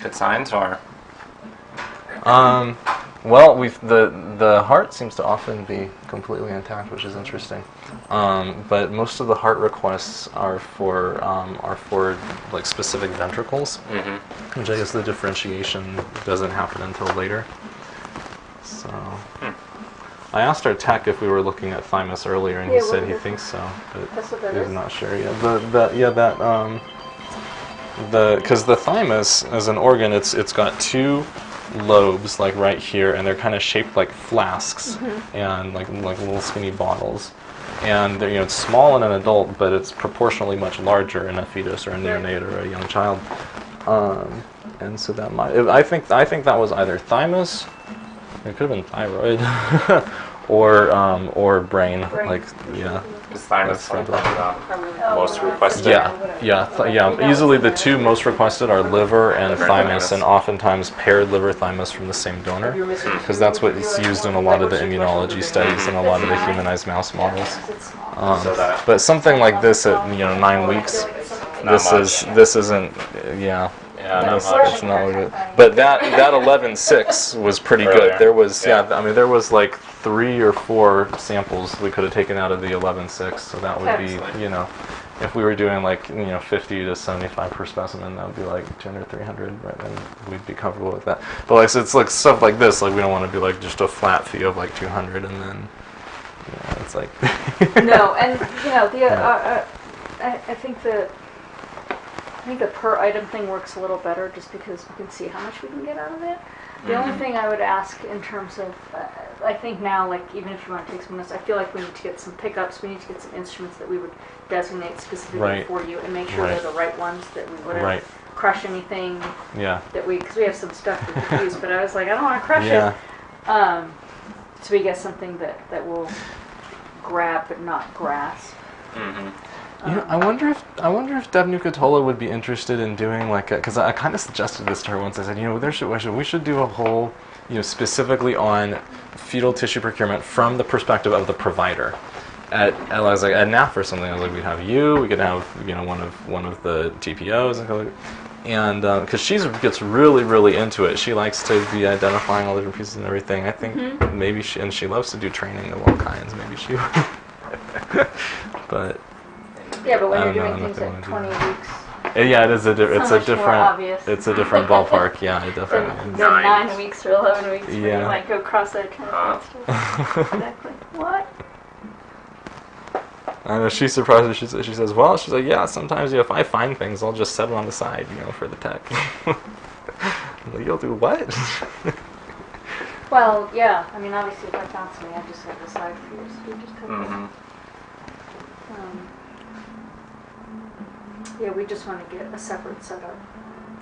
Good signs or? Well, the heart seems to often be completely intact, which is interesting. But most of the heart requests are for like specific ventricles, Mm-hmm. which I guess the differentiation doesn't happen until later. So, I asked our tech if we were looking at thymus earlier, and Yeah, he what said is he it? thinks so, That's what but that he's is? not sure yet. Because the thymus as an organ, it's got 2 lobes like right here, and they're kind of shaped like flasks and like little skinny bottles. And they're, it's small in an adult, but it's proportionally much larger in a fetus or a neonate or a young child. And so that might, I think that was either thymus, it could have been thyroid, or brain. Like, yeah. Is thymus That's like right. most requested? Yeah. Easily the 2 most requested are liver and Liver and thymus, thymus. and oftentimes paired liver thymus from the same donor, because that's what is used in a lot of the immunology studies and a lot of the humanized mouse models. So that- But something like this at 9 weeks, Not this isn't. Yeah. Yeah, not It's much. not what it- But that 11.6 was pretty good. Earlier. There was Yeah. there was like 3 or 4 samples we could have taken out of the 11.6, so that would be Excellent. if we were doing like 50 to 75 per specimen, that would be like 200, 300, right? And we'd be comfortable with that. But like so it's like stuff like this, like we don't want to be like just a flat fee of like 200, and then it's like No, and I think the per item thing works a little better just because we can see how much we can get out of it. The only thing I would ask in terms of, I think now, like, even if you want to take some notes, I feel like we need to get some pickups, we need to get some instruments that we would designate specifically Right. for you and make sure Right. they're the right ones, that we wouldn't Right. crush anything Yeah. that because we have some stuff we could use, but I was like, I don't want to crush Yeah. it. So we get something that will grab but not grasp. Mm-hmm. You know, I wonder if Deb Nucatola would be interested in doing like because I kind of suggested this to her once. I said, you know, we should do a whole, you know, specifically on fetal tissue procurement from the perspective of the provider. I was like at NAF or something. I was like, we'd have you. We could have, you know, one of the TPOs and because she gets really into it. She likes to be identifying all the different pieces and everything. I think maybe she loves to do training of all kinds. Maybe she would. But. Yeah, but when I you're don't know, doing I'm things not at gonna 20 weeks, Yeah, it's a much more obvious. it's a different ballpark. Yeah, it definitely then is. 9 weeks or 11 weeks, where Yeah. you might go cross-eyed kind of stuff. Exactly. What? I know she's surprised. She says, well, she's like, yeah, sometimes if I find things, I'll just set them on the side, you know, for the tech. I'm like, you'll do what? Well, yeah. I mean, obviously, if I found something, I just have the side for you, so you just have Mm-hmm. Yeah, we just want to get a separate setup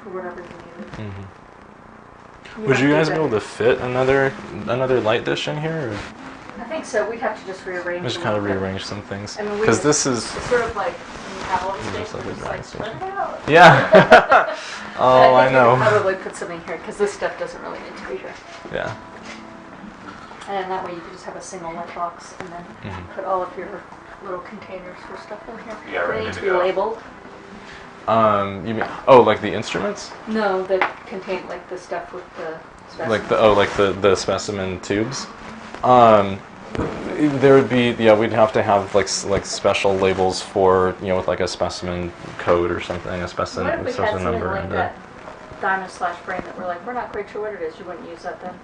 for whatever you needed. Would might you do guys be that. able to fit another light dish in here, or I think so. We'd have to just rearrange. just a kind of little bit. rearrange some things? I mean, Because this is, It's sort of like when you have all the Just space, like a it's drag like spread station. it out. yeah. Oh, I think we could know. probably put something here because this stuff doesn't really need to be here. Yeah. And that way you could just have a single light box and then put all of your little containers for stuff in here. Yeah, They ready need to to be go. labeled. You mean like the instruments? No, that contain like the stuff with the Like specimens. the specimen tubes. There would be we'd have to have like special labels for, you know, with like a specimen code or something, a specimen What if we had specimen something number like and that thymus/brain that we're like, we're not quite sure what it is, you wouldn't use that then?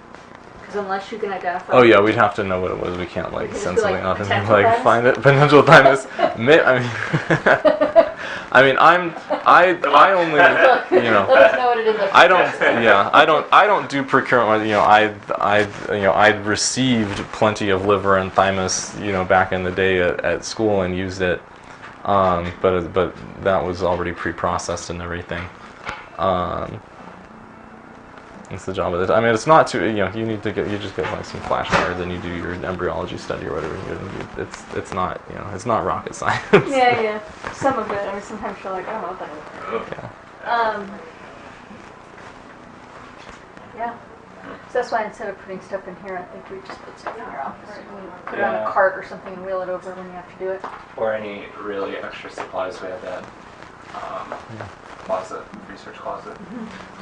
Because unless you can identify. Oh yeah, we'd have to know what it was. We can't like We could send just be something like, off and be potential like thymus? find it potential thymus. I mean, I only, you know. Let us know what it is. I don't do procurement. You know, I'd received plenty of liver and thymus, you know, back in the day at school and used it, but that was already pre-processed and everything. It's the job of it. I mean, it's not too, you know, you just get like some flashcards and you do your embryology study or whatever. It's not, you know, it's not rocket science. Yeah. Some of it. I mean, sometimes you're like, I don't know what that is. Yeah. Yeah. So that's why instead of putting stuff in here, I think we just put stuff in your office. And put it on Yeah. a cart or something and wheel it over when you have to do it. Or any really extra supplies we have that closet, research closet.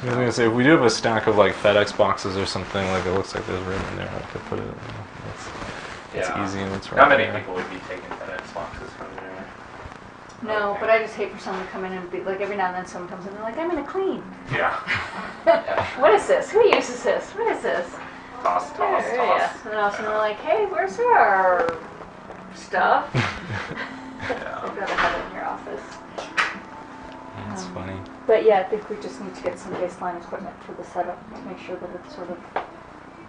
I was gonna say, if we do have a stack of like FedEx boxes or something, like it looks like there's room in there, I could put it. You know, it's Yeah. easy and it's right Not many there. people would be taking FedEx boxes from there. No, Okay. but I just hate for someone to come in and be like, every now and then someone comes in and they're like, I'm gonna clean. Yeah. What is this? Who uses this? What is this? Toss. Yeah. And then all of a sudden we're like, hey, where's our stuff? Yeah. I'd rather have it in your office. That's funny. But yeah, I think we just need to get some baseline equipment for the setup to make sure that it's sort of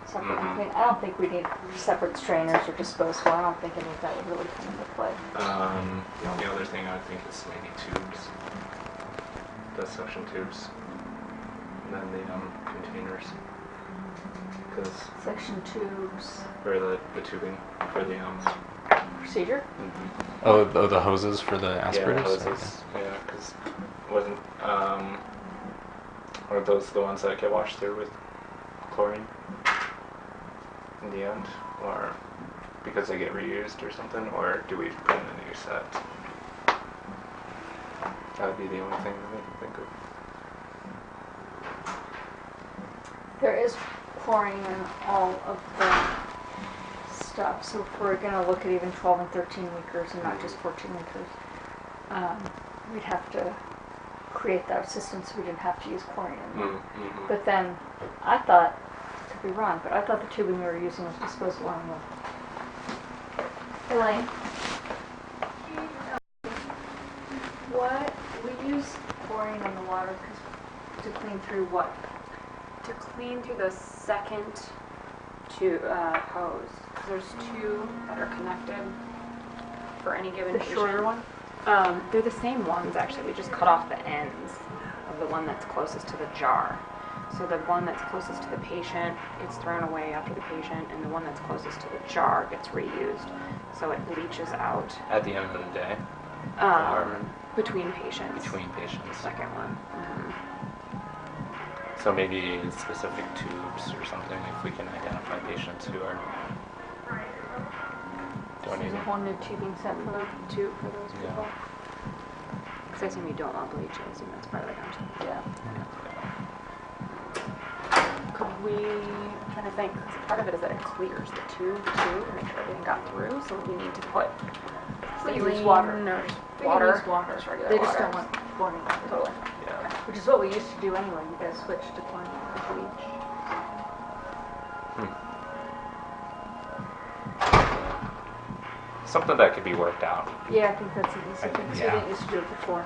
separate. I mean, I don't think we need separate strainers or disposable. I don't think any of that would really come into play. The only other thing I would think is maybe tubes. The suction tubes. And then the containers. Because Section tubes for the tubing for the procedure. Oh, the hoses for the aspirators? Yeah, hoses. Yeah, because wasn't are those the ones that get washed through with chlorine in the end, or because they get reused or something, or do we put in a new set? That would be the only thing that I can think of. There is chlorine in all of the stuff, so if we're going to look at even 12 and 13 weekers and not just 14 weekers, we'd have to create that system so we didn't have to use chlorine in them. Mm-hmm. But then I thought, I could be wrong, but I thought the tubing we were using was disposable anyway. Elaine? What? We use chlorine in the water to clean through what? To clean through the second hose, 'cause there's two that are connected for any given patient. The shorter one? They're the same ones, actually. We just cut off the ends of the one that's closest to the jar. So the one that's closest to the patient gets thrown away after the patient, and the one that's closest to the jar gets reused. So it leaches out At the end of the day, or between patients. between The patients. second one. So maybe specific tubes or something, if we can identify patients who are There's donating. a whole new tubing set for those Yeah. people. Because I assume you don't want bleach. I assume that's part of the contract. Yeah. Could we, I'm trying to think, 'cause part of it is that it clears the tube too to make sure everything got through. So we need to put They use saline water. or They water. use water. Just regular They just water. don't want chlorine. Totally. Yeah. Which is what we used to do anyway. You guys switched to chlorine and bleach. Something that could be worked out. Yeah, I think that's an easy thing. So Yeah. we didn't used to do it before.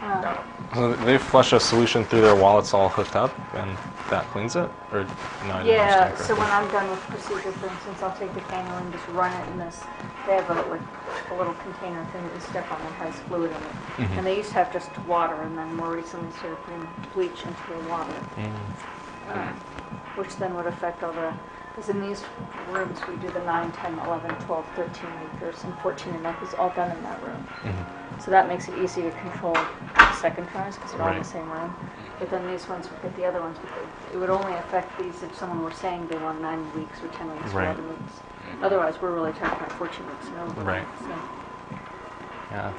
No. So they flush a solution through there while it's all hooked up, and that cleans it? Or no, I didn't Yeah, understand so when correctly. I'm done with the procedure, for instance, I'll take the cannula and just run it in this. They have a little container thing that you step on that has fluid in it. Mhm. And they used to have just water, and then more recently started putting bleach into the water, which then would affect all the. Because in these rooms, we do the 9, 10, 11, 12, 13 weekers, and 14 and up is all done in that room. So that makes it easy to control the second tries because they're all in the Right. same room. But then these ones would get the other ones, because it would only affect these if someone were saying they want 9 weeks or 10 weeks or Right. 11 weeks. Otherwise, we're really talking about 14 weeks and over. Right. So. Yeah.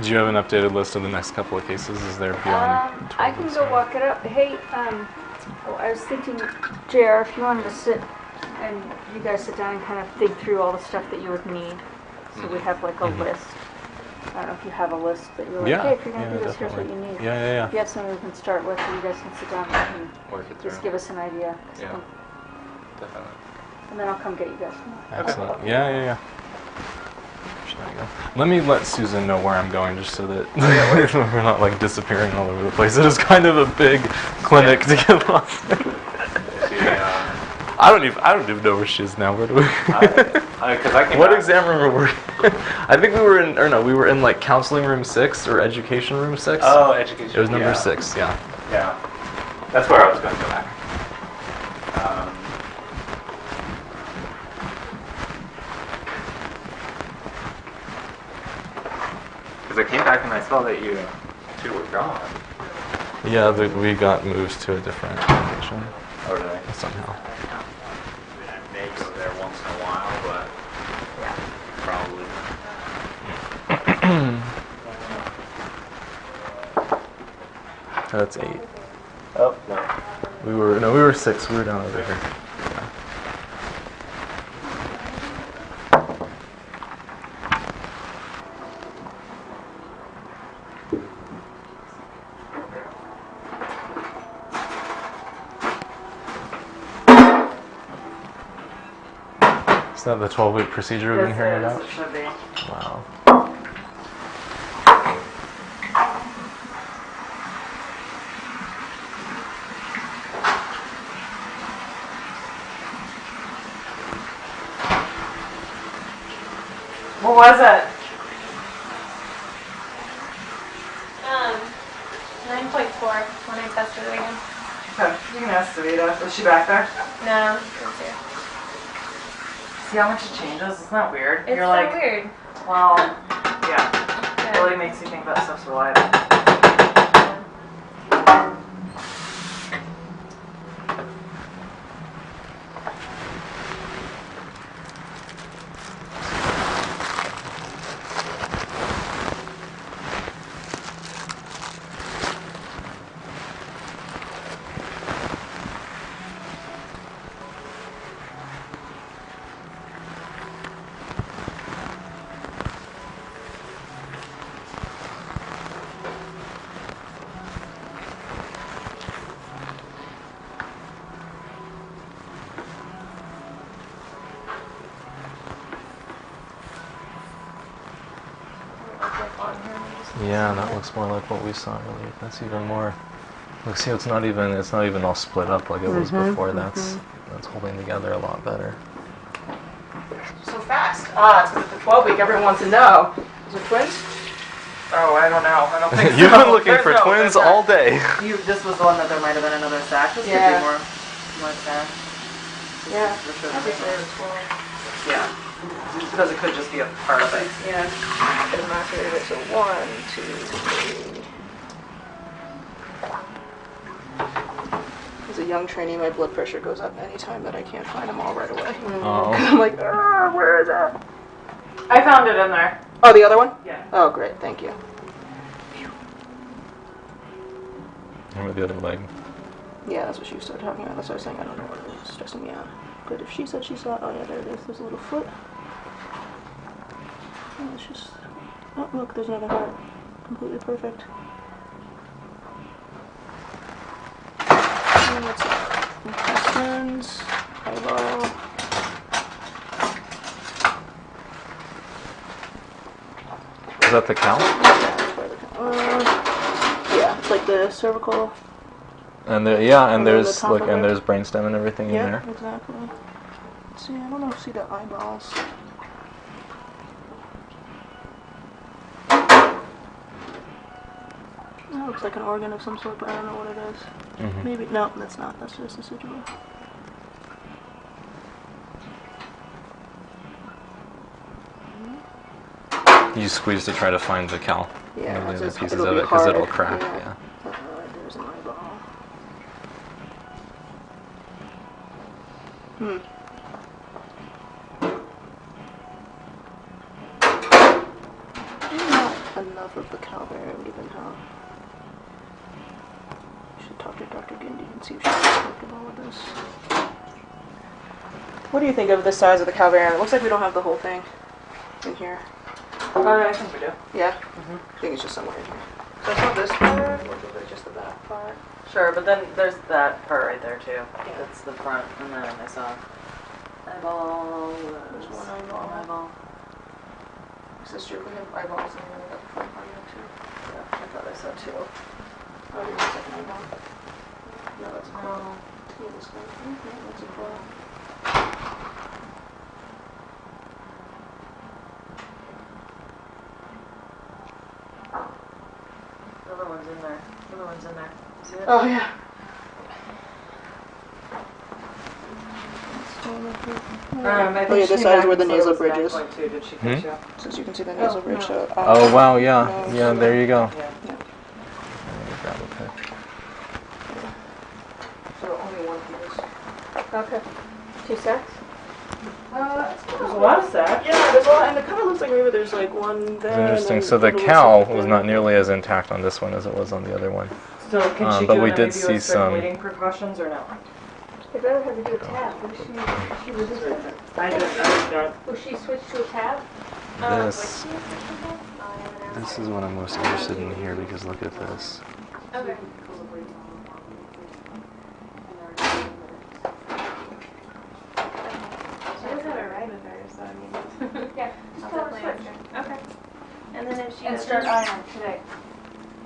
Do you have an updated list of the next couple of cases? Is there beyond 12 I can weeks? go walk it up. Hey, I was thinking, JR, if you wanted to sit and you guys sit down and kind of think through all the stuff that you would need. So we have like a list. I don't know if you have a list that you're like, Yeah. hey, if you're going to Yeah, do this, here's what you definitely. need. Yeah. If you have something we can start with, so you guys can sit down and Work it through. just give us an idea. Yeah. Definitely. And then I'll come get you guys tomorrow. Excellent. Yeah. There you go. Let me let Susan know where I'm going, just so that we're not like disappearing all over the place. It is kind of a big clinic to get lost. I don't even know where she is now. Where do we? Because I came What back- exam room were we? I think we were in like counseling room 6 or education room 6. Oh, education. It was number yeah. 6. Yeah. Yeah. That's where I was going to go back. Because I came back and I saw that you two were gone. Yeah, we got moved to a different location Oh, really? somehow. I may go there once in a while, but probably That's 8. Oh, no. We were 6. We were down over here. Is that the 12-week procedure we've been hearing about? It should be. Wow. What was it? 9.4 when I tested it again. Okay, you can ask Savita. Is she back there? No, it's here. See how much it changes? Isn't that weird? It's You're so like, weird. well, yeah. It really makes you think that stuff's reliable. Yeah, that looks more like what we saw earlier. That's even more. Look, see, it's not even all split up like it was before. That's holding together a lot better. So fast. Ah, it's 'cause it's the 12-week. Everyone wants to know. Is it twins? Oh, I don't know. I don't think so. You've been looking There's for no- twins there's not. all day. This was the one that there might have been another sack. This Yeah. could be more sack. Yeah. For sure. I'd say it's 12. Yeah. Because it could just be a part of it. Yeah. Get maculated. So 1, 2, 3. As a young trainee, my blood pressure goes up anytime that I can't find them all right away. Oh. I'm like, where is that? I found it in there. Oh, the other one? Yeah. Oh, great. Thank you. And with the other leg. Yeah, that's what she started talking about. That's what I was saying. I don't know what it is. Stressing me out. But if she said she saw it, oh yeah, there it is. There's a little foot. Oh, it's just. Oh, look, there's another heart. Completely perfect. And what's that? Intestines, eyeball. Is that the cow? Yeah, it's like the cervical. And there, yeah, and And then the there's top like, of and it. there's brainstem and everything in Yeah, there. exactly. See, I don't know if see the eyeballs. That looks like an organ of some sort, but I don't know what it is. Mhm. Maybe, no, that's not. That's just a sigil. You squeeze to try to find the cow. Yeah, and it's the just- pieces it'll of be it because hard. it'll crack. Yeah. Yeah. There's an eyeball. Not enough of the cow bear, given how. I should talk to Dr. Ginde and see if she's comfortable with this. What do you think of the size of the cow bear? It looks like we don't have the whole thing in here. Oh, I think we do. Yeah? I think it's just somewhere in here. So it's not this part, or is it just the back part? Sure, but then there's that part right there too. That's the front, and then I saw eyeball. There's one eyeball. One eyeball. Is this true? We have eyeballs in the front part of it too. Yeah, I thought I saw two. Oh, there's a second eyeball. No, that's a claw. Yeah, this one. Okay, that's a claw. The other one's in there. The other one's in there. See it? Oh, yeah. I Oh, yeah, this side is where the nasal bridge is. Did she catch you? Since you can see the nasal bridge, so. Oh wow, yeah, No, yeah. There you go. Yeah. Yeah. Grab a pic. So only one piece. Okay. 2 sacks? There's a lot of sack. Yeah, there's a lot, and it kind of looks like maybe there's like one there. It's and interesting. then So the little cow something was there. not nearly as intact on this one as it was on the other one. So can she But do we it did maybe see with some- mating precautions or no? If that had to do a tab, she was I don't. Was she switched to a tab? This is what I'm most interested in here because look at this. Okay. She doesn't have a ride with her, so I mean. Yeah. I'll Just tell her definitely to ask switch. her. Okay. And then if she And doesn't, start iron today.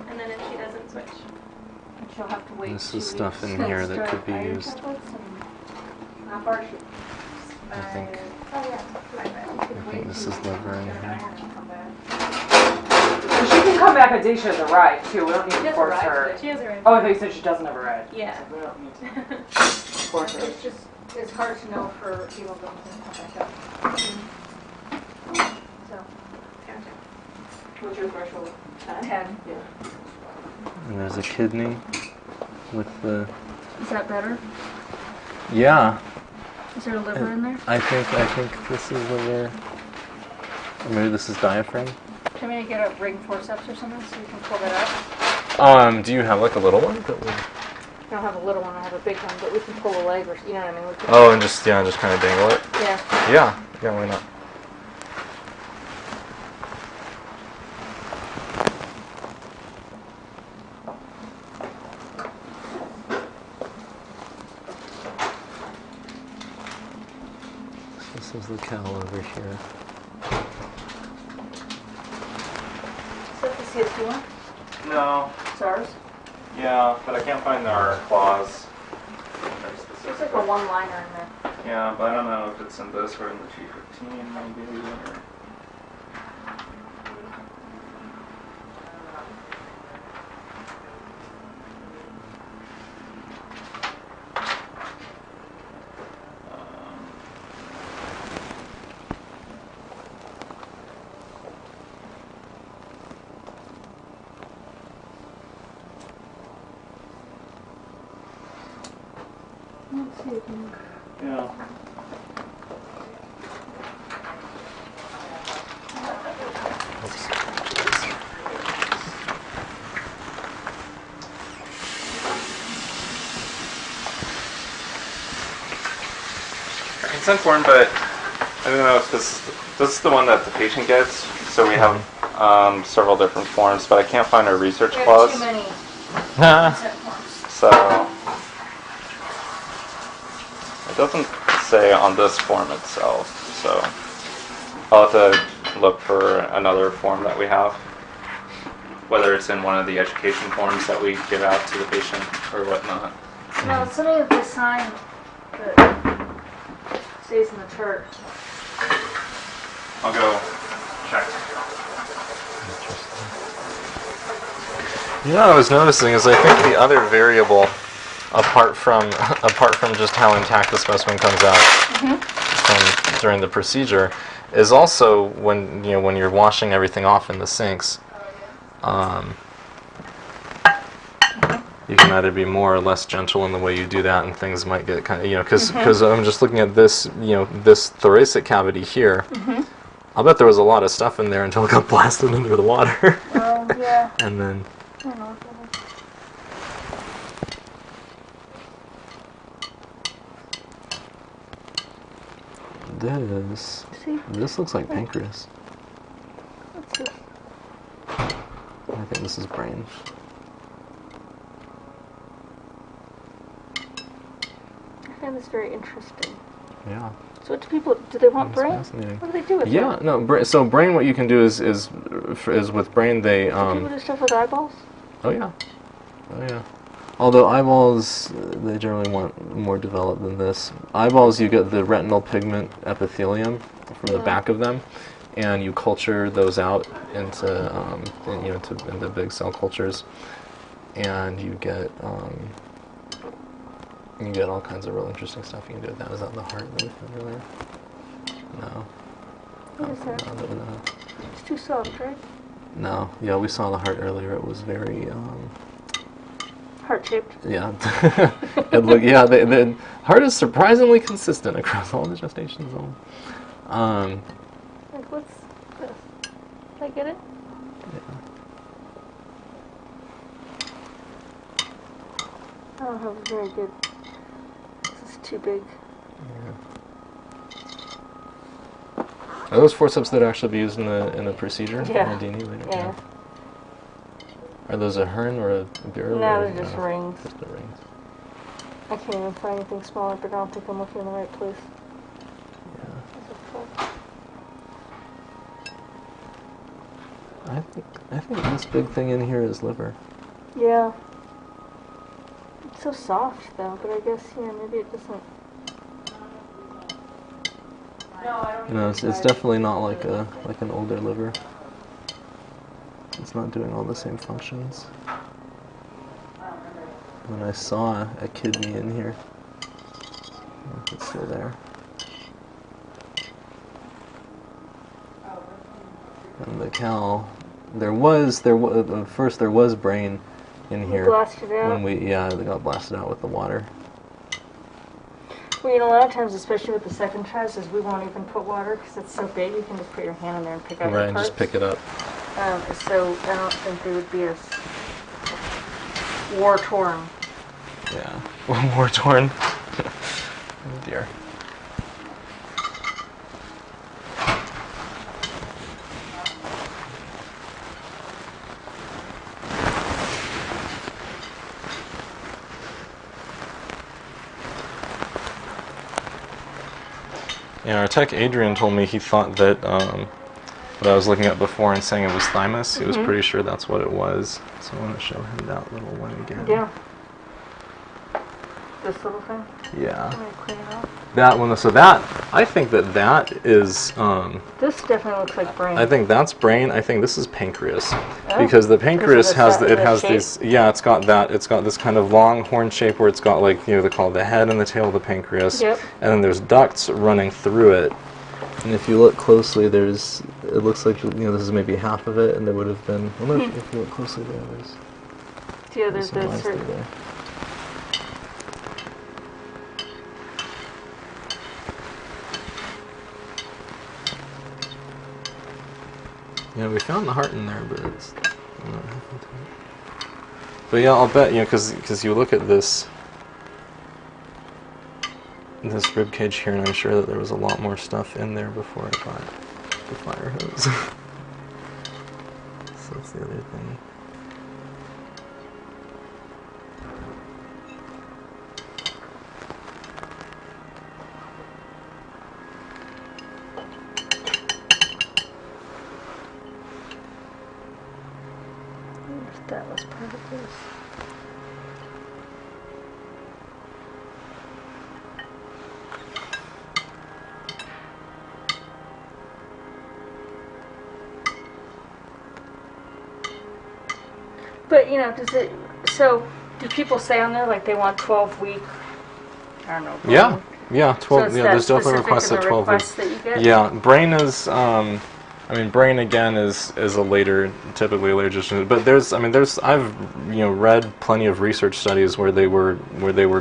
and then if she doesn't switch. And she'll have to wait This 2 is stuff weeks in here to that start could be iron used. tablets and how far she? I think. Oh, yeah. I think this is liver in here. She can come back a day she has a ride too. We don't need to force her. She has a ride. Oh, I thought you said she doesn't have a ride. Yeah. We don't need to force her. It's just, it's hard to know for hemoglobin to come back up. So, What's your threshold? 10. Yeah. And there's a kidney with the. Is that better? Yeah, Is there a liver in there? I think this is liver. Or maybe this is diaphragm. Do you want me to get a ring forceps or something so you can pull that out? Do you have like a little one that would? I don't have a little one, I have a big one, but we can pull a leg or, you know what I mean? We can, Oh, and just kind of dangle it. yeah. Yeah, why not? This is the cow over here. So to see his Do you want No. SARS? Yeah, but I can't find our clause. There's like a one-liner in there. Yeah, but I don't know if it's in this or in the G15 maybe. Or... Let's see. Yeah. Consent form, but I don't know if this is the one that the patient gets. So we have several different forms, but I can't find our research We have clause. too many consent forms. So it doesn't say on this form itself. So I'll have to look for another form that we have, whether it's in one of the education forms that we give out to the patient or whatnot. No, it's something that they sign that stays in the chart. I'll go check. You know what I was noticing is I think the other variable, apart from just how intact the specimen comes out from during the procedure, is also when you're washing everything off in the sinks. You can either be more or less gentle in the way you do that, and things might get kind of because I'm just looking at this this thoracic cavity here. I'll bet there was a lot of stuff in there until it got blasted into the water. Oh, yeah. And then. I don't know. This looks like pancreas. Let's see. I think this is brain. I find this very interesting. Yeah. So what do they want That's brain? fascinating. What do they do with Yeah, it? no. So brain, what you can do is with brain they Do people do stuff with eyeballs? Oh yeah. Although eyeballs, they generally want more developed than this. Eyeballs, you get the retinal pigment epithelium from the back of them, and you culture those out into into big cell cultures, and you get all kinds of real interesting stuff you can do with that. Is that the heart that we found earlier? No. What is that? No. It's too soft, right? No. Yeah, we saw the heart earlier. It was very Heart-shaped. yeah. The heart is surprisingly consistent across all the gestation zones. Like, what's this? Did I get it? Yeah. I don't have a very good. This is too big. Are those forceps that actually be used in a procedure? Yeah. In a D&E later? Yeah. Are those a Hearn or a Bureau? No, or they're just rings. Just the rings. I can't even find anything smaller, but I don't think I'm looking in the right place. Yeah. I think this big thing in here is liver. Yeah. It's so soft though, but I guess maybe it doesn't. It's definitely not like an older liver. It's not doing all the same functions. And I saw a kidney in here. I don't know if it's still there. And the cow, there was first there was brain in here. Blasted out. They got blasted out with the water. Well, a lot of times, especially with the second tries, is we won't even put water because it's so big. You can just put your hand in there and pick out Right, the and parts. just pick it up. So I don't think they would be as war torn. Yeah, war torn. Oh dear. Yeah, our tech Adrian told me he thought that what I was looking at before and saying it was thymus. He was Mhm. pretty sure that's what it was. So I want to show him that little one again. Yeah. This little thing? Yeah. I'm gonna clean it off. That one. So that, I think that is, This definitely looks like brain. I think that's brain. I think this is pancreas. Oh. Because the pancreas Because of has, the it has shape? these, yeah, it's got this kind of long horn shape where it's got like, they call it the head and the tail of the pancreas. Yep. And then there's ducts running through it. And if you look closely, it looks like, this is maybe half of it, and there would have been, well, if you look closely Yeah, there's some this. lines through there. Yeah, we found the heart in there, but it's not happened to it. But yeah, I'll bet, because you look at this rib cage here, and I'm sure that there was a lot more stuff in there before I got the fire hose. So that's the other thing. That was part of this. But do people say on there like they want 12-week, I don't know. Yeah, yeah, 12. So it's Yeah, that there's definitely specific requests in at the 12 weeks. requests that you get? Yeah, brain is. Brain again is a later, typically a later gestation. But I've read plenty of research studies where they were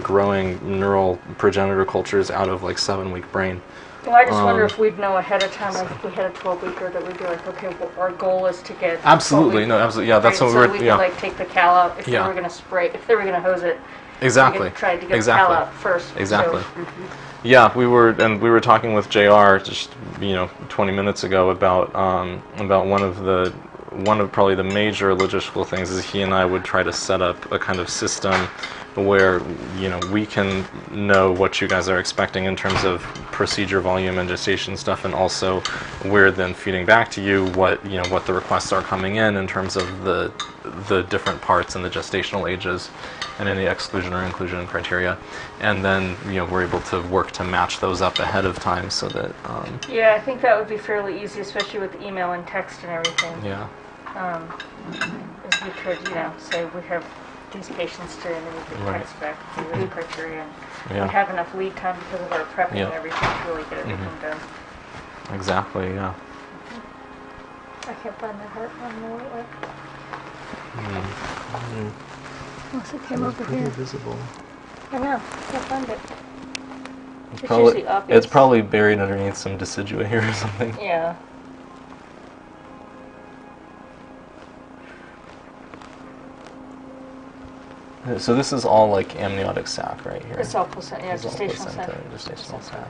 growing neural progenitor cultures out of like 7-week brain. Well, I just wonder if we'd know ahead of time, like if we had a 12-weeker, that we'd be like, okay, well, our goal is to get. Absolutely, 12-week, no, absolutely, yeah, that's right? what So we're, we yeah, can like take the cal out if Yeah. they were going to spray, if they were going to hose it. exactly, We could try to get exactly, the cal out first. exactly. So, Yeah, we were talking with JR just 20 minutes ago about one of probably the major logistical things is he and I would try to set up a kind of system where we can know what you guys are expecting in terms of procedure volume and gestation stuff, and also we're then feeding back to you what the requests are coming in terms of the different parts and the gestational ages and any exclusion or inclusion criteria, and then we're able to work to match those up ahead of time so that yeah, I think that would be fairly easy, especially with email and text and everything. yeah. If we could, say we have these patients today, and then we could Right. text back to this criteria, and Yeah. we have enough lead time because of our prepping Yeah. and everything to really get everything done. Exactly, yeah. I can't find that heart on the way. Unless it came over Pretty here. visible. I know, can't find it. It's It's probably, usually obvious. it's probably buried underneath some decidua here or something. Yeah. So this is all like amniotic sac right here. It's all placenta, yeah, It's all gestational placenta, sac. Gestational sac.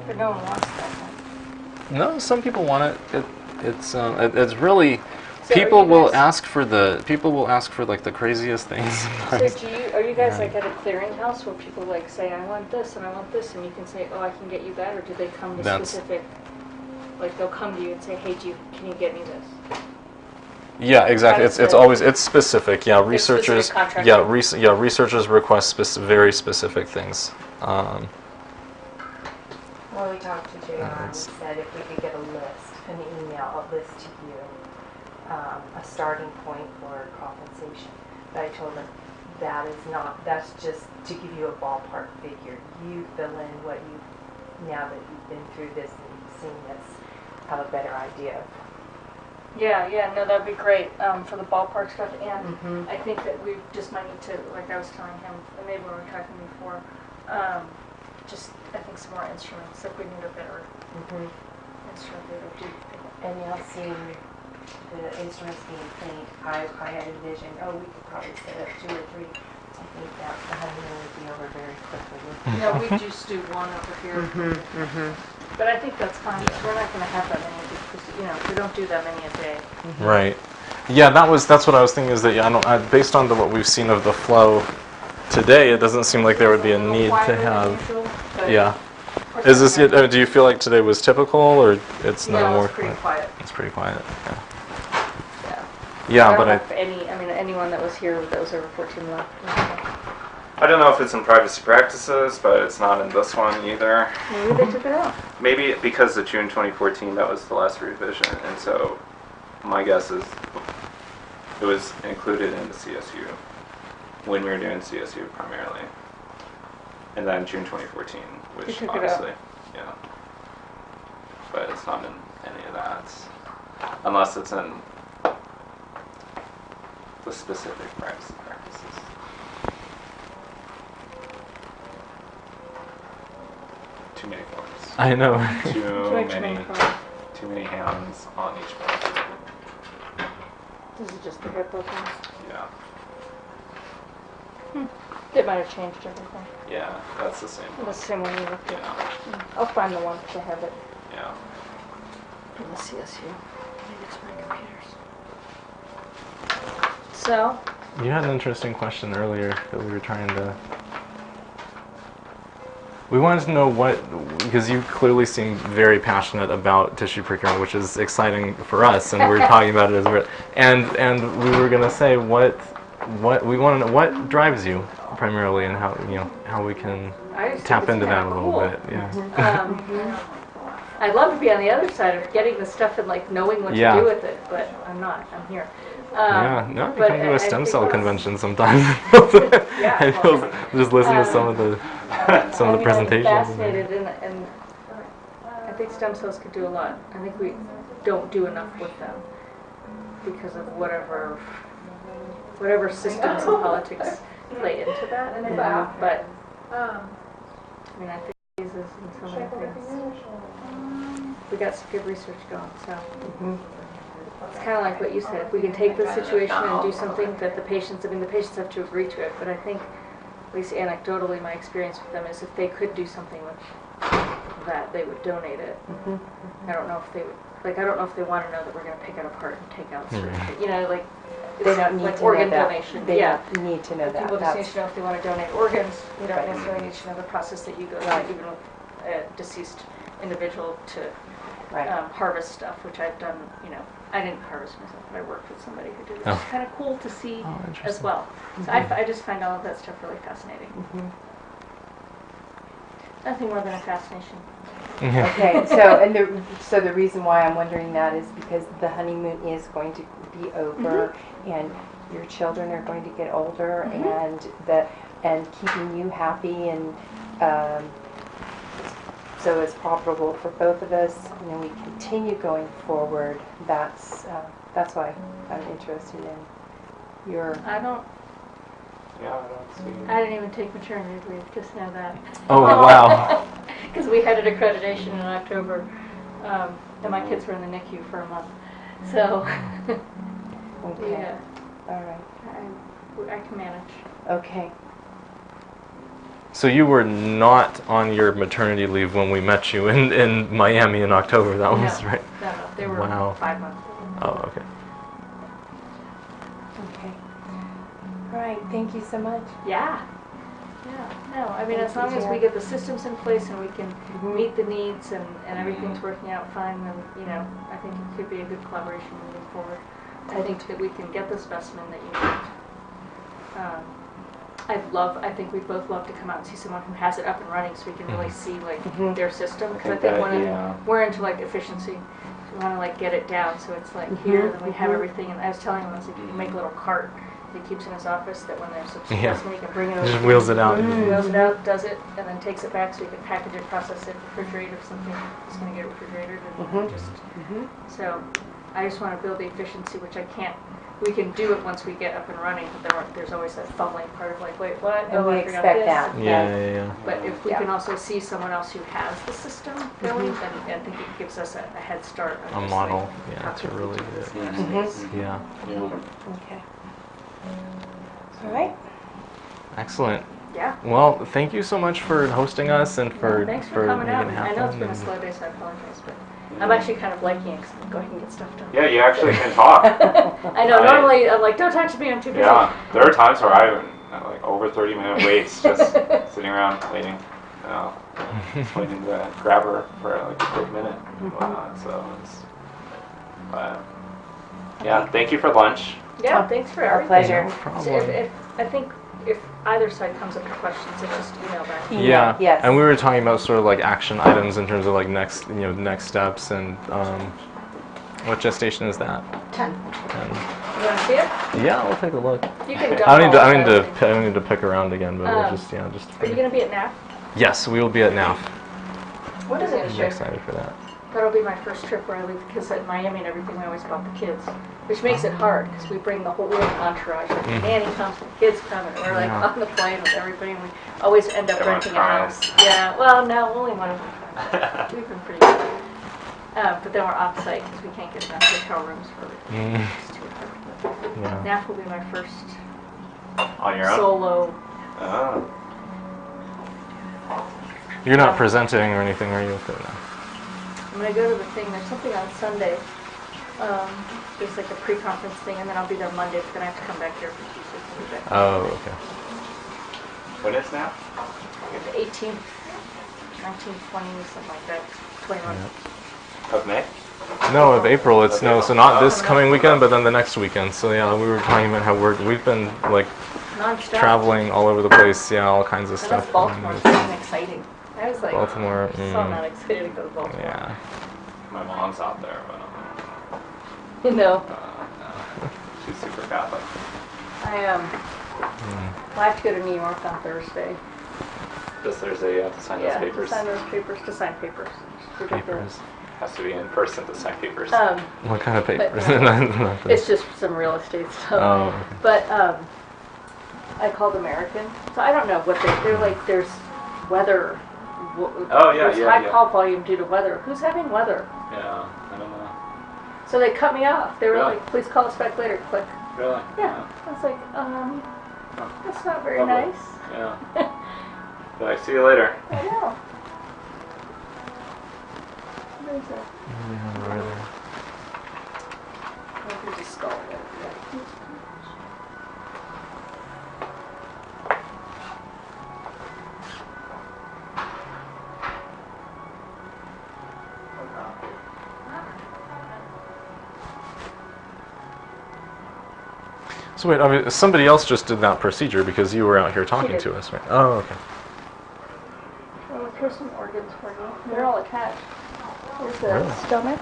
But no one wants that one. No, some people want it. It's really So people are you will guys- ask for like the craziest things. So are you guys like at a clearinghouse where people like say, I want this and I want this, and you can say, oh, I can get you that, or do they come to That's- specific, like they'll come to you and say, hey, can you get me this? Yeah, exactly. That's It's the- always specific. Yeah, researchers. specific Yeah, contracting. researchers request very specific things. Well, we talked to JR and we It's- said if we could get a list, an email, a list to you, a starting point for compensation. But I told him that's just to give you a ballpark figure. You fill in what now that you've been through this and seen this, have a better idea of. Yeah, no, that'd be great for the ballpark stuff, and Mhm. I think that we just might need to, like I was telling him, and maybe when we were talking before, I think some more instruments, like we need a better instrument that'll do. And now seeing the instruments being cleaned, I had envisioned, we could probably set up 2 or 3. I think that the honeymoon would be over very quickly. No, we just do one over here. But I think that's fine, because we're not going to have that many, because, we don't do that many a day. Right. Yeah, that's what I was thinking. Is that based on what we've seen of the flow today, it doesn't seem like there would be a It's little need to quieter than have. usual, but Yeah. Is this? Do you feel like today was typical, or it's not No, more? it's pretty quiet. It's pretty quiet. Yeah. Yeah. Yeah, I don't but know I. if anyone that was here that was over 14 left. I don't know if it's in privacy practices, but it's not in this one either. Maybe they took it out. Maybe because the June 2014, that was the last revision, and so my guess is it was included in the CSU when we were doing CSU primarily. And then June 2014, They which took it obviously, yeah. But it's not in any of that, unless it's in the specific privacy practices. Too many forms. I know. Too many hands on each form. This is just the HIPAA ones. Yeah. It might have changed everything. Yeah, that's the same The one. same one you looked at. Yeah. I'll find the one to have it Yeah. in the CSU. Maybe it's my computers. So, You had an interesting question earlier that we were trying to. We wanted to know because you clearly seem very passionate about tissue procurement, which is exciting for us, and we're talking about it as we're. And we were gonna say what we want to know what drives you primarily, and how we can I just tap think it's into that a kinda little cool. bit. Yeah. I'd love to be on the other side of getting the stuff and like knowing what Yeah. to do with it, but I'm not. I'm here. Yeah, no, you but come to I a stem think cell it's- convention sometimes. Yeah, I feel just listen to some of the I'm presentations. fascinated, and I think stem cells could do a lot. I think we don't do enough with them because of whatever systems and politics play into that. But I mean, I think Jesus and so many things. We got some good research going, so. It's kind of like what you said, if we can take the situation and do something that the patients have to agree to it, but I think, at least anecdotally, my experience with them is if they could do something with that, they would donate it. I don't know if they would, I don't know if they want to know that we're going to pick it apart and take out certain, They don't need like to organ know that. donation. They Yeah. don't need to know that. People just need That's to know if they want to donate organs. You don't Right. necessarily need to know the process that you go through, Right. even with a deceased individual to right. harvest stuff, which I've done, I didn't harvest myself, but I worked with somebody who did it. Oh. It's kind of cool to see Oh, as interesting. well. So I just find all of that stuff really fascinating. Nothing more than a fascination. Okay, so the reason why I'm wondering that is because the honeymoon is going to be over, and your children are going to get older, and keeping you happy, and so it's profitable for both of us. We continue going forward. That's why I'm interested in your. Yeah, I don't see. I didn't even take maternity leave, just know that. Oh wow. Because we had an accreditation in October, and my kids were in the NICU for a month. So, Okay. yeah, All right. I can manage. Okay. So you were not on your maternity leave when we met you in Miami in October. That was No. right. No, they were Wow. 5 months. Oh, okay. Okay. All right. Thank you so much. Yeah. No, I mean, as long as we get the systems in place and we can meet the needs and everything's working out fine, then, I think it could be a good collaboration moving forward. I think that we can get the specimen that you need. I think we'd both love to come out and see someone who has it up and running so we can really see, their system. Because I think we're into, efficiency. We want to, get it down so it's, here, then we have everything. And I was telling him, I was like, you can make a little cart he keeps in his office that when there's a specimen, he can bring it over. Just wheels it out. Wheels it out, does it, and then takes it back so you can package it, process it, refrigerate if something is going to get refrigerated. And So I just want to build the efficiency, which we can do it once we get up and running, but there's always that fumbling part of wait, what? And we I forgot expect this. that. Yeah. But if we can also see someone else who has the system going, then I think it gives us a head start. A on just, model. Yeah, that's really good. Yeah. Okay. All right. Excellent. Yeah. Well, thank you so much for hosting us and for Thanks for coming making out. it I happen. know it's been a slow day, so I apologize, but I'm actually kind of liking it because I can go ahead and get stuff done. Yeah, you actually can talk. I know. Normally, I'm like, don't talk to me. I'm too busy. Yeah, there are times where I over 30-minute waits just sitting around waiting. Just waiting to grab her for like a quick minute and whatnot. So it's, but yeah, thank you for lunch. Yeah, thanks for Our everything. pleasure. No So problem. I think if either side comes up with questions, it's just email back. Yeah, Yes. and we were talking about sort of like action items in terms of like next steps and what gestation is that? 10. And You want to see it? yeah, we'll take a look. You can I download don't need to. I that don't need thing. to. I don't need to pick around again, but we'll just just. Are you going to be at NAP? Yes, we will be at NAF. What is it? I'm excited for that. That'll be my first trip where I leave the kids at Miami and everything. We always brought the kids, which makes it hard because we bring the whole entourage. Like the nanny comes, the kids come, and we're like Yeah. on the plane with everybody. And we always end up Everyone's renting a crying. house. Yeah. Well, no, only one of them. We've been pretty good. But then we're off site because we can't get enough hotel rooms for Mm, it's too hard. yeah. NAF will be my first On your own? solo. Oh. You're not presenting or anything, are you? Okay, no. I'm gonna go to the thing. There's something on Sunday. There's like a pre-conference thing, and then I'll be there Monday. But then I have to come back here for Tuesday. to be back. Oh, okay. When is now? The 18th, 19th, 20th, something like that. 21. Of May? No, of April. It's Of no. April. So not Oh. this coming weekend, but then the next weekend. So yeah, we were talking about how we've been like Non-stop. traveling all over the place. Yeah, all kinds of I stuff. love Baltimore. It's something exciting. I was like, Baltimore. so not excited to go to Baltimore. Yeah. My mom's out there, but You know, no. She's super Catholic. I well, I have to go to New York on Thursday. This Thursday, you have to sign those Yeah, papers. to sign those papers. To sign papers. It's ridiculous. Papers. Has to be in person to sign papers. What kind of But, papers? It's just some real estate stuff. Oh, okay. But I called American, so I don't know what they're like. There's weather. Oh, yeah, There's yeah, high yeah. call volume due to weather. Who's having weather? Yeah, I don't know. So they cut me off. They were Really? like, "Please call us back later." Click. Really? Yeah. I was like, that's not very Lovely. nice. Yeah. But I see you later. I know. There's a, there's a skull there. Yeah. So wait, I mean, somebody else just did that procedure because you were out here talking did. to us, right? Oh, okay. Well, here's some organs for you. They're all attached. There's the Really? stomach.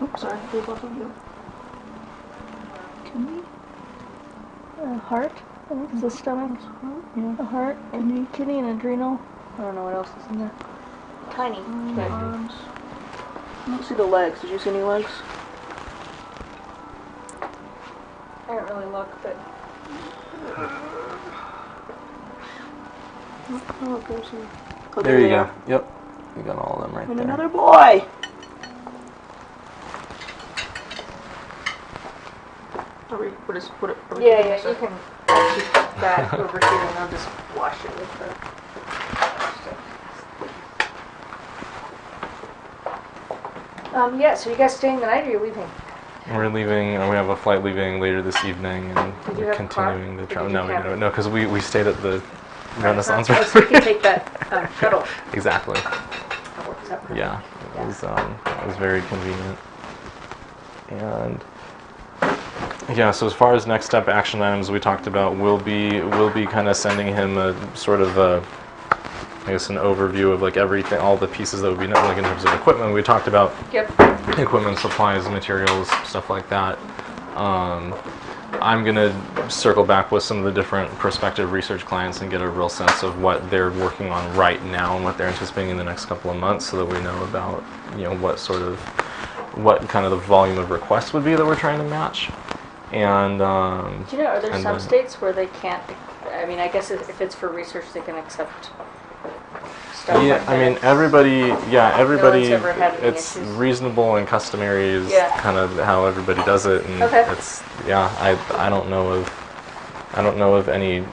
Oops, sorry. Leave both of you. Kidney. Heart. I think it's the stomach. Yeah. A heart. Kidney and adrenal. I don't know what else is in there. Tiny. Arms. I don't see the legs. Did you see any legs? I didn't really look, but. Oh, there's a. Oh, There you they go. are. Yep. You got all of them right And there. another boy. Yeah, you can I'll keep that over here and I'll just wash it with the yeah, so you guys staying the night or are you leaving? We're leaving, and we have a flight leaving later this evening, and Did you we're have a car? continuing the Or travel. did you No, we have- don't. No, because we stayed at the Renaissance. Oh, so you can take that shuttle. Exactly. That works out perfect. Yeah, it was very convenient. And yeah, so as far as next step action items we talked about, we'll be kind of sending him a sort of I guess an overview of like everything, all the pieces that would be like in terms of equipment. We talked about Yep. equipment, supplies, materials, stuff like that. I'm gonna circle back with some of the different prospective research clients and get a real sense of what they're working on right now and what they're anticipating in the next couple of months, so that we know about what kind of the volume of requests would be that we're trying to match. And Do you know, are there and some then- states where they can't, I mean, I guess if it's for research, they can accept stuff yeah, like I mean that. everybody, ever had any it's issues? reasonable and customary is Yeah. kind of how everybody does it, and Okay. I don't know of any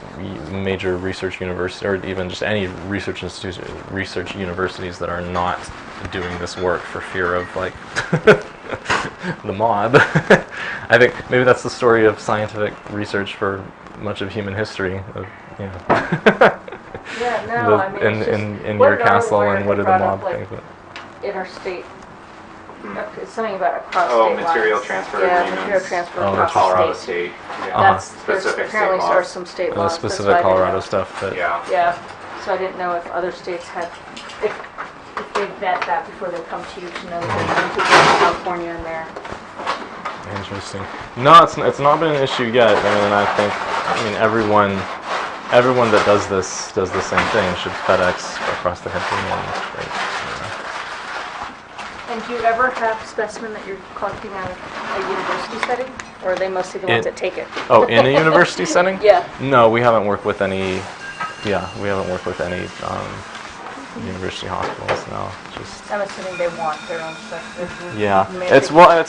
major research university or even just any research institution, research universities that are not doing this work for fear of like the mob. I think maybe that's the story of scientific research for much of human history. Yeah, no, I mean, it's just, in what your did our castle lawyer and what had did the brought up, mob like, think? interstate, it's something about across Oh, state lines. material transfer Yeah, agreements. material transfer Oh, across Colorado state. State. Yeah. There's Specific state apparently are laws. some state laws. that's why I Specific didn't Colorado know. stuff that. Yeah. Yeah, so I didn't know if other states had, if they vet that before they come to you to know that they're going to California and there. Interesting. No, it's not been an issue yet. I mean, everyone that does this does the same thing. Should FedEx across the country, and that's great. And do you ever have specimen that you're collecting out of a university setting? Or are they mostly the ones that take it? Oh, in a university setting? Yeah. No, we haven't worked with any. Yeah, we haven't worked with any university hospitals. No, just. I'm assuming they want their own stuff. Yeah,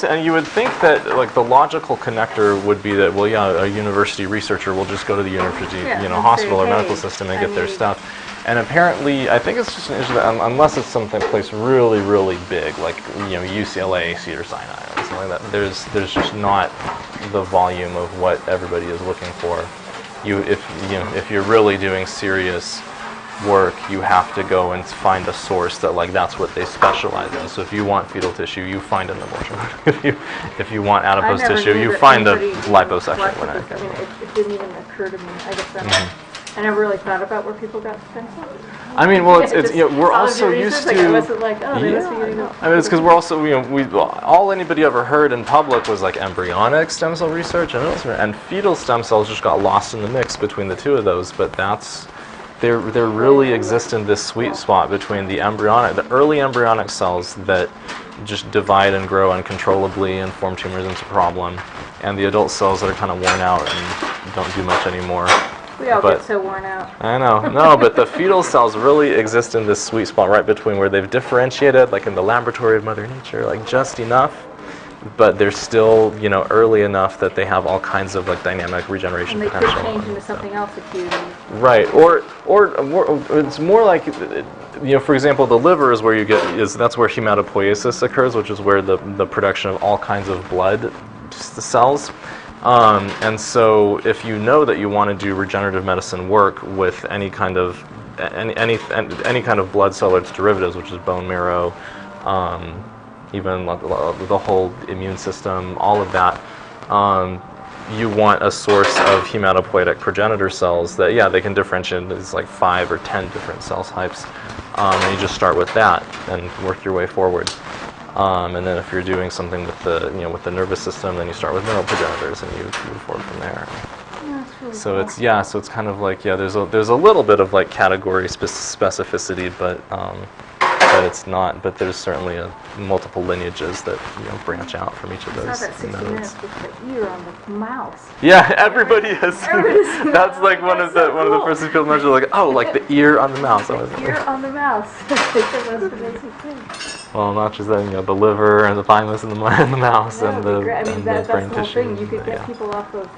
and you would think that like the logical connector would be that, well, yeah, a university researcher will just go to the university, Yeah, and hospital say, or medical "Hey, system and I get their need-" stuff. And apparently, I think it's just an issue that unless it's something place really, really big, like UCLA, Cedars-Sinai, or something like that, there's just not the volume of what everybody is looking for. If you're really doing serious work, you have to go and find a source that that's what they specialize in. So if you want fetal tissue, you find an abortion. if you want adipose tissue, you find a liposuction. I mean, it didn't even occur to me. I guess I never really thought about where people got stem cells. I mean, well, we're also used to. I wasn't like, oh, they must be getting I mean, it's because we're also, all anybody ever heard in public was like embryonic stem cell research, and fetal stem cells just got lost in the mix between the two of those. But they really exist in this sweet spot between the early embryonic cells that just divide and grow uncontrollably and form tumors into problem, and the adult cells that are kind of worn out and don't do much anymore. We all get so worn out. I know, no, but the fetal cells really exist in this sweet spot right between where they've differentiated, like in the laboratory of Mother Nature, just enough, but they're still, early enough that they have all kinds of dynamic regeneration And they potential. could change into something else if you... Right, or it's more like, for example, the liver is where that's where hematopoiesis occurs, which is where the production of all kinds of blood cells. And so if you know that you want to do regenerative medicine work with any kind of blood cell or its derivatives, which is bone marrow, even the whole immune system, all of that, you want a source of hematopoietic progenitor cells that, they can differentiate into 5 or 10 different cell types, and you just start with that and work your way forward. And then if you're doing something with the nervous system, then you start with neural progenitors and you move forward from there. Really So cool. so it's kind of there's a little bit of category specificity, but it's not. But there's certainly multiple lineages that branch out from each of I those saw that 60 nodes. Minutes with the ear on the mouse. Yeah, everybody has. Everybody's seen that. That's one of the first people mentioned, the ear on the mouse. I was Ear on the mouse. It's the most amazing thing. well, not just that, the liver and the thymus and the mouse That and would the be great. I mean, and that's the brain the whole tissue. thing. You could get Yeah. people off of,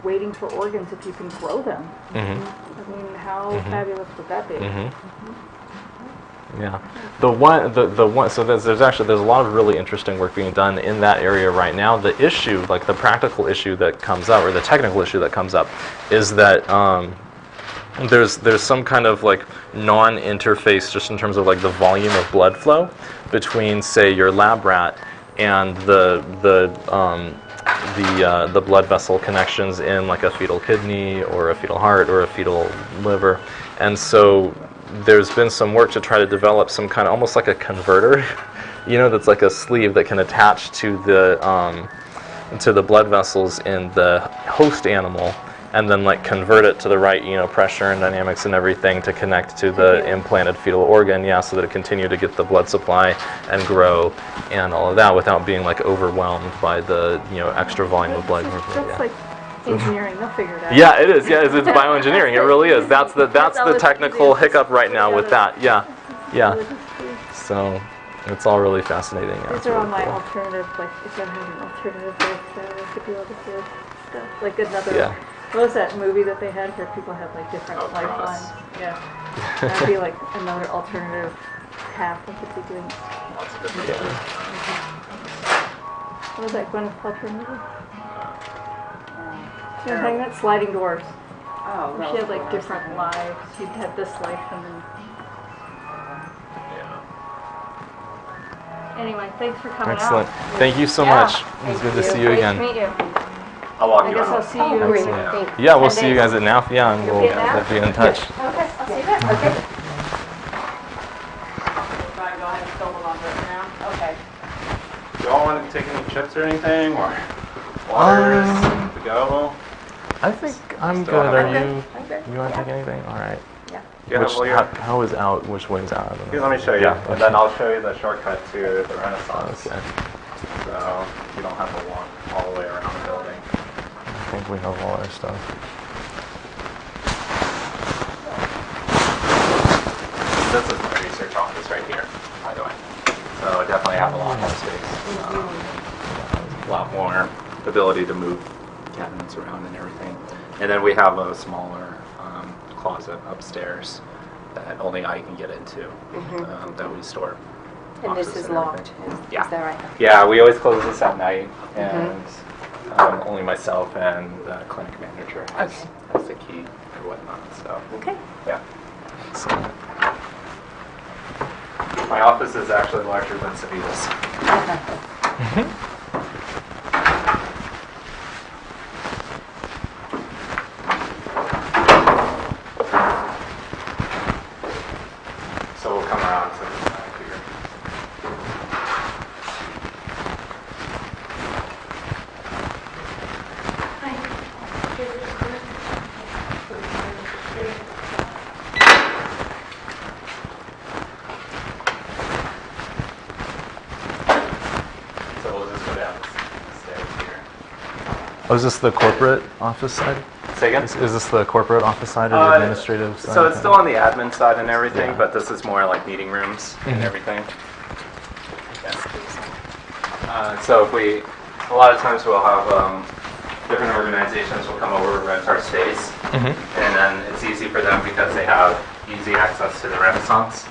waiting for organs if you can grow them. Mhm. I mean, how Mhm. fabulous would that be? Mhm. Yeah, the one. So there's a lot of really interesting work being done in that area right now. The issue, the practical issue that comes up, or the technical issue that comes up, is that there's some kind of non-interface just in terms of the volume of blood flow between, say, your lab rat and the blood vessel connections in a fetal kidney or a fetal heart or a fetal liver, and so there's been some work to try to develop some kind of almost like a converter, that's like a sleeve that can attach to the blood vessels in the host animal, and then convert it to the right pressure and dynamics and everything to connect to the implanted fetal organ, so that it continue to get the blood supply and grow and all of that without being overwhelmed by the extra volume of blood. That's like engineering. They'll figure it out. Yeah, it is. Yeah, it's bioengineering. It really is. That's the technical hiccup right now with that. Yeah. So it's all really fascinating. Yeah, These it's are all really my cool. alternative, if I had an alternative lifestyle, I could do all this weird stuff. Another, Yeah. what was that movie that they had where people had different lifelines? Yeah. That'd be another alternative path I could be doing. What was that Gwyneth Paltrow movie? Yeah, hang that sliding doors. Oh, She had like different lives. She'd had this life and then. Anyway, thanks for coming Excellent. out. Thank you so Yeah, much. It was good to see you Great again. to meet you. I'll walk I you guess I'll out. see you. great. Yeah. Thank Yeah, we'll 10 see you days. guys at NAF. Yeah, and we'll be at NAF? be in touch. Okay, I'll see you then. Okay. Go ahead and fill them up right now. Okay. Do y'all want to take any chips or anything, or waters to go? I think I'm Still good. have Are one. you? I'm good. You want to take anything? All right. Do you have all your? How is out? Which way is out? I don't Here, know. let me show you, Yeah, and then I'll show you the shortcut to the Renaissance. Okay. So you don't have to walk all the way around the building. I think we have all our stuff. This is my research office right here, by the way. So I definitely have a lot more space. A lot more ability to move cabinets around and everything. And then we have a smaller closet upstairs that only I can get into, that we store. And this boxes is and locked, everything. is Yeah. that right? Yeah, we always close this at night, and only myself and the clinic manager has the key or whatnot. So Okay. yeah. My office is actually larger than Savita's. So we'll come around to the back here. So we'll just go down the stairs here. Oh, is this the corporate office side? Say again? Is this the corporate office side or the administrative side? So it's still on the admin side and everything, Yeah. but this is more like meeting rooms and everything. So if we, a lot of times we'll have different organizations will come over and rent our space, and then it's easy for them because they have easy access to the Renaissance.